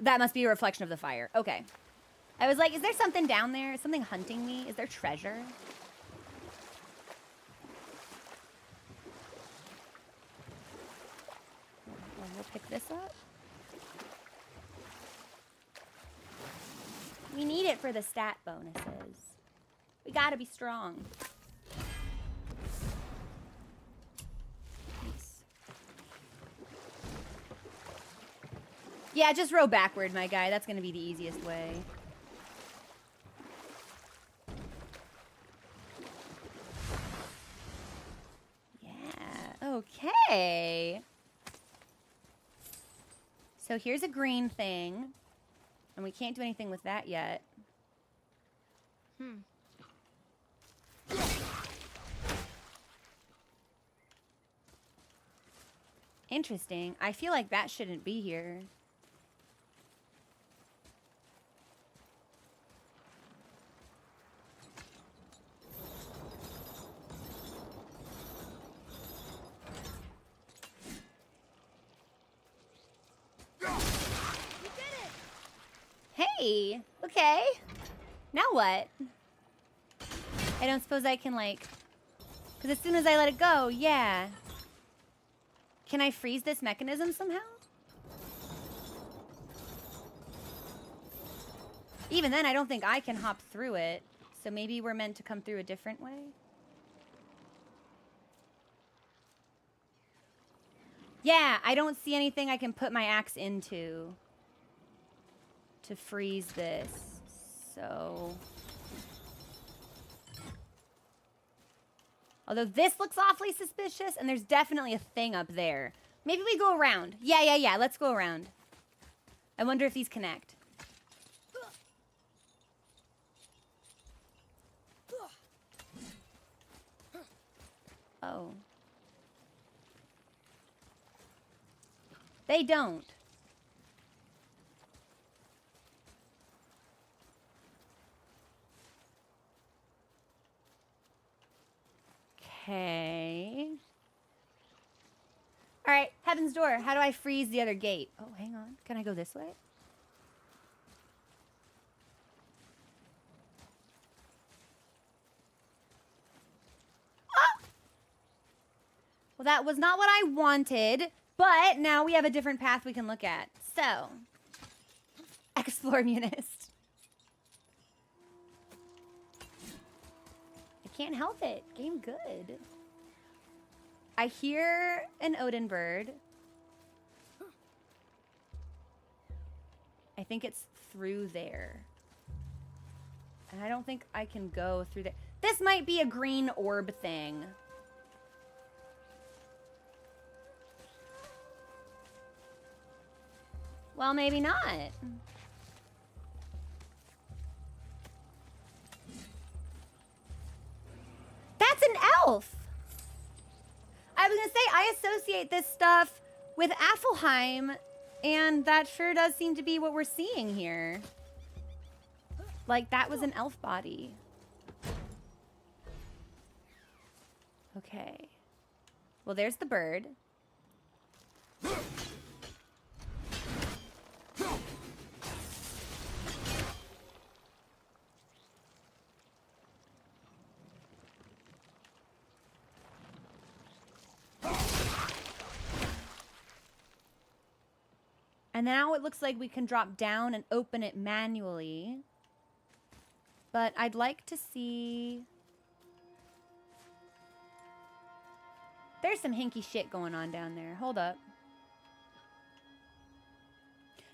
That must be a reflection of the fire. Okay. I was like, is there something down there? Is something hunting me? Is there treasure? Well, we'll pick this up. We need it for the stat bonuses. We gotta be strong. Nice. Yeah, just row backward, my guy. That's gonna be the easiest way. Yeah, okay. So here's a green thing. And we can't do anything with that yet. Interesting. I feel like that shouldn't be here. Hey, okay. Now what? I don't suppose I can, like... Because as soon as I let it go, yeah. Can I freeze this mechanism somehow? Even then, I don't think I can hop through it. So maybe we're meant to come through a different way? Yeah, I don't see anything I can put my axe into to freeze this. So... Although this looks awfully suspicious, and there's definitely a thing up there. Maybe we go around. Yeah. Let's go around. I wonder if these connect. Oh. They don't. Okay. All right, Heaven's Door. How do I freeze the other gate? Oh, hang on. Can I go this way? Ah! Well, that was not what I wanted, but now we have a different path we can look at. So, explore Munist. Can't help it. Game good. I hear an Odin bird. I think it's through there. And I don't think I can go through there. This might be a green orb thing. Well, maybe not. That's an elf! I was gonna say, I associate this stuff with Affelheim, and that sure does seem to be what we're seeing here. Like, that was an elf body. Okay. Well, there's the bird. And now it looks like we can drop down and open it manually. But I'd like to see... There's some hinky shit going on down there. Hold up.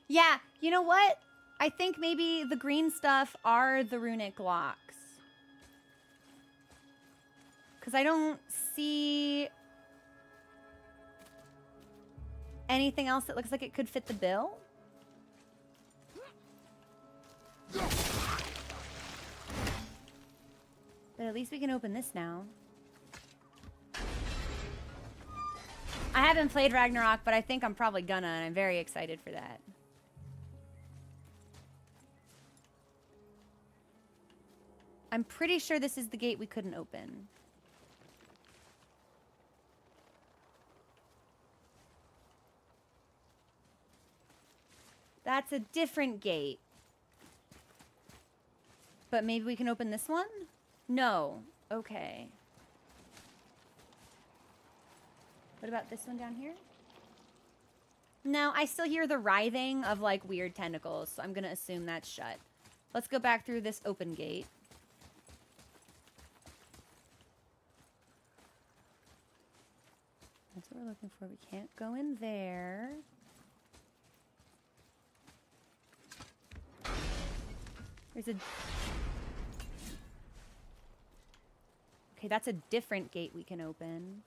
Yeah, you know what? I think maybe the green stuff are the runic locks. Because I don't see anything else that looks like it could fit the bill. But at least we can open this now. I haven't played Ragnarok, but I think I'm probably gonna, and I'm very excited for that. I'm pretty sure this is the gate we couldn't open. That's a different gate. But maybe we can open this one? No. Okay. What about this one down here? No, I still hear the writhing of, like, weird tentacles, so I'm gonna assume that's shut. Let's go back through this open gate. That's what we're looking for. We can't go in there. There's a... Okay, that's a different gate we can open.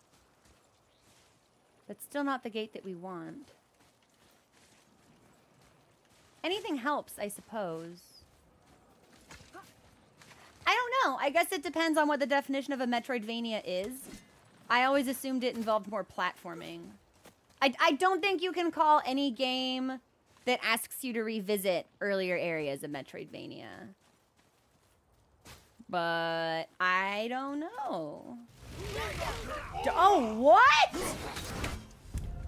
But still not the gate that we want. Anything helps, I suppose. I don't know. I guess it depends on what the definition of a Metroidvania is. I always assumed it involved more platforming. I don't think you can call any game that asks you to revisit earlier areas of Metroidvania. But I don't know. Oh, what?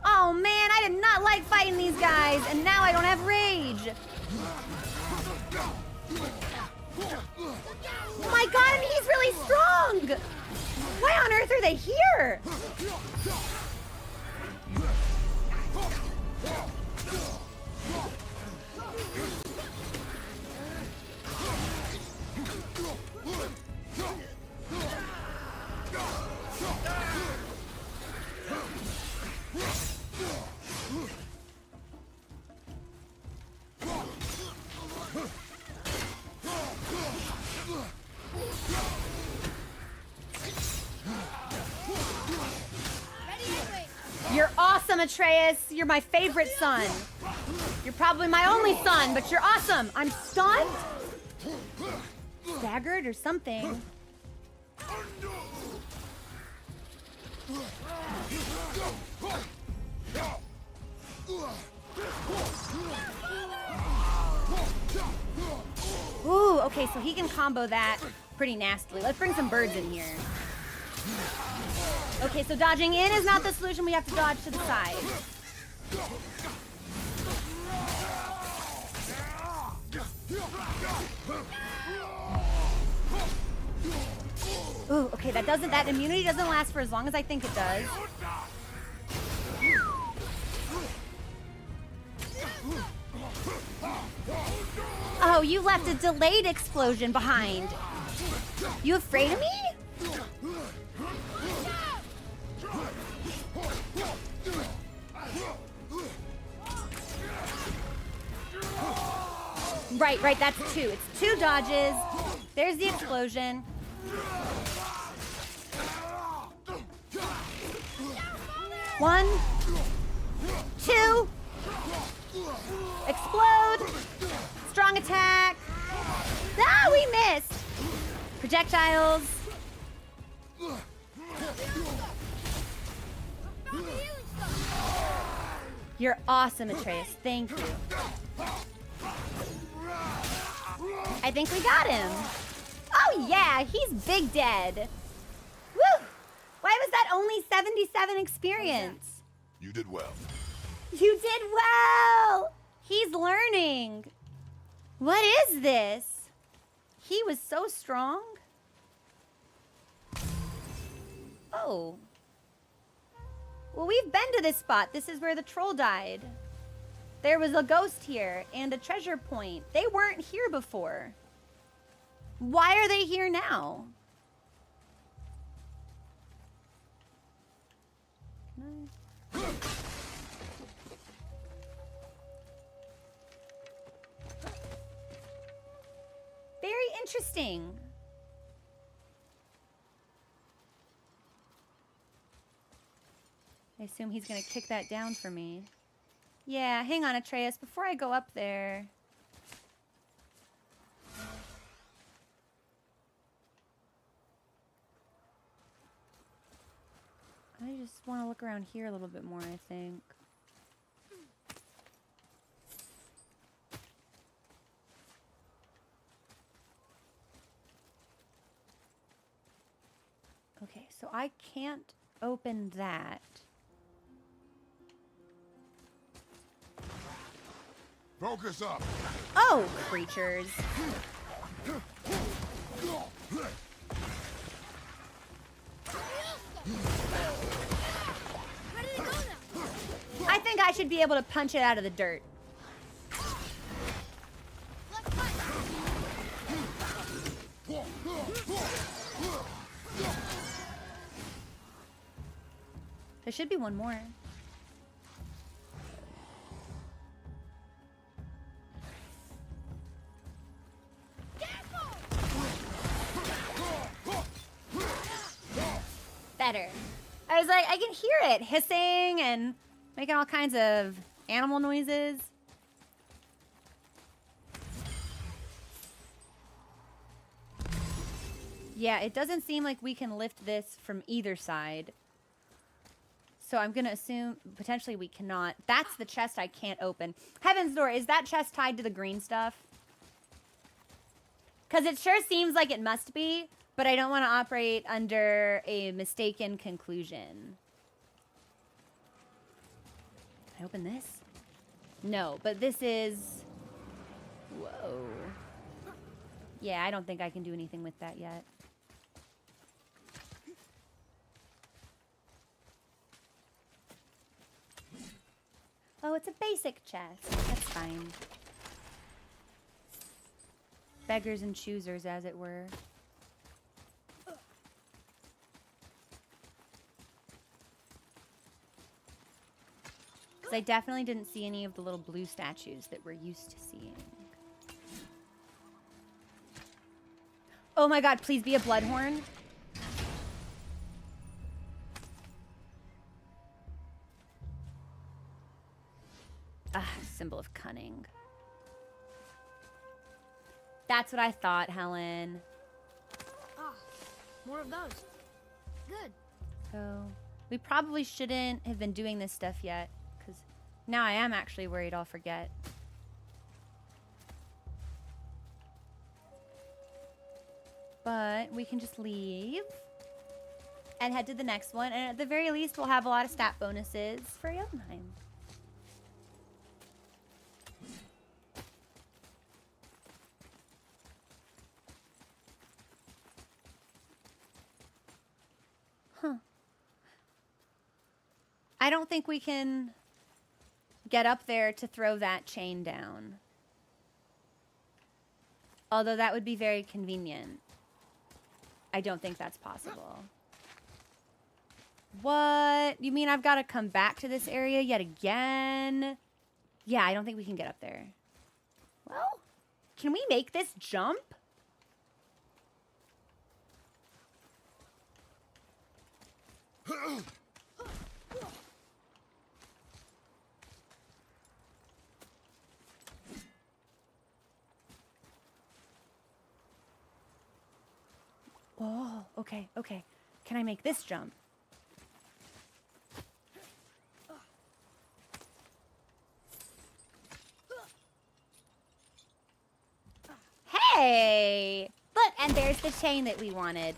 Oh man, I did not like fighting these guys, and now I don't have rage. Oh my god, and he's really strong! Why on earth are they here? You're awesome, Atreus. You're my favorite son. You're probably my only son, but you're awesome. I'm stunned? Staggered or something. Ooh, okay, so he can combo that pretty nastily. Let's bring some birds in here. Okay, so dodging in is not the solution. We have to dodge to the side. Ooh, okay, that immunity doesn't last for as long as I think it does. Oh, you left a delayed explosion behind. You afraid of me? Right, that's two. It's two dodges. There's the explosion. One, two, explode, strong attack. Ah, we missed. Projectiles. You're awesome, Atreus. Thank you. I think we got him. Oh yeah, he's big dead. Woo! Why was that only 77 experience? You did well. You did well! He's learning. What is this? He was so strong. Oh. Well, we've been to this spot. This is where the troll died. There was a ghost here and a treasure point. They weren't here before. Why are they here now? Very interesting. I assume he's gonna kick that down for me. Yeah, hang on, Atreus. Before I go up there... I just want to look around here a little bit more, I think. Okay, so I can't open that. Focus up. Oh, creatures. Where did it go now? I think I should be able to punch it out of the dirt. Let's fight. There should be one more. Better. I was like, I can hear it hissing and making all kinds of animal noises. Yeah, it doesn't seem like we can lift this from either side. So I'm going to assume potentially we cannot. That's the chest I can't open. Heaven's Door, is that chest tied to the green stuff? Because it sure seems like it must be, but I don't want to operate under a mistaken conclusion. Can I open this? No, but this is... Whoa. Yeah, I don't think I can do anything with that yet. Oh, it's a basic chest. That's fine. Beggars and choosers, as it were. Because I definitely didn't see any of the little blue statues that we're used to seeing. Oh my god, please be a bloodhorn. Ah, symbol of cunning. That's what I thought, Helen. Ah, more of those. Good. So, we probably shouldn't have been doing this stuff yet, because now I am actually worried I'll forget. But we can just leave and head to the next one, and at the very least, we'll have a lot of stat bonuses for Jotunheim. Huh. I don't think we can get up there to throw that chain down. Although that would be very convenient. I don't think that's possible. What? You mean I've got to come back to this area yet again? Yeah, I don't think we can get up there. Well, can we make this jump? Oh, okay, okay. Can I make this jump? Hey! Look, and there's the chain that we wanted.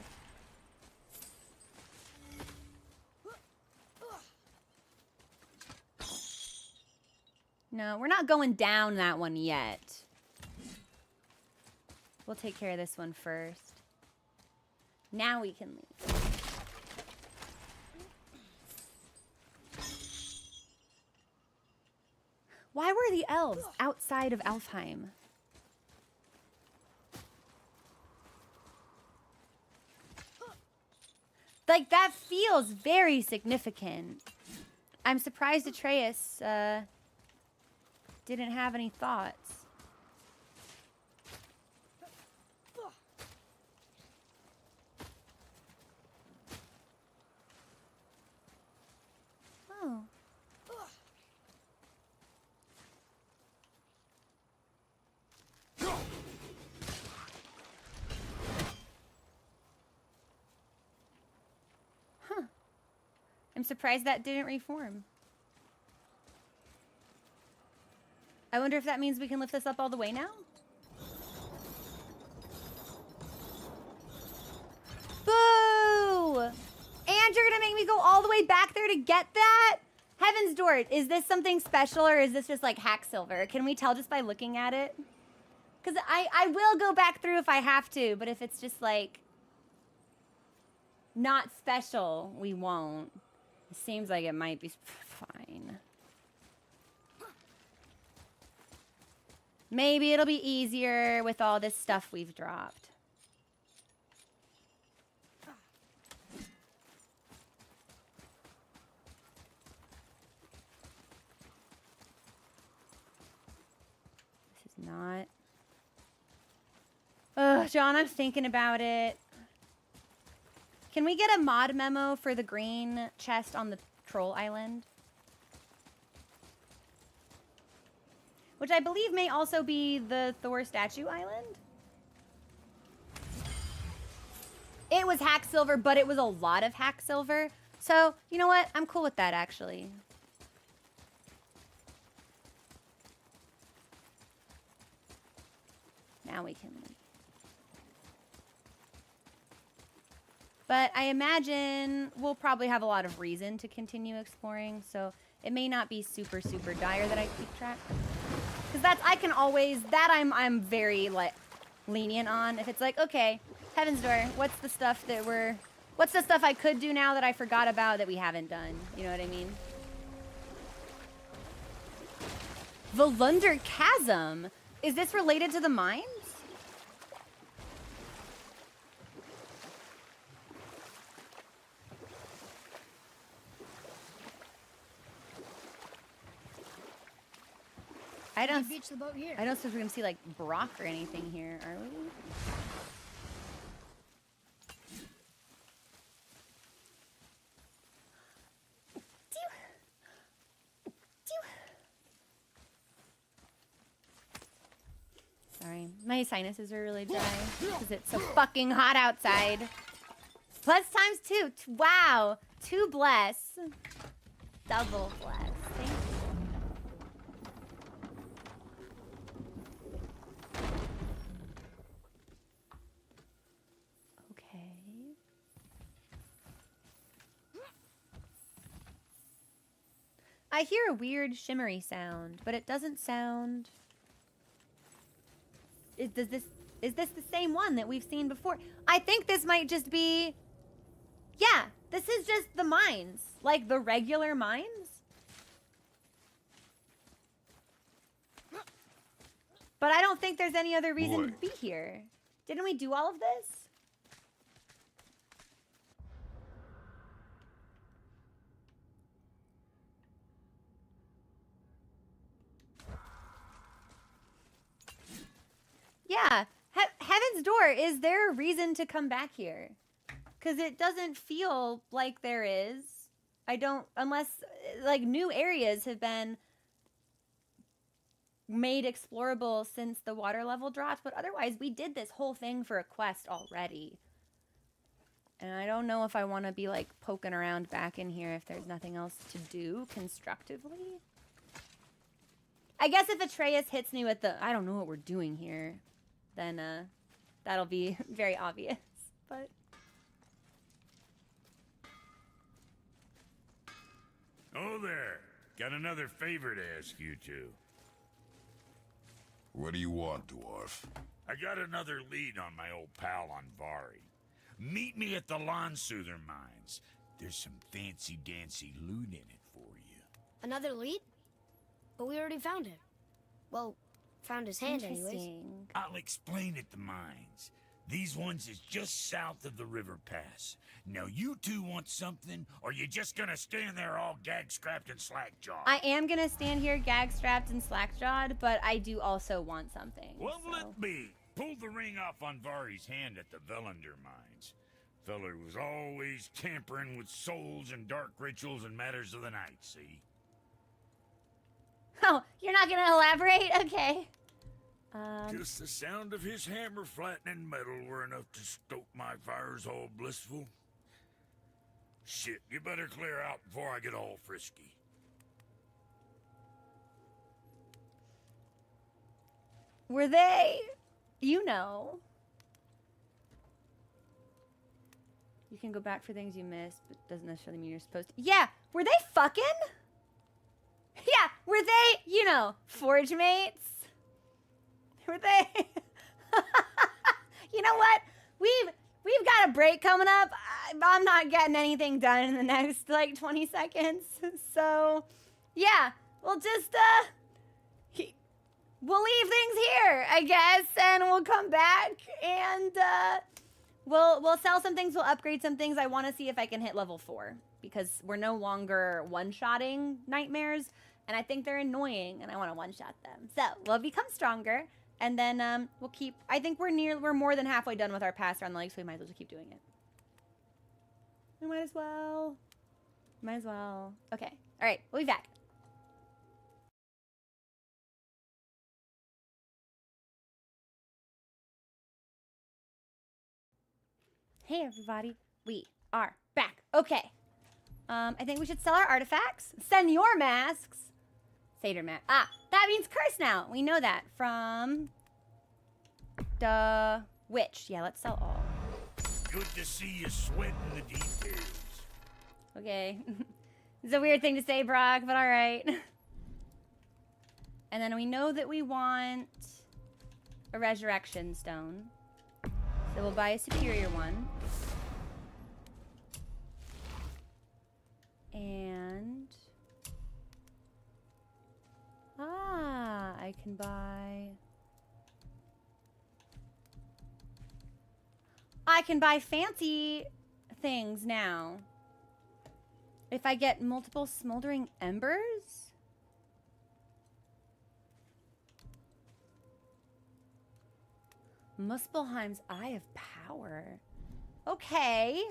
No, we're not going down that one yet. We'll take care of this one first. Now we can leave. Why were the elves outside of Alfheim? Like, that feels very significant. I'm surprised Atreus didn't have any thoughts. Oh. Huh. I'm surprised that didn't reform. I wonder if that means we can lift this up all the way now? Boo! And you're gonna make me go all the way back there to get that? Heaven's Door, is this something special or is this just like hack silver? Can we tell just by looking at it? Because I will go back through if I have to, but if it's just like not special, we won't. It seems like it might be fine. Maybe it'll be easier with all this stuff we've dropped. This is not. Ugh, John, I'm thinking about it. Can we get a mod memo for the green chest on the troll island? Which I believe may also be the Thor statue island. It was hack silver, but it was a lot of hack silver. So, you know what? I'm cool with that, actually. Now we can leave. But I imagine we'll probably have a lot of reason to continue exploring, so it may not be super, super dire that I keep track. Because that's, I can always, that I'm very, like, lenient on. If it's like, okay, Heaven's Door, what's the stuff I could do now that I forgot about that we haven't done? You know what I mean? Volunder Chasm. Is this related to the mines? I don't beach the boat here. I don't suppose we're gonna see like Brock or anything here, are we? Sorry, my sinuses are really dry because it's so fucking hot outside. Plus times 2. Wow, 2 bless. Double bless. Thank you. Okay. I hear a weird shimmery sound, but it doesn't sound... Is this the same one that we've seen before? I think this might just be... Yeah, this is just the mines. Like the regular mines. But I don't think there's any other reason to be here. Didn't we do all of this? Yeah. Heaven's Door, is there a reason to come back here? Because it doesn't feel like there is. Unless, like, new areas have been made explorable since the water level dropped. But otherwise, we did this whole thing for a quest already. And I don't know if I want to be, like, poking around back in here if there's nothing else to do constructively. I guess if Atreus hits me with the, I don't know what we're doing here, then that'll be very obvious. But Oh there. Got another favor to ask you two. What do you want, dwarf? I got another lead on my old pal Anvari. Meet me at the Lansoother mines. There's some fancy-dancy loot in it for you. Another lead? But we already found him. Well, found his hand anyways. interesting. I'll explain at the mines. These ones is just south of the river pass. Now you two want something, or you just gonna stand there all gag-scrapped and slack-jawed? I am going to stand here gag-strapped and slack-jawed, but I do also want something. What'll so. it be? Pulled the ring off Anvari's hand at the Velander mines. Feller was always tampering with souls and dark rituals and matters of the night, see? Oh, you're not going to elaborate? Okay. Just the sound of his hammer flattening metal were enough to stoke my fires all blissful. Shit, you better clear out before I get all frisky. Were they... You know. You can go back for things you missed, but doesn't necessarily mean you're supposed to. Yeah, were they fucking? Were they, you know, forge mates? Were they? You know what? We've got a break coming up. I'm not getting anything done in the next like 20 seconds. So, yeah, we'll just we'll leave things here, I guess, and we'll come back and we'll sell some things, we'll upgrade some things. I want to see if I can hit level 4 because we're no longer one-shotting nightmares, and I think they're annoying, and I want to one-shot them. So we'll become stronger, and then we'll keep. I think we're more than halfway done with our pass around the lake, so we might as well just keep doing it. We might as well. Might as well. Okay. All right. We'll be back. Hey everybody, we are back. Okay. I think we should sell our artifacts. Senor masks. Satyr mask. Ah, that means curse now. We know that from the witch. Yeah, let's sell all. Good to see you sweating the details. Okay. It's a weird thing to say, Brock, but all right. And then we know that we want a resurrection stone. So we'll buy a superior one. And I can buy fancy things now. If I get multiple smoldering embers? Muspelheim's Eye of Power. Okay.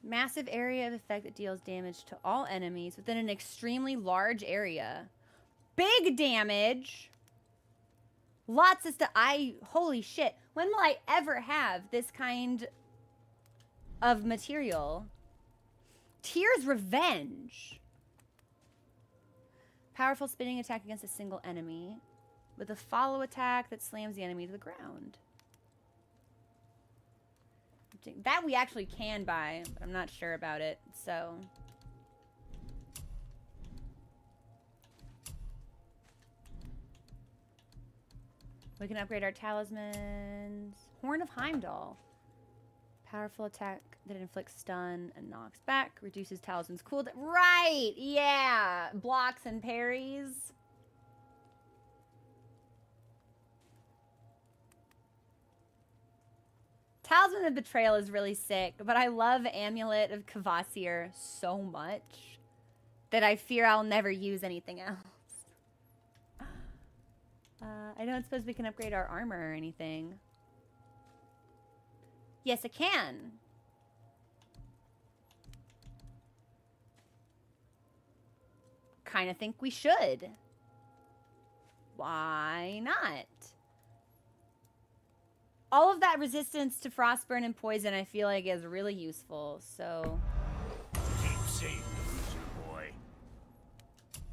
Massive area of effect that deals damage to all enemies within an extremely large area. Big damage. Lots of stuff. Holy shit. When will I ever have this kind of material? Tyr's Revenge. Powerful spinning attack against a single enemy with a follow attack that slams the enemy to the ground. That we actually can buy, but I'm not sure about it, so. We can upgrade our talismans. Horn of Heimdall. Powerful attack that inflicts stun and knocks back. Reduces talisman's cooldown. Right! Yeah! Blocks and parries. Talisman of Betrayal is really sick, but I love Amulet of Kvasir so much that I fear I'll never use anything else. I don't suppose we can upgrade our armor or anything. Yes, it can. Kind of think we should. Why not? All of that resistance to frostburn and poison I feel like is really useful, so. Keep saying loser boy.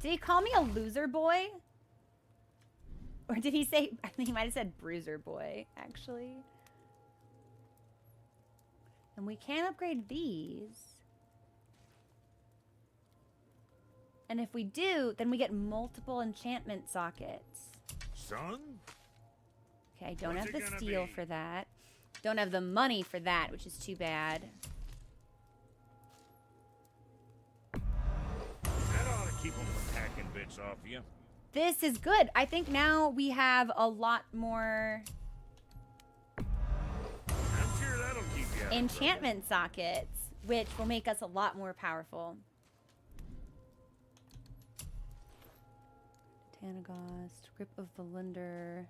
Did he call me a loser boy? Or did he say, I think he might have said bruiser boy, actually. And we can upgrade these. And if we do, then we get multiple enchantment sockets. Son? Okay, I don't What's have it the gonna steel be? for that. Don't have the money for that, which is too bad. That ought to keep them from hacking bits off you. This is good. I think now we have a lot more I'm sure that'll keep you out of enchantment sockets, which will make us a lot more powerful. Tanagost, Grip of Valunder.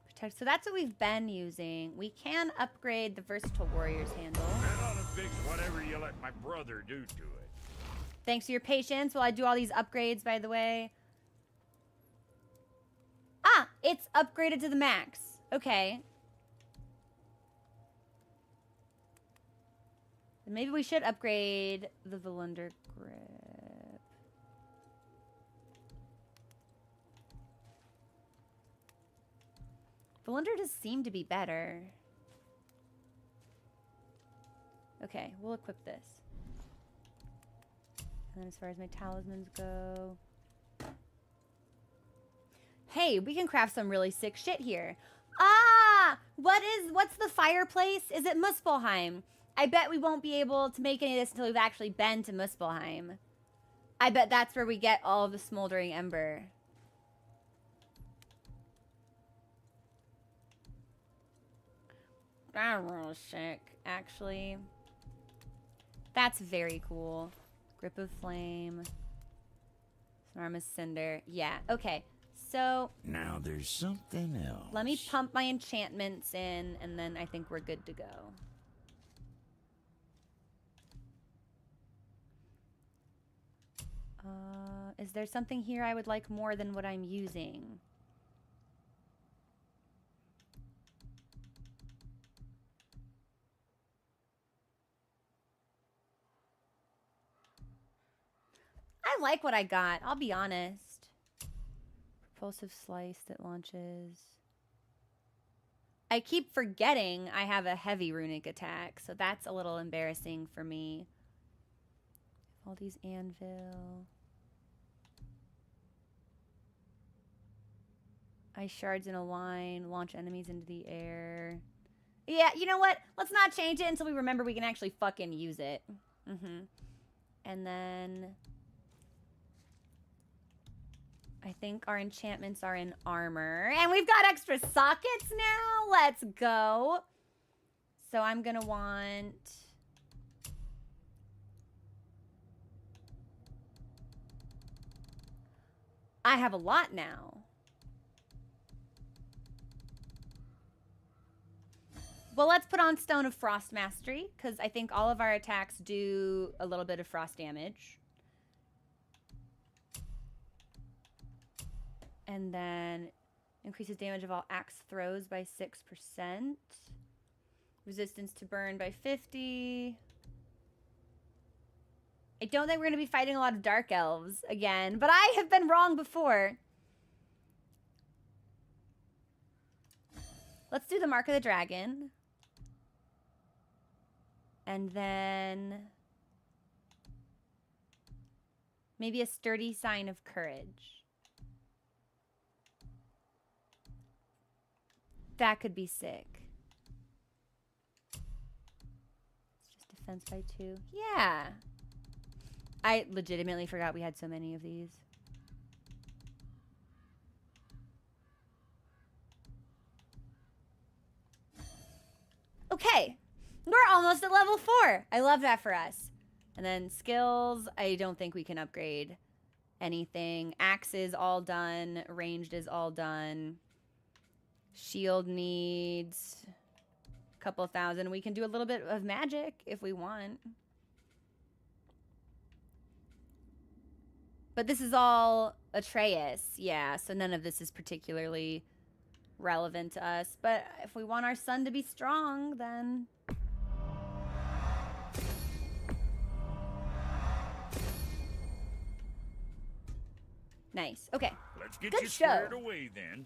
Protect. So that's what we've been using. We can upgrade the Versatile Warrior's handle. trouble. That ought to fix whatever you let my brother do to it. Thanks for your patience while I do all these upgrades, by the way. Ah, it's upgraded to the max. Okay. Then maybe we should upgrade the Valunder grip. Valunder does seem to be better. Okay, we'll equip this. And then as far as my talismans go... Hey, we can craft some really sick shit here. Ah! What's the fireplace? Is it Muspelheim? I bet we won't be able to make any of this until we've actually been to Muspelheim. I bet that's where we get all of the smoldering ember. That's real sick, actually. That's very cool. Grip of Flame. Snarmus Cinder. Yeah, okay. So... Now there's something else. let me pump my enchantments in, and then I think we're good to go. Is there something here I would like more than what I'm using? I like what I got, I'll be honest. Propulsive slice that launches. I keep forgetting I have a heavy runic attack, so that's a little embarrassing for me. All these anvil. Ice shards in a line, launch enemies into the air. Yeah, you know what? Let's not change it until we remember we can actually fucking use it. And then... I think our enchantments are in armor. And we've got extra sockets now. Let's go. So I'm gonna want... I have a lot now. Well, let's put on Stone of Frost Mastery, because I think all of our attacks do a little bit of frost damage. And then increases damage of all axe throws by 6%. Resistance to burn by 50. I don't think we're going to be fighting a lot of dark elves again, but I have been wrong before. Let's do the Mark of the Dragon. And then maybe a sturdy sign of courage. That could be sick. It's just defense by 2. Yeah. I legitimately forgot we had so many of these. Okay. We're almost at level 4. I love that for us. And then skills, I don't think we can upgrade anything. Axe is all done. Ranged is all done. Shield needs a couple thousand. We can do a little bit of magic if we want. But this is all Atreus. Yeah, so none of this is particularly relevant to us. But if we want our son to be strong, then... Nice. Okay. Let's get Good you show. squared away then.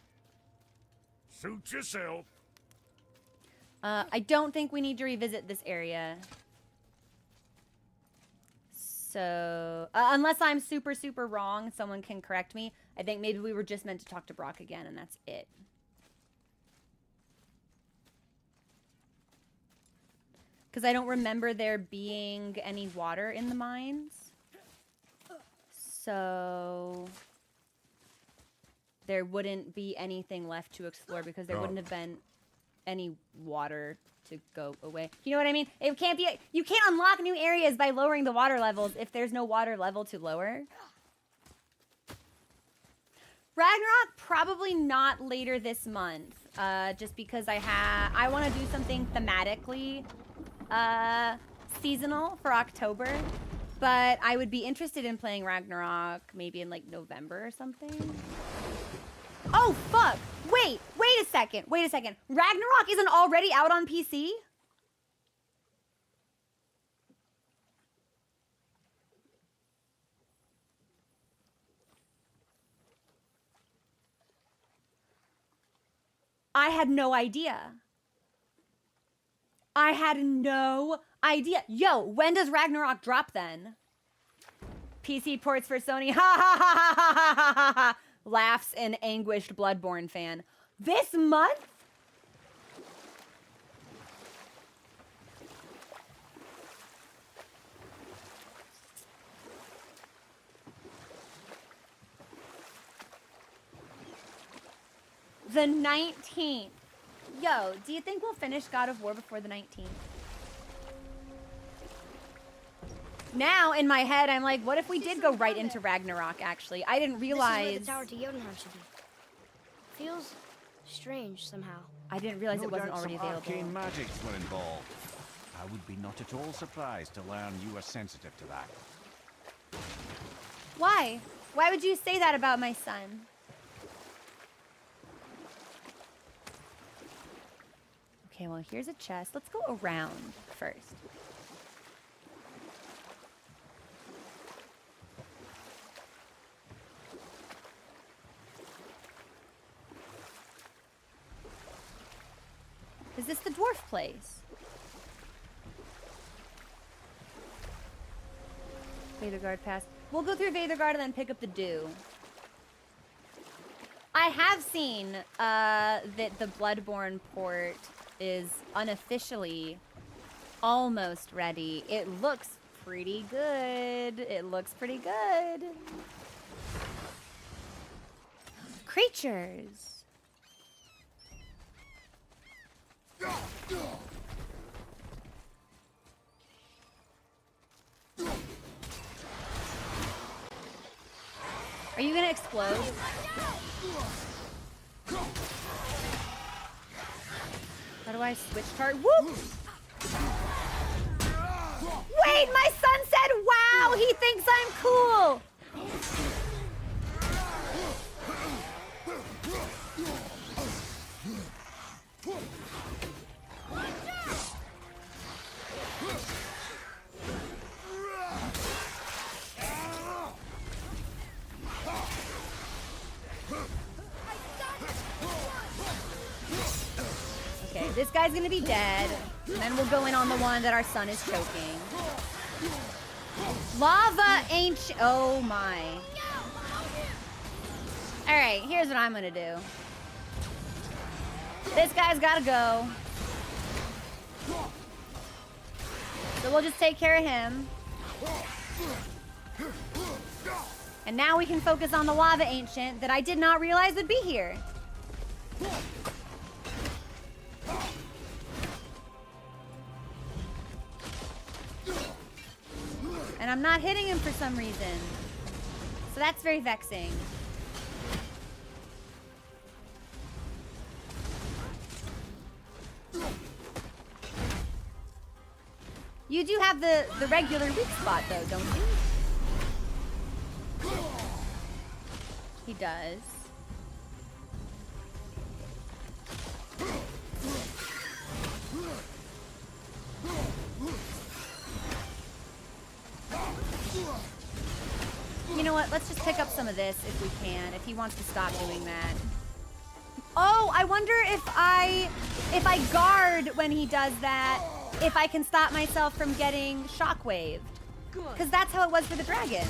Suit yourself. I don't think we need to revisit this area. So, unless I'm super, super wrong, someone can correct me. I think maybe we were just meant to talk to Brock again, and that's it. Because I don't remember there being any water in the mines. So... there wouldn't be anything left to explore because there wouldn't have been any water to go away. You know what I mean? It can't be... you can't unlock new areas by lowering the water levels if there's no water level to lower. Ragnarok, probably not later this month. Just because I want to do something thematically seasonal for October. But I would be interested in playing Ragnarok maybe in like November or something. Oh, fuck. Wait a second. Ragnarok isn't already out on PC? I had no idea. Yo, when does Ragnarok drop then? PC ports for Sony. Ha ha ha ha ha ha ha ha. Laughs an anguished Bloodborne fan. This month? The 19th. Yo, do you think we'll finish God of War before the 19th? Now, in my head, I'm like, what if we did go right into Ragnarok, actually? I didn't This is realize... where the tower to Jotunheim should be. Feels strange somehow. I didn't realize No it wasn't doubt already some available. arcane magics were involved. I would be not at all surprised to learn you were sensitive to that. Why? Why would you say that about my son? Okay, well, here's a chest. Let's go around first. Is this the dwarf place? Veidagard Pass. We'll go through Veidagard and then pick up the dew. I have seen that the Bloodborne port is unofficially almost ready. It looks pretty good. It looks pretty good. Creatures. Are you gonna explode? How do I switch target? Whoop! Wait, my son said wow! He thinks I'm cool! Okay, this guy's gonna be dead. And then we'll go in on the one that our son is choking. Lava ancient. Oh my. Alright, here's what I'm gonna do. This guy's gotta go. So we'll just take care of him. And now we can focus on the lava ancient that I did not realize would be here. And I'm not hitting him for some reason. So that's very vexing. You do have the regular weak spot though, don't you? He does. You know what? Let's just pick up some of this if we can, if he wants to stop doing that. Oh, I wonder if I guard when he does that, if I can stop myself from getting shockwaved. Because that's how it was for the dragon.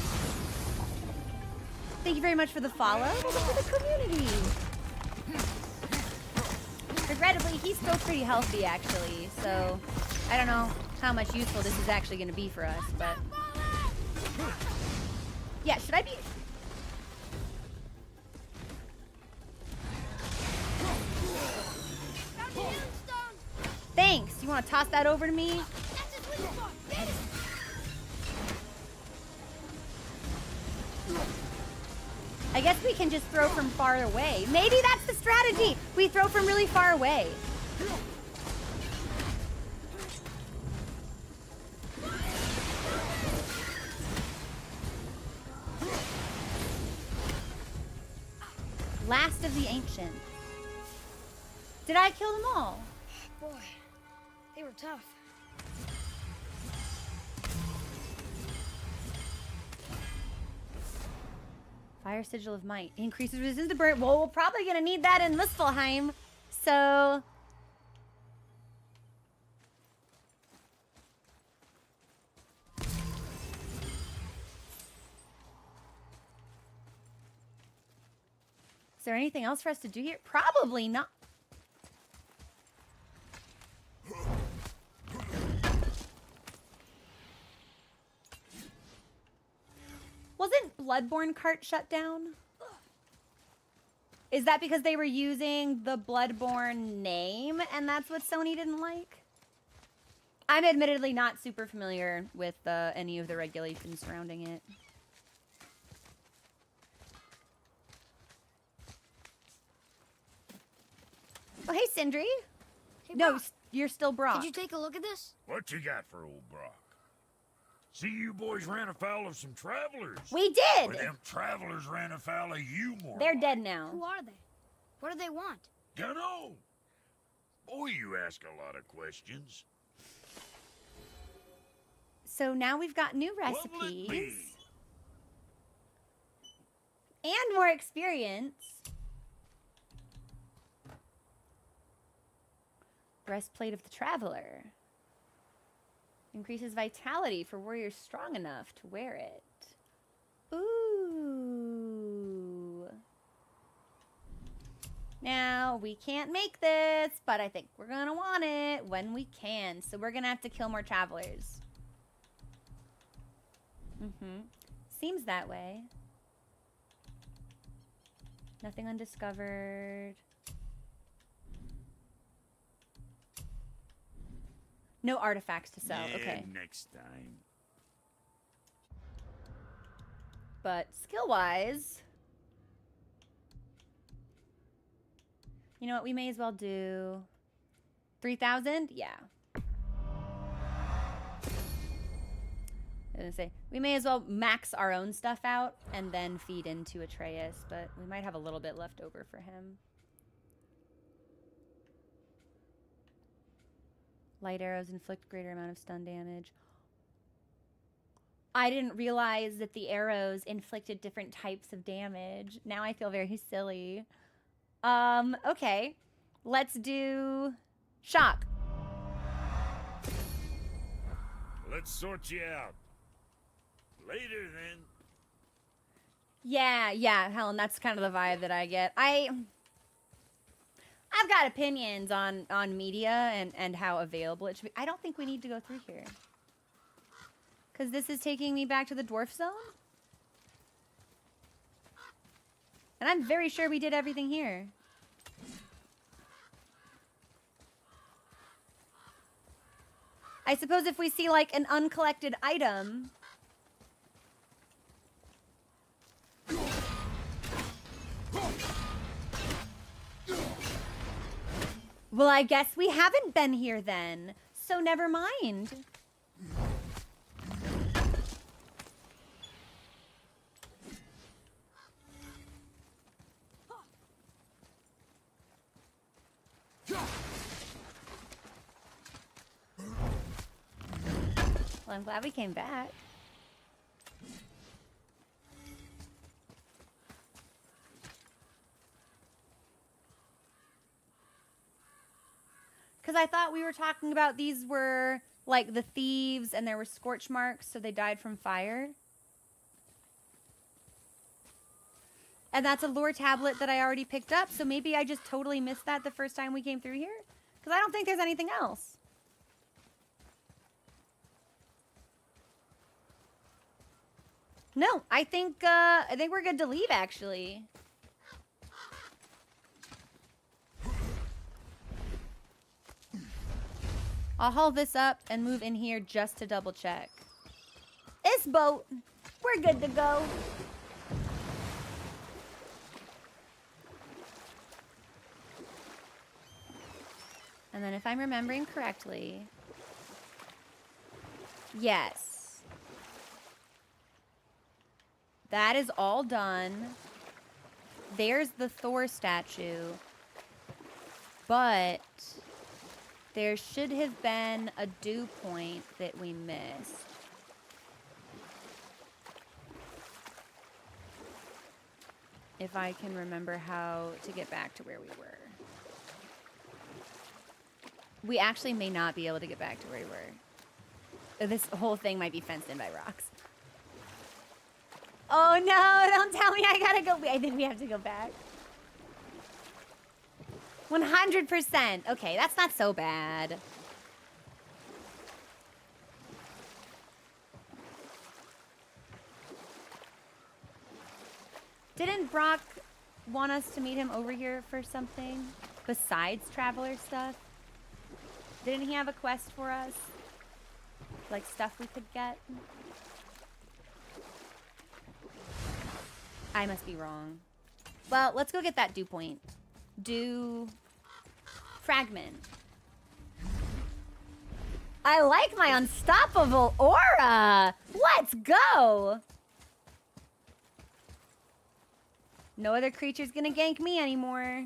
Thank you very much for the follow. Welcome to the community. Regrettably, he's still pretty healthy, actually. So, I don't know how much useful this is actually going to be for us, but... Yeah, should I be... Thanks. You want to toss that over to me? I guess we can just throw from far away. Maybe that's the strategy. We throw from really far away. Last of the ancient. Did I kill them all? Boy, they were tough. Fire Sigil of Might. Increases resistance to burn. Well, we're probably going to need that in Muspelheim. So... Is there anything else for us to do here? Probably not. Wasn't Bloodborne cart shut down? Is that because they were using the Bloodborne name and that's what Sony didn't like? I'm admittedly not super familiar with any of the regulations surrounding it. Oh, hey, Sindri. Hey, No, Brock, you're still Brock. could you take a look at this? What you got for old Brock? See, you boys ran afoul of some travelers. We did! Or them travelers ran afoul of you more. They're like. dead now. Who are they? What do they want? Dunno. Boy, you ask a lot of questions. So now we've got new What'll it recipes. be? And more experience. Breastplate of the Traveler. Increases vitality for warriors strong enough to wear it. Ooh. Now, we can't make this, but I think we're gonna want it when we can. So we're gonna have to kill more travelers. Seems that way. Nothing undiscovered. No artifacts to sell. Yeah, Okay. next time. But skill-wise, you know what? We may as well do 3,000. Yeah. I was gonna say we may as well max our own stuff out and then feed into Atreus, but we might have a little bit left over for him. Light arrows inflict greater amount of stun damage. I didn't realize that the arrows inflicted different types of damage. Now I feel very silly. Okay. Let's do shock. Let's sort you out. Later, then. Yeah, Helen, that's kind of the vibe that I get. I've got opinions on media and how available it should be. I don't think we need to go through here. Because this is taking me back to the dwarf zone. And I'm very sure we did everything here. I suppose if we see like an uncollected item. Well, I guess we haven't been here then. So never mind. Well, I'm glad we came back. Because I thought we were talking about these were like the thieves and there were scorch marks, so they died from fire. And that's a lore tablet that I already picked up, so maybe I just totally missed that the first time we came through here. Because I don't think there's anything else. No, I think we're good to leave, actually. I'll haul this up and move in here just to double check. This boat, we're good to go. And then if I'm remembering correctly, yes. That is all done. There's the Thor statue. But there should have been a dew point that we missed. If I can remember how to get back to where we were. We actually may not be able to get back to where we were. This whole thing might be fenced in by rocks. Oh no, don't tell me I gotta go. I think we have to go back. 100%. Okay, that's not so bad. Didn't Brock want us to meet him over here for something besides traveler stuff? Didn't he have a quest for us? Like stuff we could get? I must be wrong. Well, let's go get that dew point. Dew fragment. I like my unstoppable aura. Let's go. No other creature's gonna gank me anymore.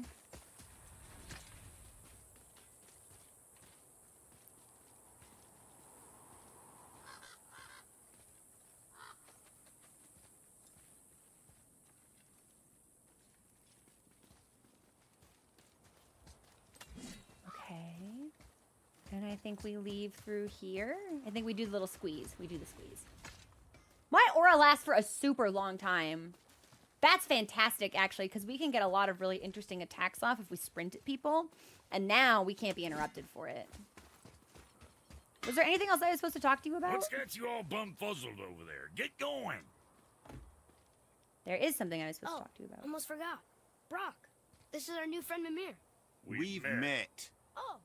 Okay. And I think we leave through here. I think we do the little squeeze. We do the squeeze. My aura lasts for a super long time. That's fantastic, actually, because we can get a lot of really interesting attacks off if we sprint at people. And now we can't be interrupted for it. Was there anything else I was supposed to talk to you about? What's got you all bum-fuzzled over there? Get going! There is something I was supposed to talk to you about. Almost forgot. Brock, this is our new friend Mimir. We've met. Oh,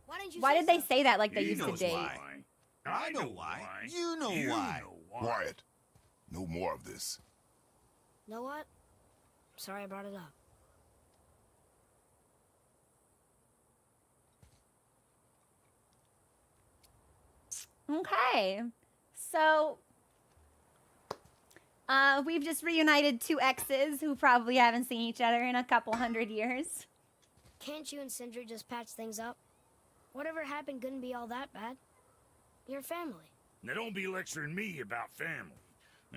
why didn't you Why say did they so? say that like they He used to knows date? why. I know why. You know why. Quiet. No more of this. Know what? Sorry I brought it up. Okay. So, we've just reunited two exes who probably haven't seen each other in a couple hundred years. Can't you and Sindri just patch things up? Whatever happened couldn't be all that bad. You're family. Now don't be lecturing me about family.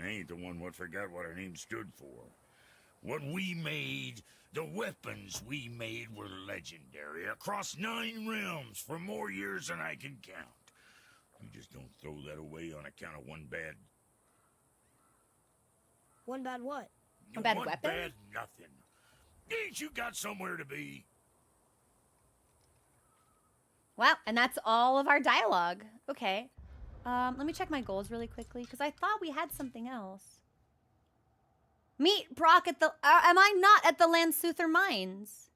I ain't the one what forgot what her name stood for. What we made, the weapons we made were legendary across 9 realms for more years than I can count. You just don't throw that away on account of one bad... One bad what? A bad one weapon? bad nothing. Ain't you got somewhere to be? Well, and that's all of our dialogue. Okay. Let me check my goals really quickly, because I thought we had something else. Meet Brock at the... am I not at the Landsuther Mines?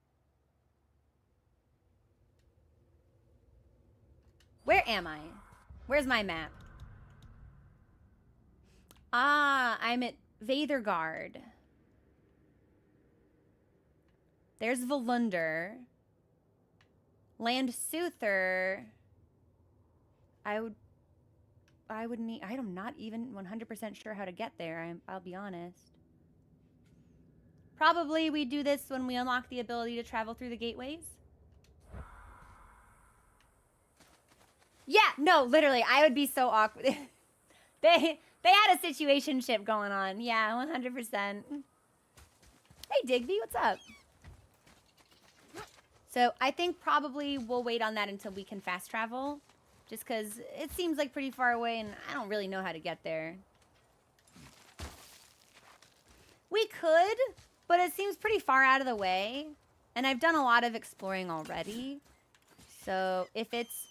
Where am I? Where's my map? Ah, I'm at Vadergard. There's Volunder. Landsuther. I would need... I'm not even 100% sure how to get there. I'll be honest. Probably we do this when we unlock the ability to travel through the gateways. Yeah, no, literally, I would be so awkward. They had a situationship going on. Yeah, 100%. Hey, Digby, what's up? So I think probably we'll wait on that until we can fast travel. Just because it seems like pretty far away and I don't really know how to get there. We could, but it seems pretty far out of the way. And I've done a lot of exploring already. So if it's...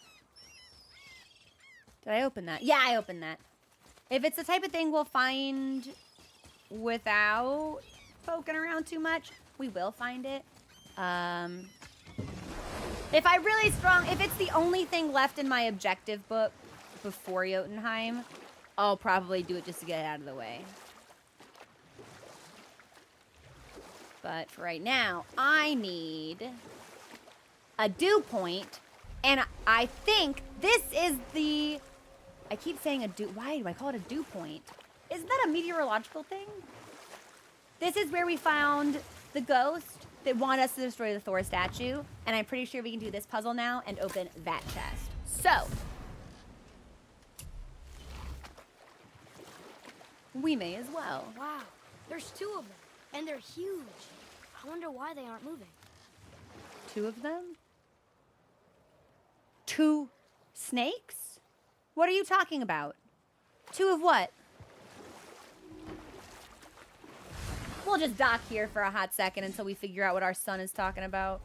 Did I open that? Yeah, I opened that. If it's the type of thing we'll find without poking around too much, we will find it. If it's the only thing left in my objective book before Jotunheim, I'll probably do it just to get it out of the way. But for right now, I need a dew point, and I think this is the... I keep saying a dew... Why do I call it a dew point? Isn't that a meteorological thing? This is where we found the ghost that wanted us to destroy the Thor statue, and I'm pretty sure we can do this puzzle now and open that chest. So... we may as well. Wow, there's 2 of them, and they're huge. I wonder why they aren't moving. 2 of them? 2 snakes? What are you talking about? 2 of what? We'll just dock here for a hot second until we figure out what our son is talking about.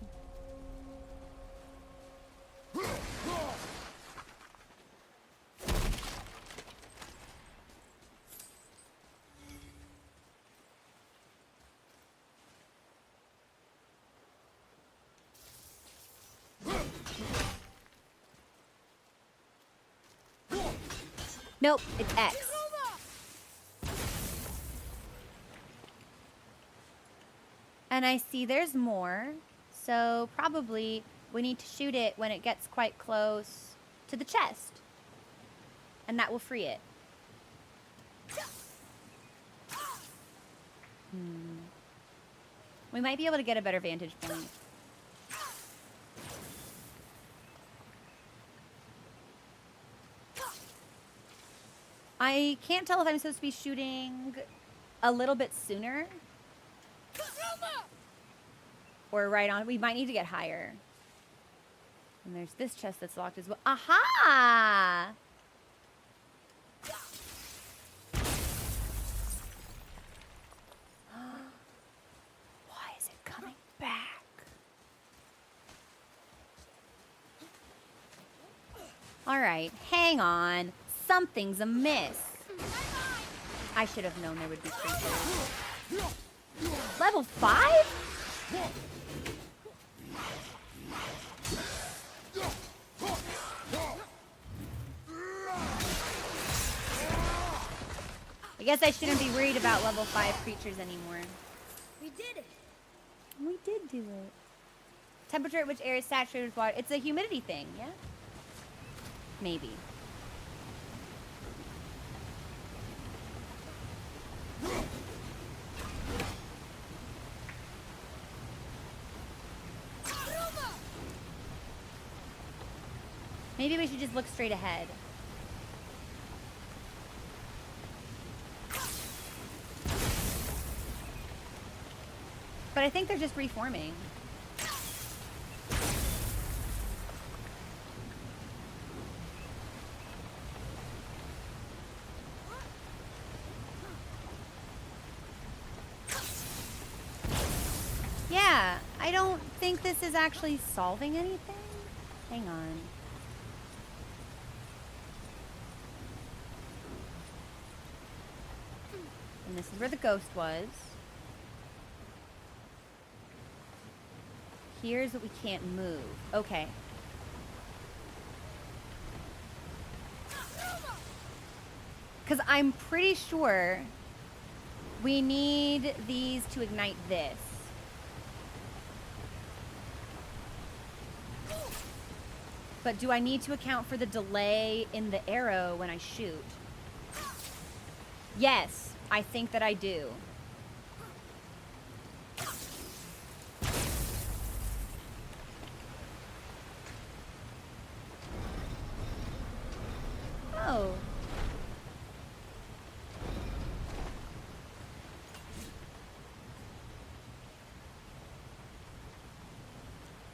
Nope, it's X. And I see there's more. So probably we need to shoot it when it gets quite close to the chest. And that will free it. We might be able to get a better vantage point. I can't tell if I'm supposed to be shooting a little bit sooner. Or right on. We might need to get higher. And there's this chest that's locked as well. Aha! Why is it coming back? All right, hang on. Something's amiss. I should have known there would be creatures. Level 5? I guess I shouldn't be worried about level 5 creatures anymore. We did it. We did do it. Temperature at which air is saturated with water. It's a humidity thing, yeah? Maybe. Maybe we should just look straight ahead. But I think they're just reforming. Yeah, I don't think this is actually solving anything. Hang on. And this is where the ghost was. Here's what we can't move. Okay. Because I'm pretty sure we need these to ignite this. But do I need to account for the delay in the arrow when I shoot? Yes, I think that I do. Oh.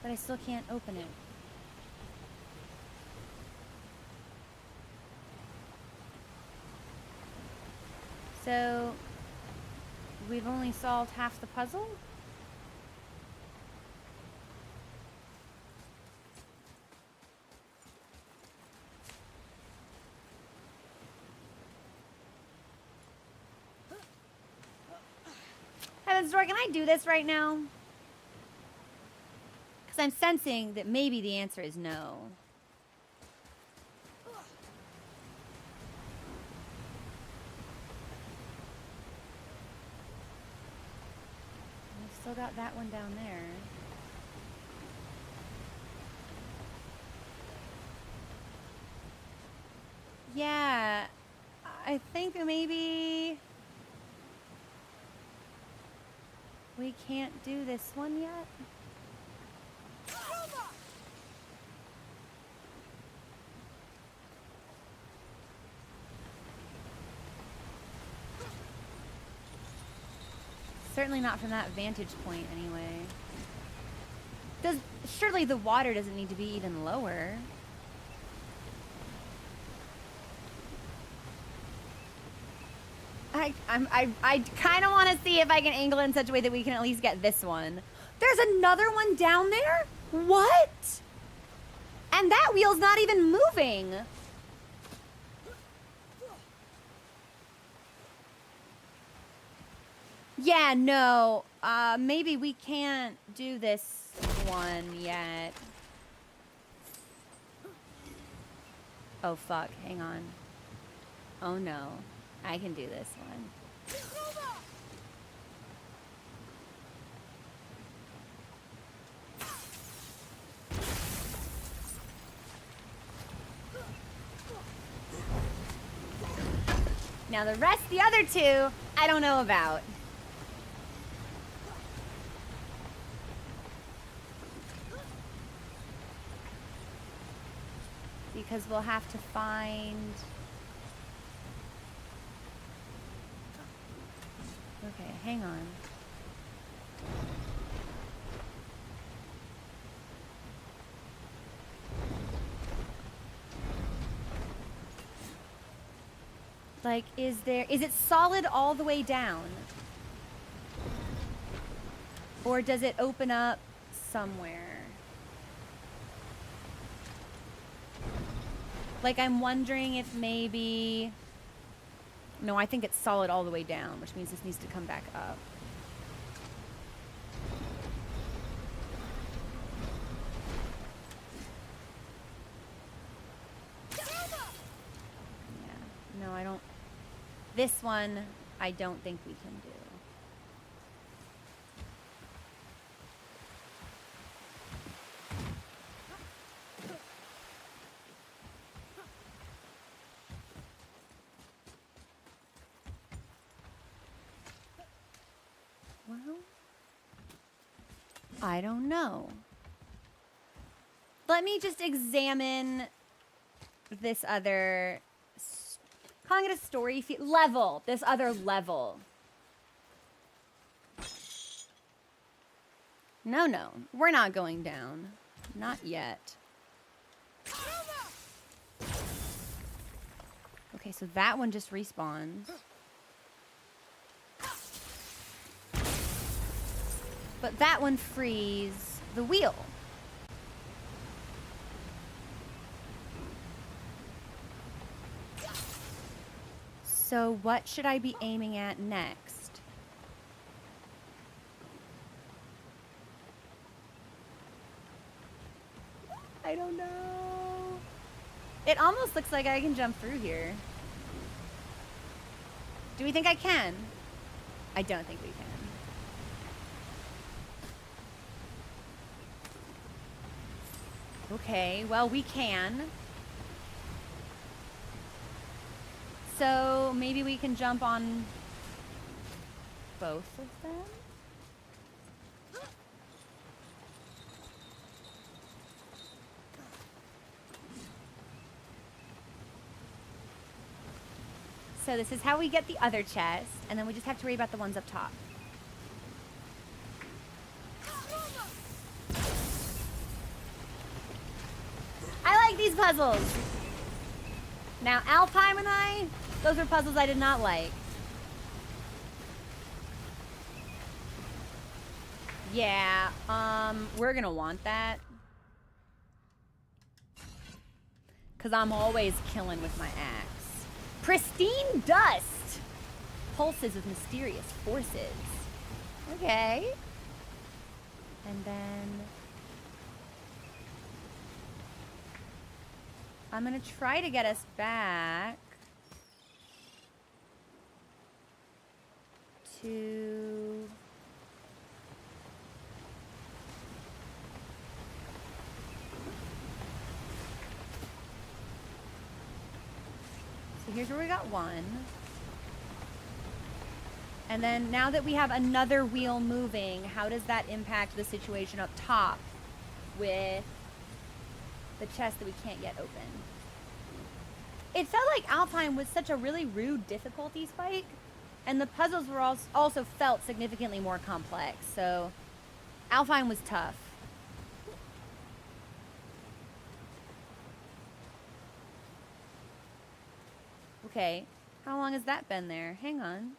But I still can't open it. So, we've only solved half the puzzle? Heaven's Door, can I do this right now? Because I'm sensing that maybe the answer is no. We've still got that one down there. Yeah, I think maybe we can't do this one yet. Certainly not from that vantage point, anyway. Surely the water doesn't need to be even lower. I kind of want to see if I can angle it in such a way that we can at least get this one. There's another one down there? What? And that wheel's not even moving. Yeah, no. Maybe we can't do this one yet. Oh, fuck. Hang on. Oh no. I can do this one. Now the rest, the other two, I don't know about. Because we'll have to find... Okay, hang on. Like, is it solid all the way down? Or does it open up somewhere? Like, I'm wondering if maybe... No, I think it's solid all the way down, which means this needs to come back up. Yeah, no, I don't... This one, I don't think we can do. Well, I don't know. Let me just examine this other... Calling it a story level. This other level. No, no. We're not going down. Not yet. Okay, so that one just respawns. But that one frees the wheel. So what should I be aiming at next? I don't know. It almost looks like I can jump through here. Do we think I can? I don't think we can. Okay, well, we can. So maybe we can jump on both of them? So this is how we get the other chest, and then we just have to worry about the ones up top. I like these puzzles. Now, Alpine and I, those were puzzles I did not like. Yeah, we're gonna want that. 'Cause I'm always killing with my axe. Pristine dust! Pulses with mysterious forces. Okay. And then... I'm gonna try to get us back to... So here's where we got one. And then now that we have another wheel moving, how does that impact the situation up top with the chest that we can't yet open? It felt like Alpine was such a really rude difficulty spike, and the puzzles were also felt significantly more complex, so Alpine was tough. Okay, how long has that been there? Hang on.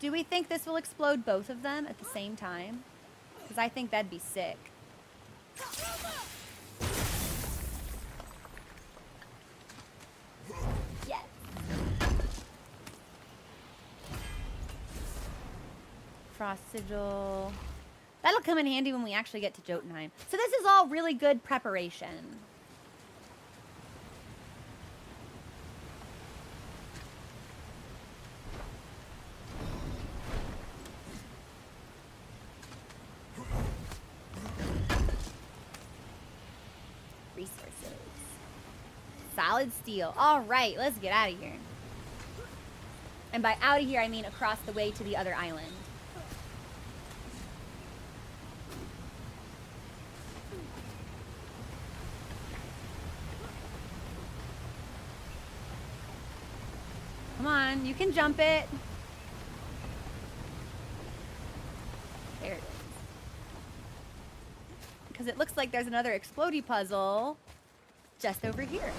Do we think this will explode both of them at the same time? Because I think that'd be sick. Yes. Frost sigil. That'll come in handy when we actually get to Jotunheim. So this is all really good preparation. Resources. Solid steel. All right, let's get out of here. And by out of here, I mean across the way to the other island. Come on, you can jump it. There it is. Because it looks like there's another explodey puzzle just over here.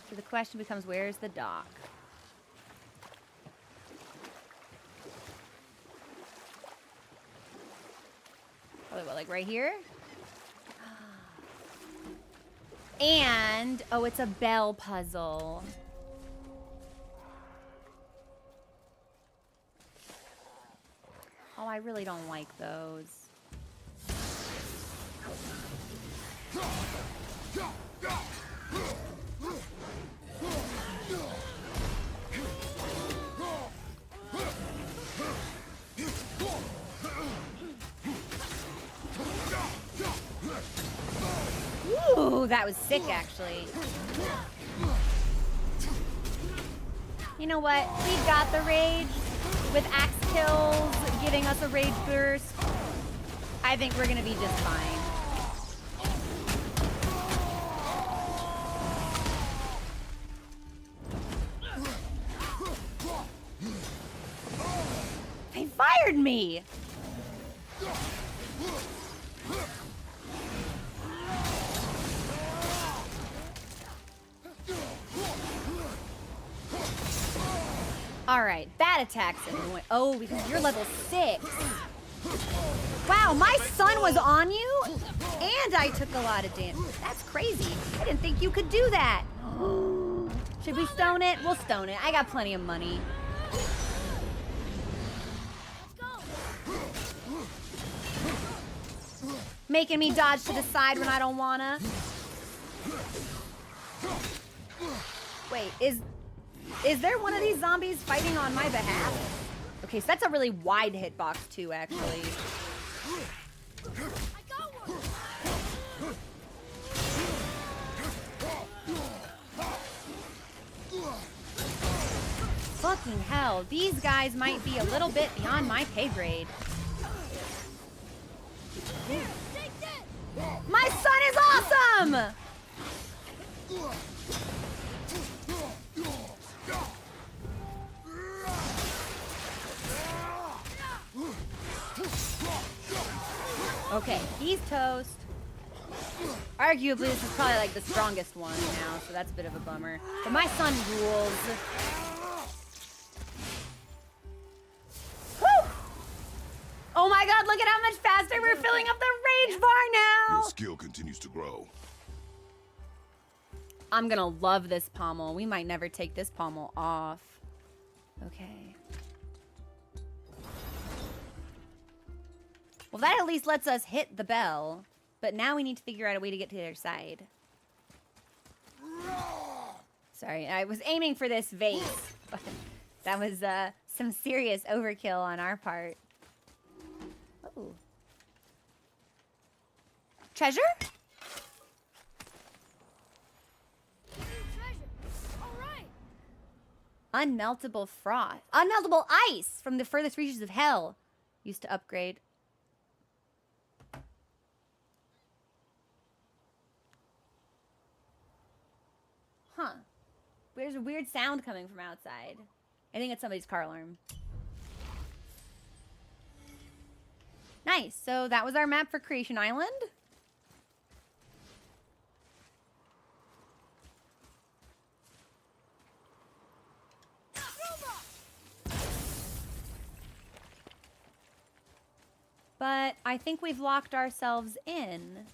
So the question becomes, where's the dock? Probably what, like right here? And, oh, it's a bell puzzle. Oh, I really don't like those. Ooh, that was sick, actually. You know what? We got the rage with axe kills giving us a rage burst. I think we're gonna be just fine. They fired me! Alright, that attacks everyone. Oh, because you're level 6. Wow, my son was on you? And I took a lot of damage. That's crazy. I didn't think you could do that. Should we stone it? We'll stone it. I got plenty of money. Making me dodge to the side when I don't wanna. Wait, is there one of these zombies fighting on my behalf? Okay, so that's a really wide hitbox too, actually. Fucking hell, these guys might be a little bit beyond my pay grade. My son is awesome! Okay, he's toast. Arguably, this is probably like the strongest one now, so that's a bit of a bummer. But my son rules. Woo! Oh my god, look at how much faster we're filling up the rage bar now! Your skill continues to grow. I'm gonna love this pommel. We might never take this pommel off. Okay. Well, that at least lets us hit the bell. But now we need to figure out a way to get to the other side. Sorry, I was aiming for this vase. But that was some serious overkill on our part. Oh. Treasure? Unmeltable froth. Unmeltable ice from the furthest reaches of hell. Used to upgrade. Huh. There's a weird sound coming from outside. I think it's somebody's car alarm. Nice. So that was our map for Creation Island. But I think we've locked ourselves in.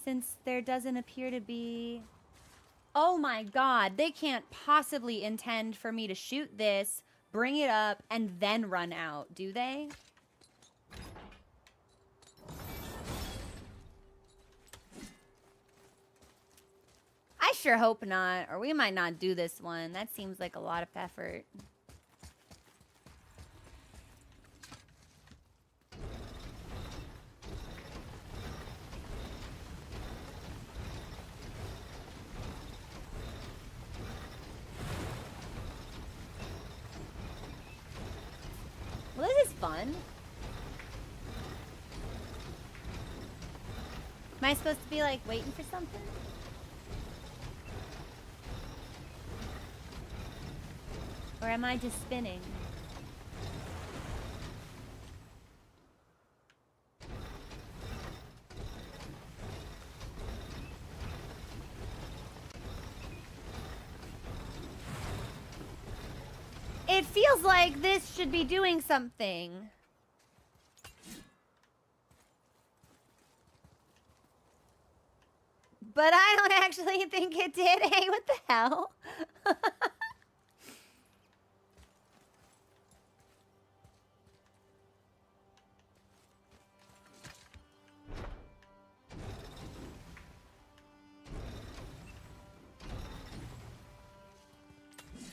Since there doesn't appear to be... Oh my god, they can't possibly intend for me to shoot this, bring it up, and then run out, do they? I sure hope not, or we might not do this one. That seems like a lot of effort. fun. Am I supposed to be like waiting for something? Or am I just spinning? It feels like this should be doing something. But I don't actually think it did. Hey, what the hell?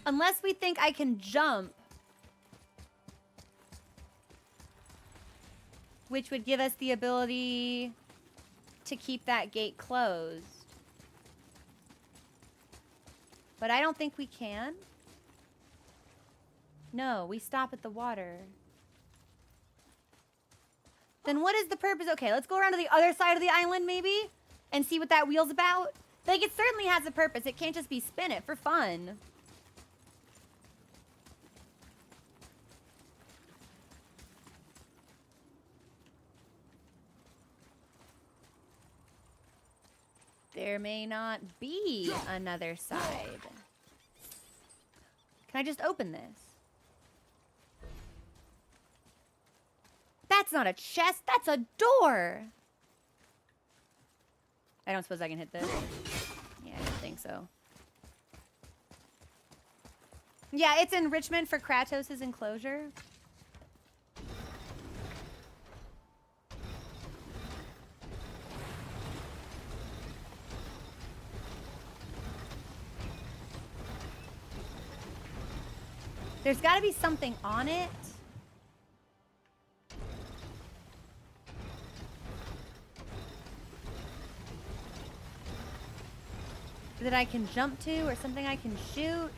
Unless we think I can jump. Which would give us the ability to keep that gate closed. But I don't think we can. No, we stop at the water. Then what is the purpose? Okay, let's go around to the other side of the island maybe and see what that wheel's about. Like, it certainly has a purpose. It can't just be spin it for fun. There may not be another side. Can I just open this? That's not a chest, that's a door! I don't suppose I can hit this? Yeah, I don't think so. Yeah, it's enrichment for Kratos' enclosure. There's got to be something on it. That I can jump to or something I can shoot.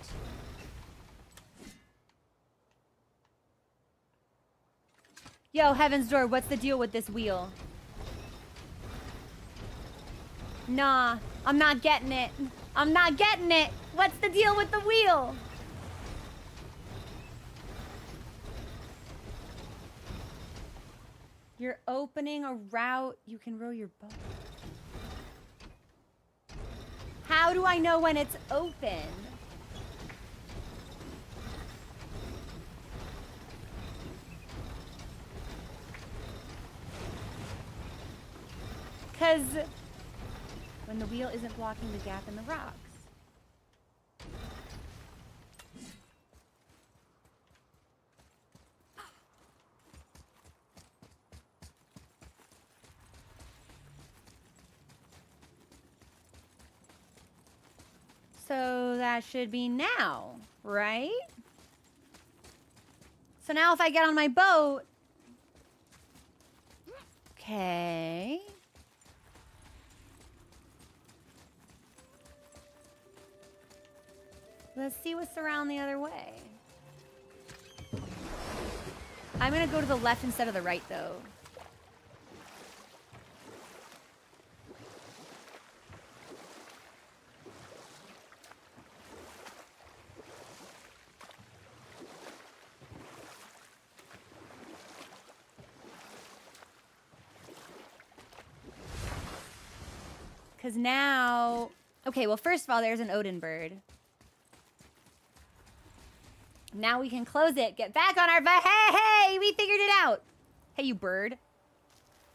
Yo, Heaven's Door, what's the deal with this wheel? Nah, I'm not getting it. I'm not getting it. What's the deal with the wheel? You're opening a route. You can row your boat. How do I know when it's open? Because when the wheel isn't blocking the gap in the rocks. So that should be now, right? So now if I get on my boat... Okay. Let's see what's around the other way. I'm gonna go to the left instead of the right, though. Because now... Okay, well, first of all, there's an Odin bird. Now we can close it. Get back on our... Hey, hey! We figured it out! Hey, you bird.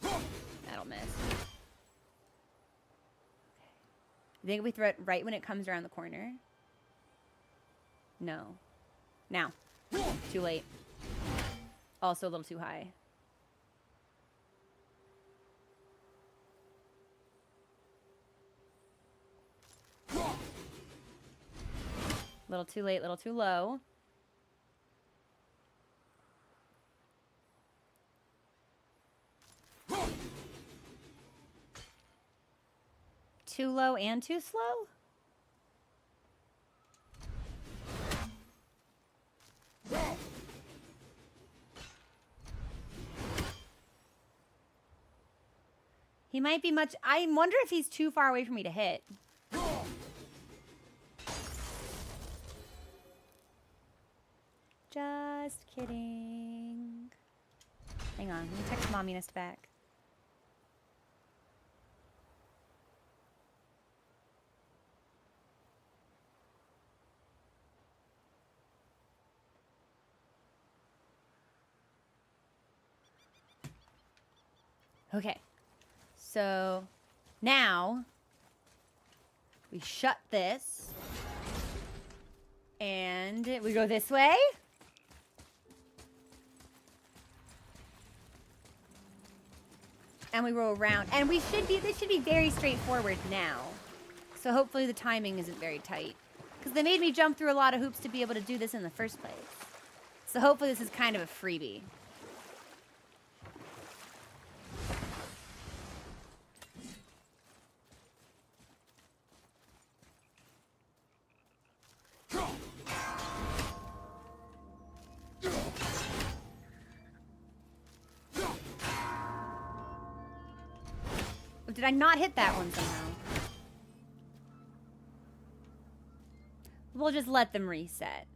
That'll miss. You think if we throw it right when it comes around the corner? No. Now. Too late. Also a little too high. Little too late, little too low. Too low and too slow? He might be much... I wonder if he's too far away for me to hit. Just kidding. Hang on, let me text Momminess back. Okay, so now we shut this and we go this way. And we roll around, and this should be very straightforward now. So hopefully the timing isn't very tight, because they made me jump through a lot of hoops to be able to do this in the first place. So hopefully this is kind of a freebie. Did I not hit that one somehow? We'll just let them reset.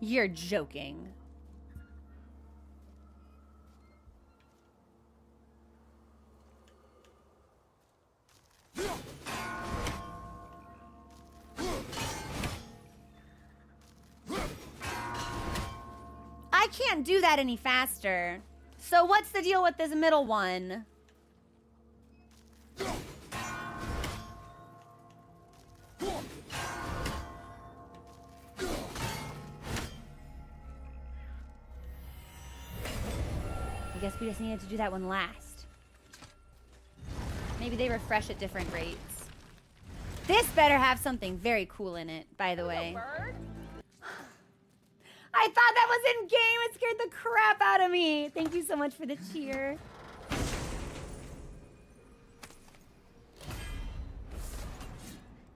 You're joking. I can't do that any faster. So what's the deal with this middle one? I guess we just needed to do that one last. Maybe they refresh at different rates. This better have something very cool in it, by the way. I thought that was in game. It scared the crap out of me. Thank you so much for the cheer.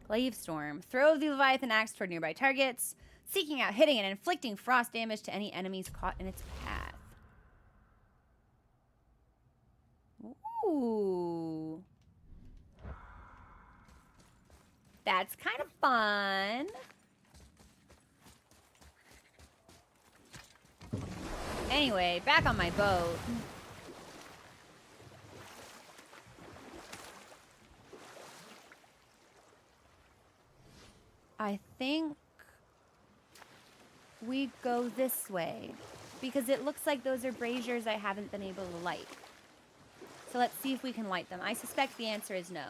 Glaive Storm. Throw the Leviathan axe toward nearby targets, seeking out, hitting, and inflicting frost damage to any enemies caught in its path. Ooh. That's kind of fun. Anyway, back on my boat. I think we go this way because it looks like those are braziers I haven't been able to light. So let's see if we can light them. I suspect the answer is no.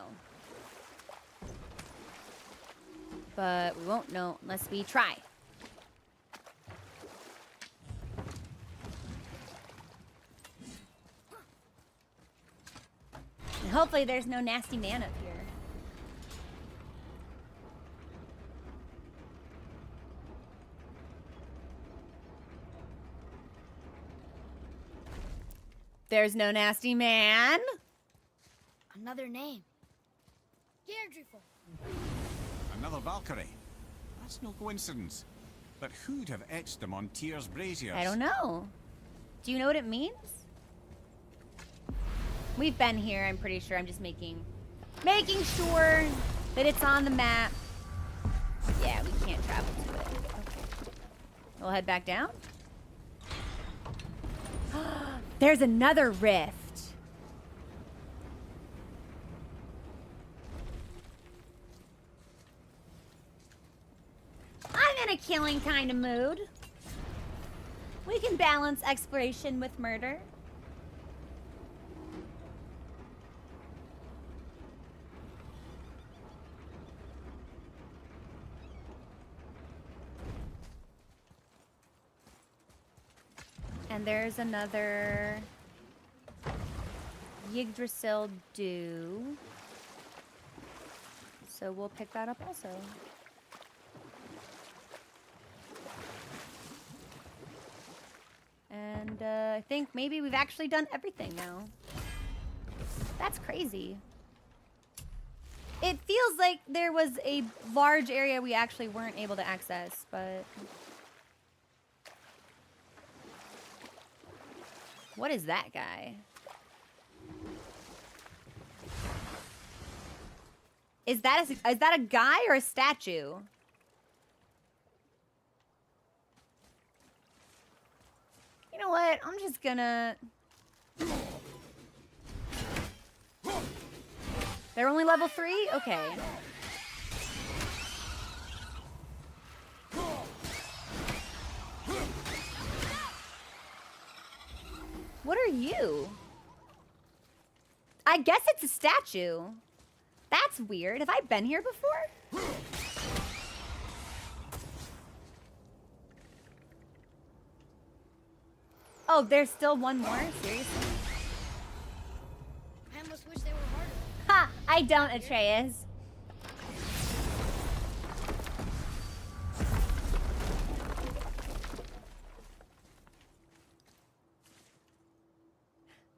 But we won't know unless we try. And hopefully there's no nasty man up here. There's no nasty man. Another name. Deirdreful. Another Valkyrie. That's no coincidence. But who'd have etched them on Tyr's braziers? I don't know. Do you know what it means? We've been here, I'm pretty sure. I'm just making sure that it's on the map. Yeah, we can't travel to it. Okay. We'll head back down. There's another rift. I'm in a killing kind of mood. We can balance exploration with murder. And there's another Yggdrasil dew. So we'll pick that up also. And I think maybe we've actually done everything now. That's crazy. It feels like there was a large area we actually weren't able to access, but... What is that guy? Is that a guy or a statue? You know what? I'm just gonna... They're only level 3? Okay. What are you? I guess it's a statue. That's weird. Have I been here before? Oh, there's still one more? Seriously? I almost wish they were harder. Ha! I don't, Atreus.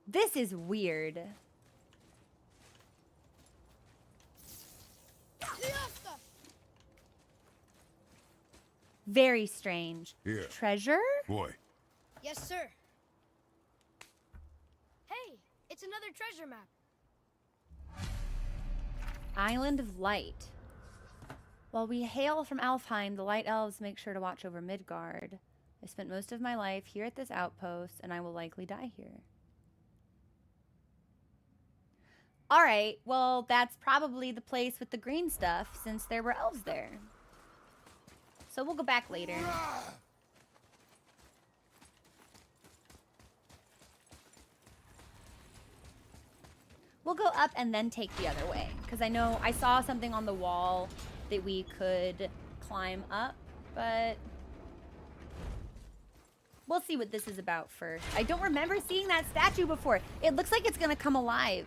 This is weird. Very strange. Here. Treasure? Boy, Yes, sir. Hey, it's another treasure map. Island of Light. While we hail from Alfheim, the Light Elves make sure to watch over Midgard. I spent most of my life here at this outpost, and I will likely die here. Alright, well, that's probably the place with the green stuff, since there were elves there. So we'll go back later. We'll go up and then take the other way. Because I know I saw something on the wall that we could climb up, but we'll see what this is about first. I don't remember seeing that statue before. It looks like it's gonna come alive.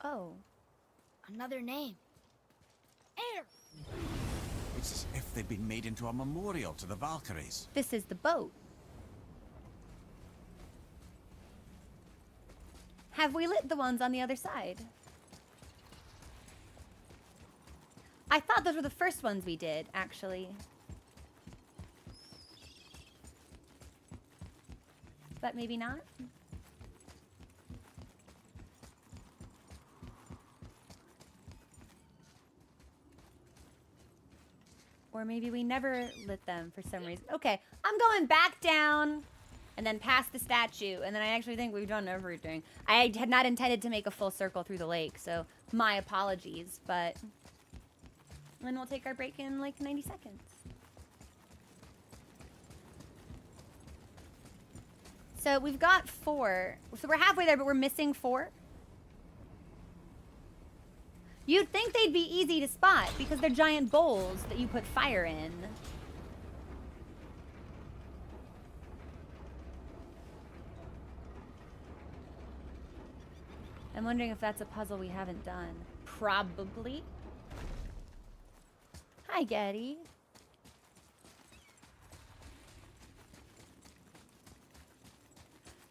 Oh. Another name. Air. It's as if they've been made into a memorial to the Valkyries. This is the boat. Have we lit the ones on the other side? I thought those were the first ones we did, actually. But maybe not? Or maybe we never lit them for some reason. Okay, I'm going back down and then past the statue. And then I actually think we've done everything. I had not intended to make a full circle through the lake, so my apologies. But then we'll take our break in like 90 seconds. So we've got 4. So we're halfway there, but we're missing 4. You'd think they'd be easy to spot because they're giant bowls that you put fire in. I'm wondering if that's a puzzle we haven't done. Probably. Hi, Getty.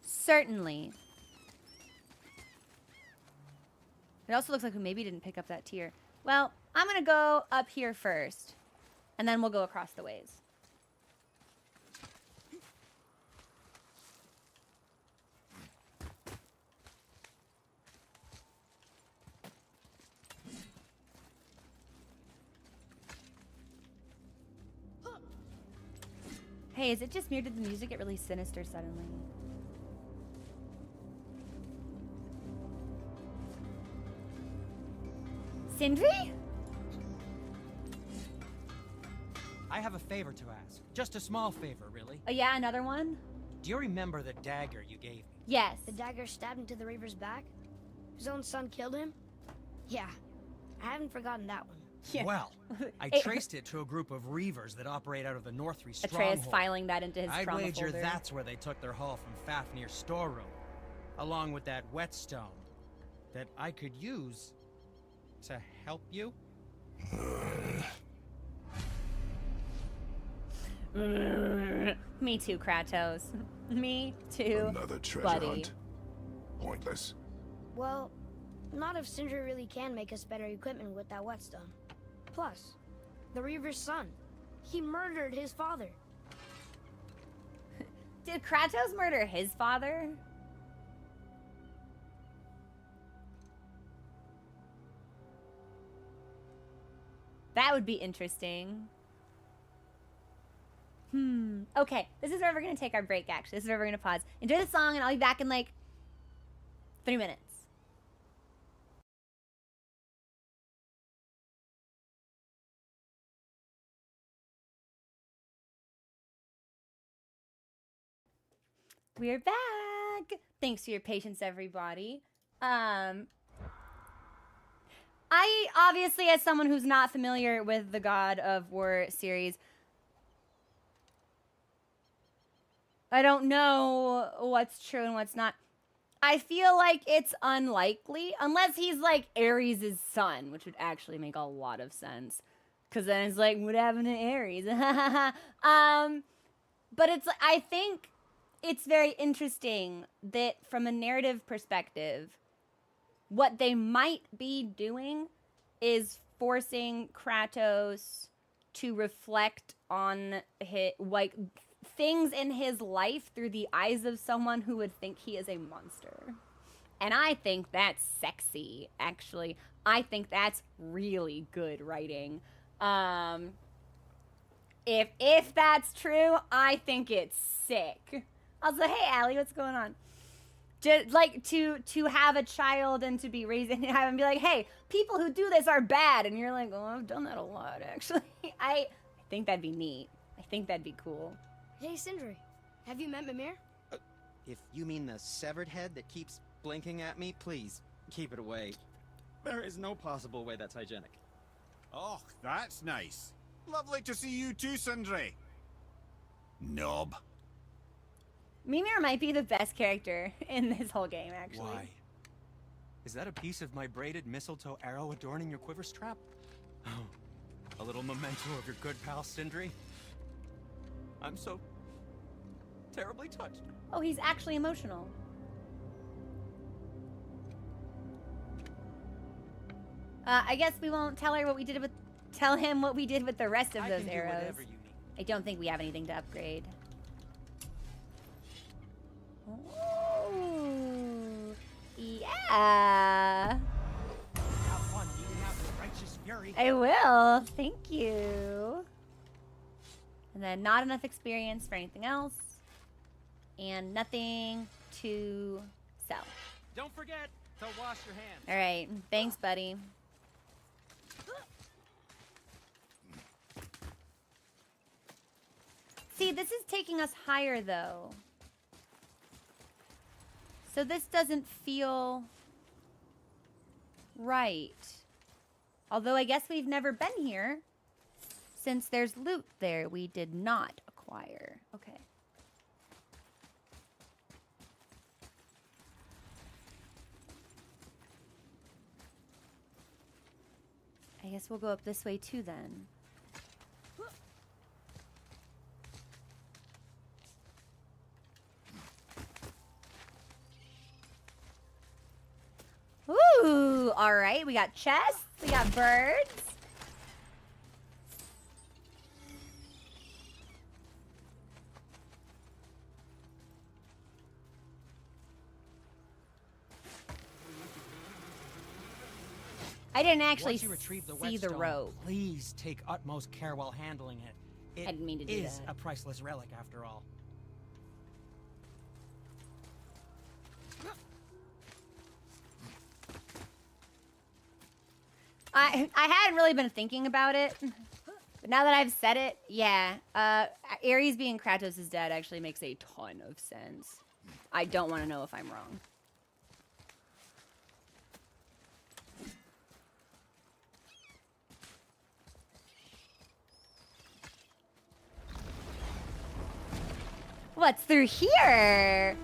Certainly. It also looks like we maybe didn't pick up that tier. Well, I'm gonna go up here first, and then we'll go across the ways. Hey, is it just me or did the music get really sinister suddenly? Sindri? I have a favor to ask. Just a small favor, really. Oh yeah, another one? Do you remember the dagger you gave me? Yes. The dagger stabbed into the Reaver's back? His own son killed him? Yeah, I haven't forgotten that one. Yeah. Well, I traced it to a group of Reavers that operate out of the Northry stronghold. Atreus filing that into his I'd trauma wager folder. that's where they took their haul from Fafnir's storeroom, along with that whetstone. that I could use to help you? Me too, Kratos. Me too, Another treasure buddy. hunt. Pointless. Well, not if Sindri really can make us better equipment with that whetstone. Plus, the Reaver's son. He murdered his father. Did Kratos murder his father? That would be interesting. Okay, this is where we're gonna take our break, actually. This is where we're gonna pause. Enjoy the song, and I'll be back in like 3 minutes. We're back. Thanks for your patience, everybody. I obviously, as someone who's not familiar with the God of War series, I don't know what's true and what's not. I feel like it's unlikely, unless he's like Ares' son, which would actually make a lot of sense. Because then it's like, what happened to Ares? But it's, I think it's very interesting that from a narrative perspective, what they might be doing is forcing Kratos to reflect on his, like, things in his life through the eyes of someone who would think he is a monster. And I think that's sexy, actually. I think that's really good writing. If that's true, I think it's sick. Also, hey, Allie, what's going on? Just like to have a child and to be raising him and be like, hey, people who do this are bad, and you're like, oh, I've done that a lot, actually. I think that'd be neat. I think that'd be cool. Hey, Sindri, have you met Mimir? If you mean the severed head that keeps blinking at me, please, keep it away. There is no possible way that's hygienic. Oh, that's nice. Lovely to see you too, Sindri. Knob. Mimir might be the best character in this whole game, actually. Why? Is that a piece of my braided mistletoe arrow adorning your quiver strap? Oh, a little memento of your good pal, Sindri? I'm so terribly touched. Oh, he's actually emotional. I guess we won't tell him what we did with the rest of I those can do arrows. whatever you need. I don't think we have anything to upgrade. Ooh, yeah. Have fun eating out your righteous fury. I will. Thank you. And then not enough experience for anything else. And nothing to sell. Don't forget to wash your hands. All right. Thanks, buddy. See, this is taking us higher, though. So this doesn't feel right. Although I guess we've never been here, since there's loot there we did not acquire. Okay. I guess we'll go up this way too then. Ooh, all right. We got chests. We got birds. I didn't actually Once you retrieve the see the whetstone, rope. please take utmost care while handling it. It I didn't mean to do is that. a priceless relic, after all. I hadn't really been thinking about it, but now that I've said it, yeah. Ares being Kratos' dad actually makes a ton of sense. I don't want to know if I'm wrong. What's through here?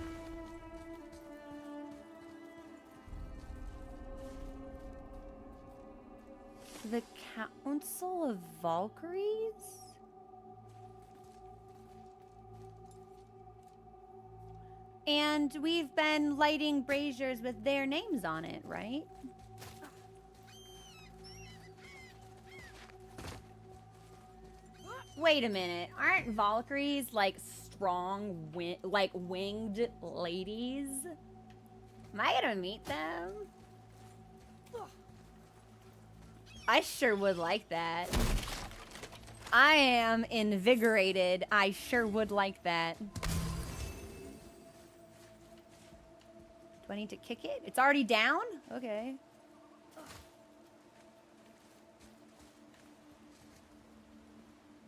Council of Valkyries? And we've been lighting braziers with their names on it, right? Wait a minute. Aren't Valkyries like strong, winged ladies? Am I gonna meet them? I sure would like that. I am invigorated. I sure would like that. Do I need to kick it? It's already down? Okay.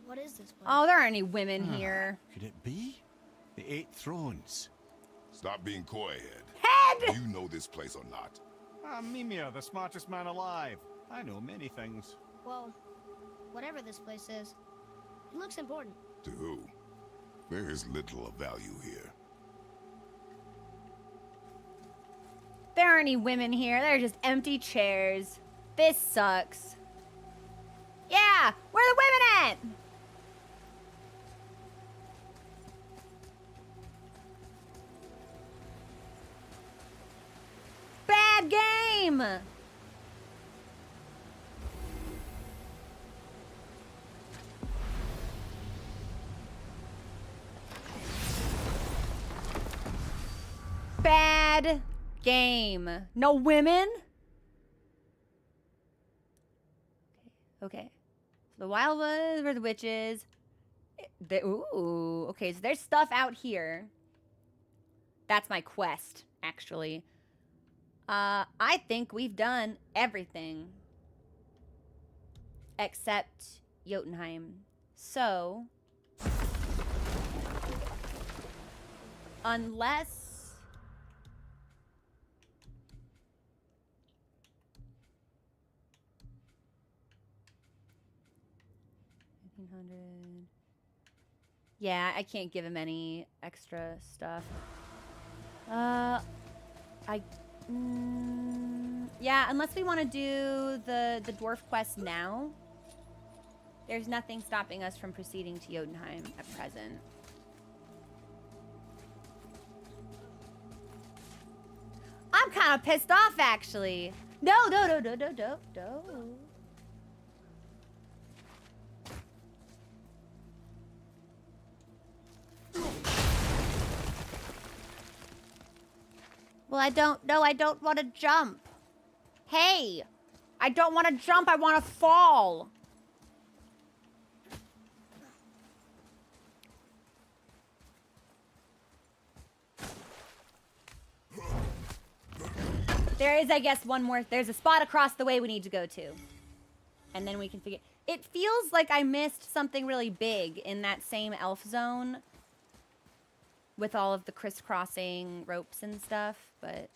What is this place? Oh, there aren't any women here. Could it be? The Eight Thrones. Stop being coy, Head. Head! Do you know this place or not? I'm Mimir, the smartest man alive. I know many things. Well, whatever this place is, it looks important. To who? There is little of value here. There aren't any women here. There are just empty chairs. This sucks. Yeah! Where are the women at? Bad game! Bad game. No women? Okay. So the wild ones were the witches. Ooh. Okay, so there's stuff out here. That's my quest, actually. I think we've done everything. Except Jotunheim. So... unless... Yeah, I can't give him any extra stuff. Yeah, unless we want to do the dwarf quest now. There's nothing stopping us from proceeding to Jotunheim at present. I'm kind of pissed off, actually. No. Well, I don't want to jump. Hey, I don't want to jump. I want to fall. There is, I guess, one more. There's a spot across the way we need to go to. And then we can figure... It feels like I missed something really big in that same elf zone. With all of the crisscrossing ropes and stuff, but...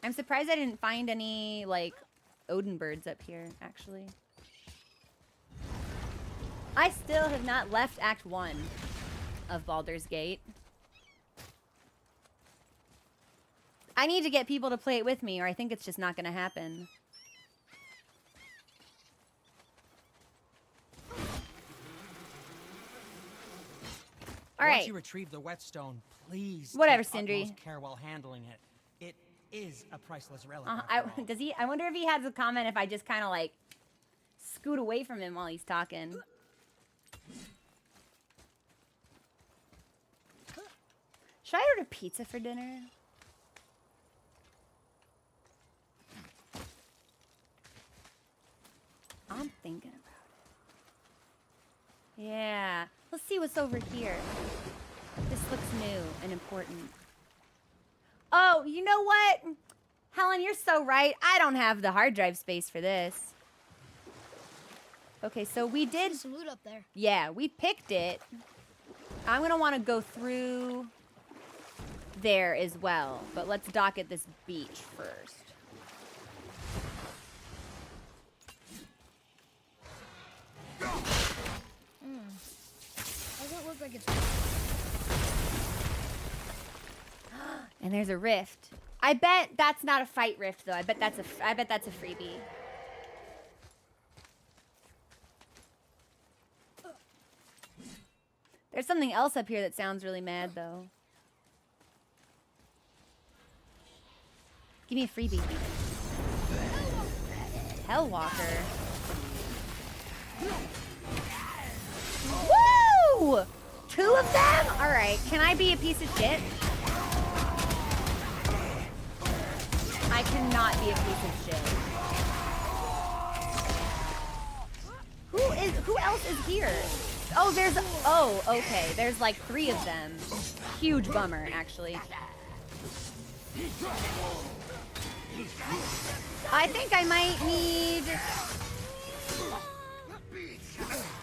I'm surprised I didn't find any, like, Odin birds up here, actually. I still have not left Act 1 of Baldur's Gate. I need to get people to play it with me, or I think it's just not going to happen. All right. Once you retrieve the whetstone, please whatever, take Sindri. utmost care while handling it. It is a priceless relic. Does he? I wonder if he has a comment if I just kind of like scoot away from him while he's talking. Should I order pizza for dinner? I'm thinking about it. Yeah. Let's see what's over here. This looks new and important. Oh, you know what? Helen, you're so right. I don't have the hard drive space for this. Okay, so we did... There's some loot up there. Yeah, we picked it. I'm going to want to go through there as well. But let's dock at this beach first. Doesn't look like it's... And there's a rift. I bet that's not a fight rift though. I bet that's a freebie. There's something else up here that sounds really mad though. Give me a freebie. Hellwalker. Woo! 2 of them? Alright, can I be a piece of shit? I cannot be a piece of shit. Who else is here? Oh, okay. There's like 3 of them. Huge bummer, actually. I think I might need...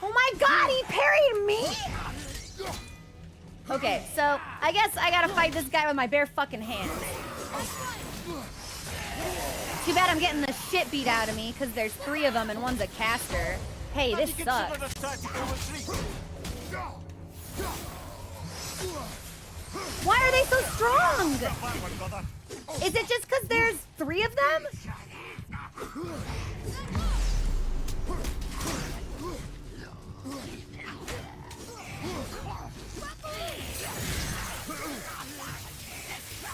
Oh my god, he parried me? Okay, so I guess I gotta fight this guy with my bare fucking hands. Too bad I'm getting the shit beat out of me because there's 3 of them and one's a caster. Hey, this sucks. Why are they so strong? Is it just because there's 3 of them?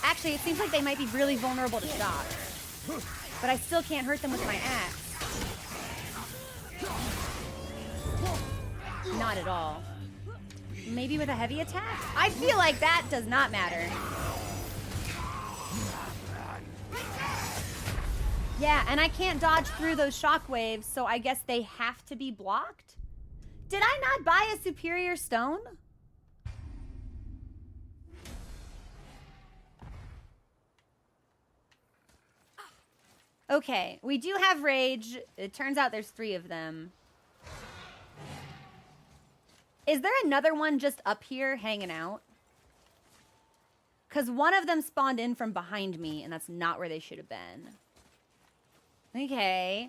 Actually, it seems like they might be really vulnerable to shock. But I still can't hurt them with my axe. Not at all. Maybe with a heavy attack? I feel like that does not matter. Yeah, and I can't dodge through those shockwaves, so I guess they have to be blocked? Did I not buy a superior stone? Okay, we do have rage. It turns out there's 3 of them. Is there another one just up here hanging out? Because one of them spawned in from behind me, and that's not where they should have been. Okay.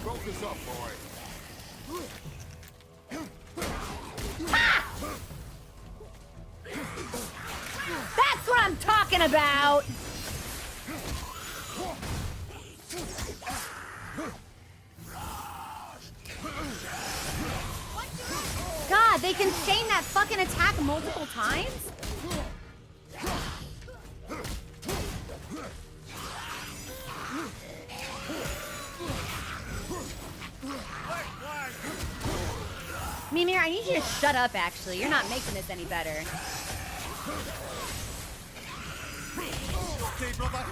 Focus up, boy. Ah! That's what I'm talking about! God, they can chain that fucking attack multiple times? Mimir, I need you to shut up, actually. You're not making this any better. Okay, brother.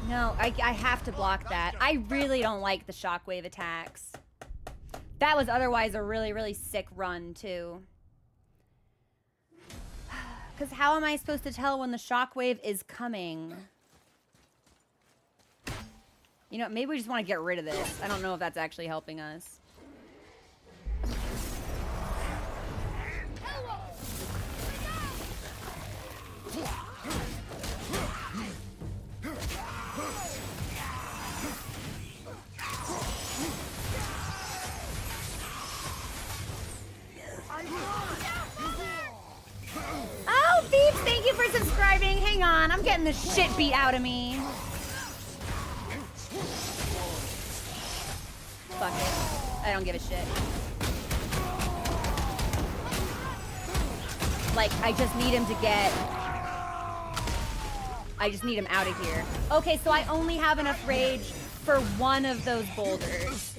No, I have to block that. I really don't like the shockwave attacks. That was otherwise a really, really sick run, too. Because how am I supposed to tell when the shockwave is coming? You know, maybe we just want to get rid of this. I don't know if that's actually helping us. Oh, Beeps, thank you for subscribing. Hang on, I'm getting the shit beat out of me. Fuck it. I don't give a shit. Like, I just need him to get... I just need him out of here. Okay, so I only have enough rage for one of those boulders.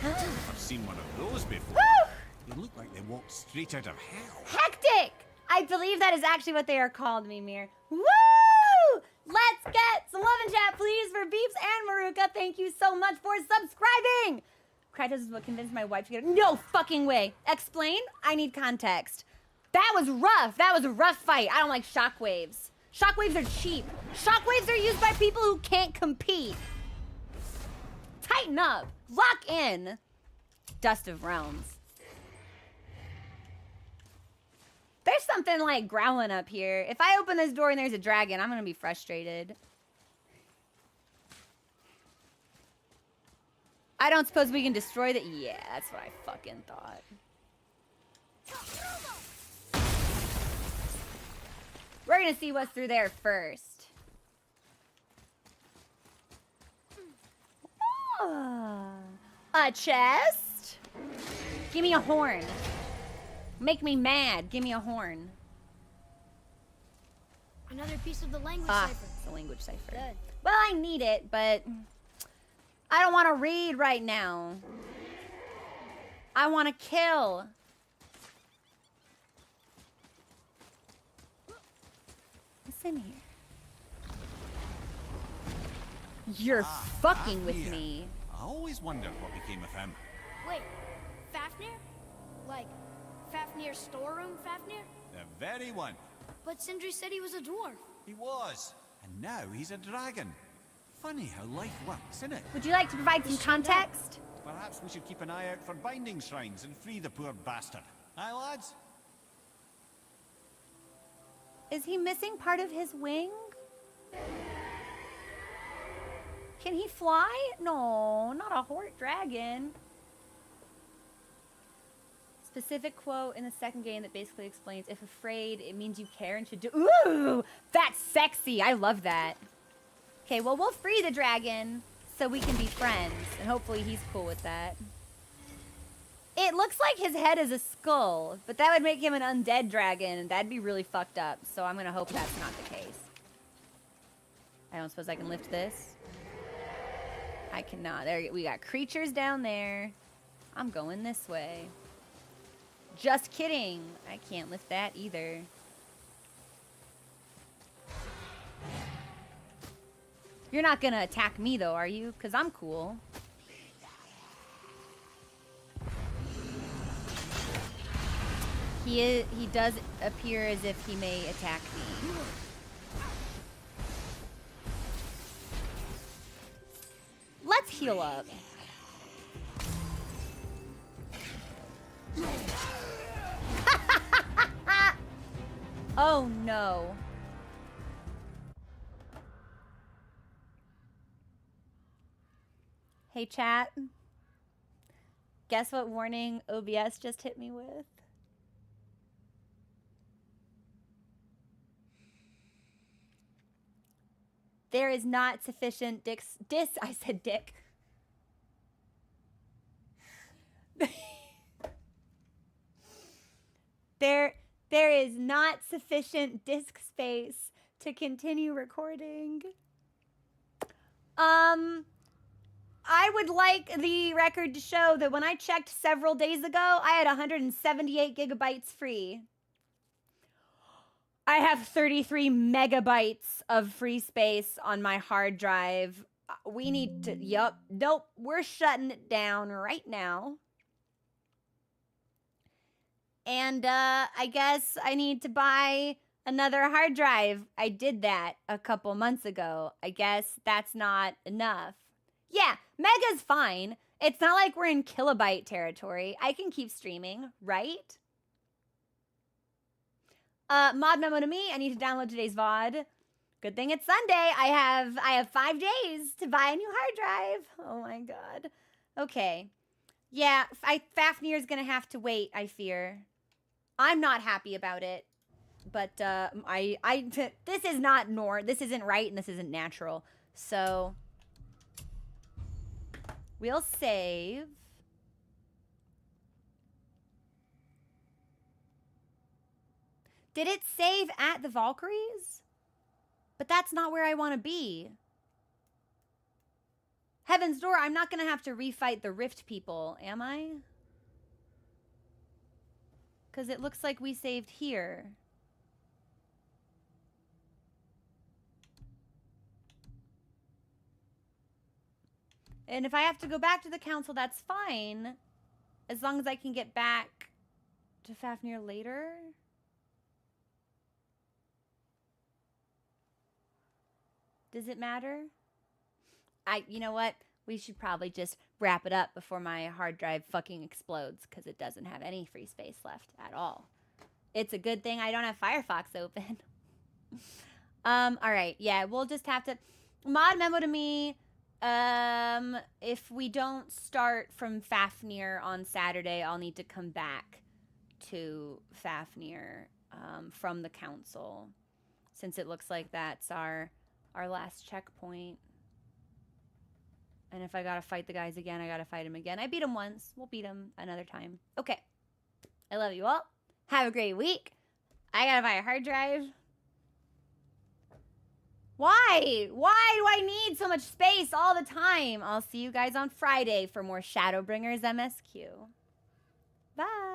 I've seen one of those before. Woo! They look like they walked straight out of hell. Hectic! I believe that is actually what they are called, Mimir. Woo! Let's get some love and chat, please, for Beeps and Maruka. Thank you so much for subscribing! Kratos is what convinced my wife to get it. No fucking way. Explain? I need context. That was rough. That was a rough fight. I don't like shockwaves. Shockwaves are cheap. Shockwaves are used by people who can't compete. Tighten up. Lock in. Dust of Realms. There's something like growling up here. If I open this door and there's a dragon, I'm gonna be frustrated. I don't suppose we can destroy the... Yeah, that's what I fucking thought. We're gonna see what's through there first. Ah, a chest? Give me a horn. Make me mad. Give me a horn. Another piece of the language Ah, cipher. it's the language cipher. Good. Well, I need it, but I don't want to read right now. I want to kill. What's in here? You're fucking with Fafnir. me. I always wondered what became of him. Wait, Fafnir? Like, Fafnir's storeroom Fafnir? The very one. But Sindri said he was a dwarf. He was. And now he's a dragon. Funny how life works, isn't it? Would you like to provide some context? Perhaps we should keep an eye out for binding shrines and free the poor bastard. Aye, lads? Is he missing part of his wing? Can he fly? No, not a hort dragon. Specific quote in the second game that basically explains, if afraid, it means you care and should do... Ooh, that's sexy. I love that. Okay, well, we'll free the dragon so we can be friends, and hopefully he's cool with that. It looks like his head is a skull, but that would make him an undead dragon, and that'd be really fucked up, so I'm gonna hope that's not the case. I don't suppose I can lift this? I cannot. There, we got creatures down there. I'm going this way. Just kidding. I can't lift that either. You're not gonna attack me though, are you? Because I'm cool. He does appear as if he may attack me. Let's heal up. Oh no. Hey chat. Guess what warning OBS just hit me with? There is not sufficient I said dick. There is not sufficient disk space to continue recording. I would like the record to show that when I checked several days ago, I had 178 gigabytes free. I have 33 megabytes of free space on my hard drive. We need to, nope, we're shutting it down right now. And I guess I need to buy another hard drive. I did that a couple months ago. I guess that's not enough. Yeah, mega's fine. It's not like we're in kilobyte territory. I can keep streaming, right? Mod memo to me. I need to download today's VOD. Good thing it's Sunday. I have 5 days to buy a new hard drive. Oh my god. Okay. Yeah, Fafnir's gonna have to wait, I fear. I'm not happy about it. But this is not this isn't right and this isn't natural. So we'll save. Did it save at the Valkyries? But that's not where I want to be. Heaven's Door, I'm not going to have to refight the Rift people, am I? Because it looks like we saved here. And if I have to go back to the council, that's fine. As long as I can get back to Fafnir later. Does it matter? You know what? We should probably just wrap it up before my hard drive fucking explodes, because it doesn't have any free space left at all. It's a good thing I don't have Firefox open. Alright, yeah, we'll just have to... Mod memo to me, if we don't start from Fafnir on Saturday, I'll need to come back to Fafnir, from the council, since it looks like that's our last checkpoint. And if I gotta fight the guys again, I gotta fight them again. I beat them once. We'll beat them another time. Okay. I love you all. Have a great week. I gotta buy a hard drive. Why? Why do I need so much space all the time? I'll see you guys on Friday for more Shadowbringers MSQ. Bye.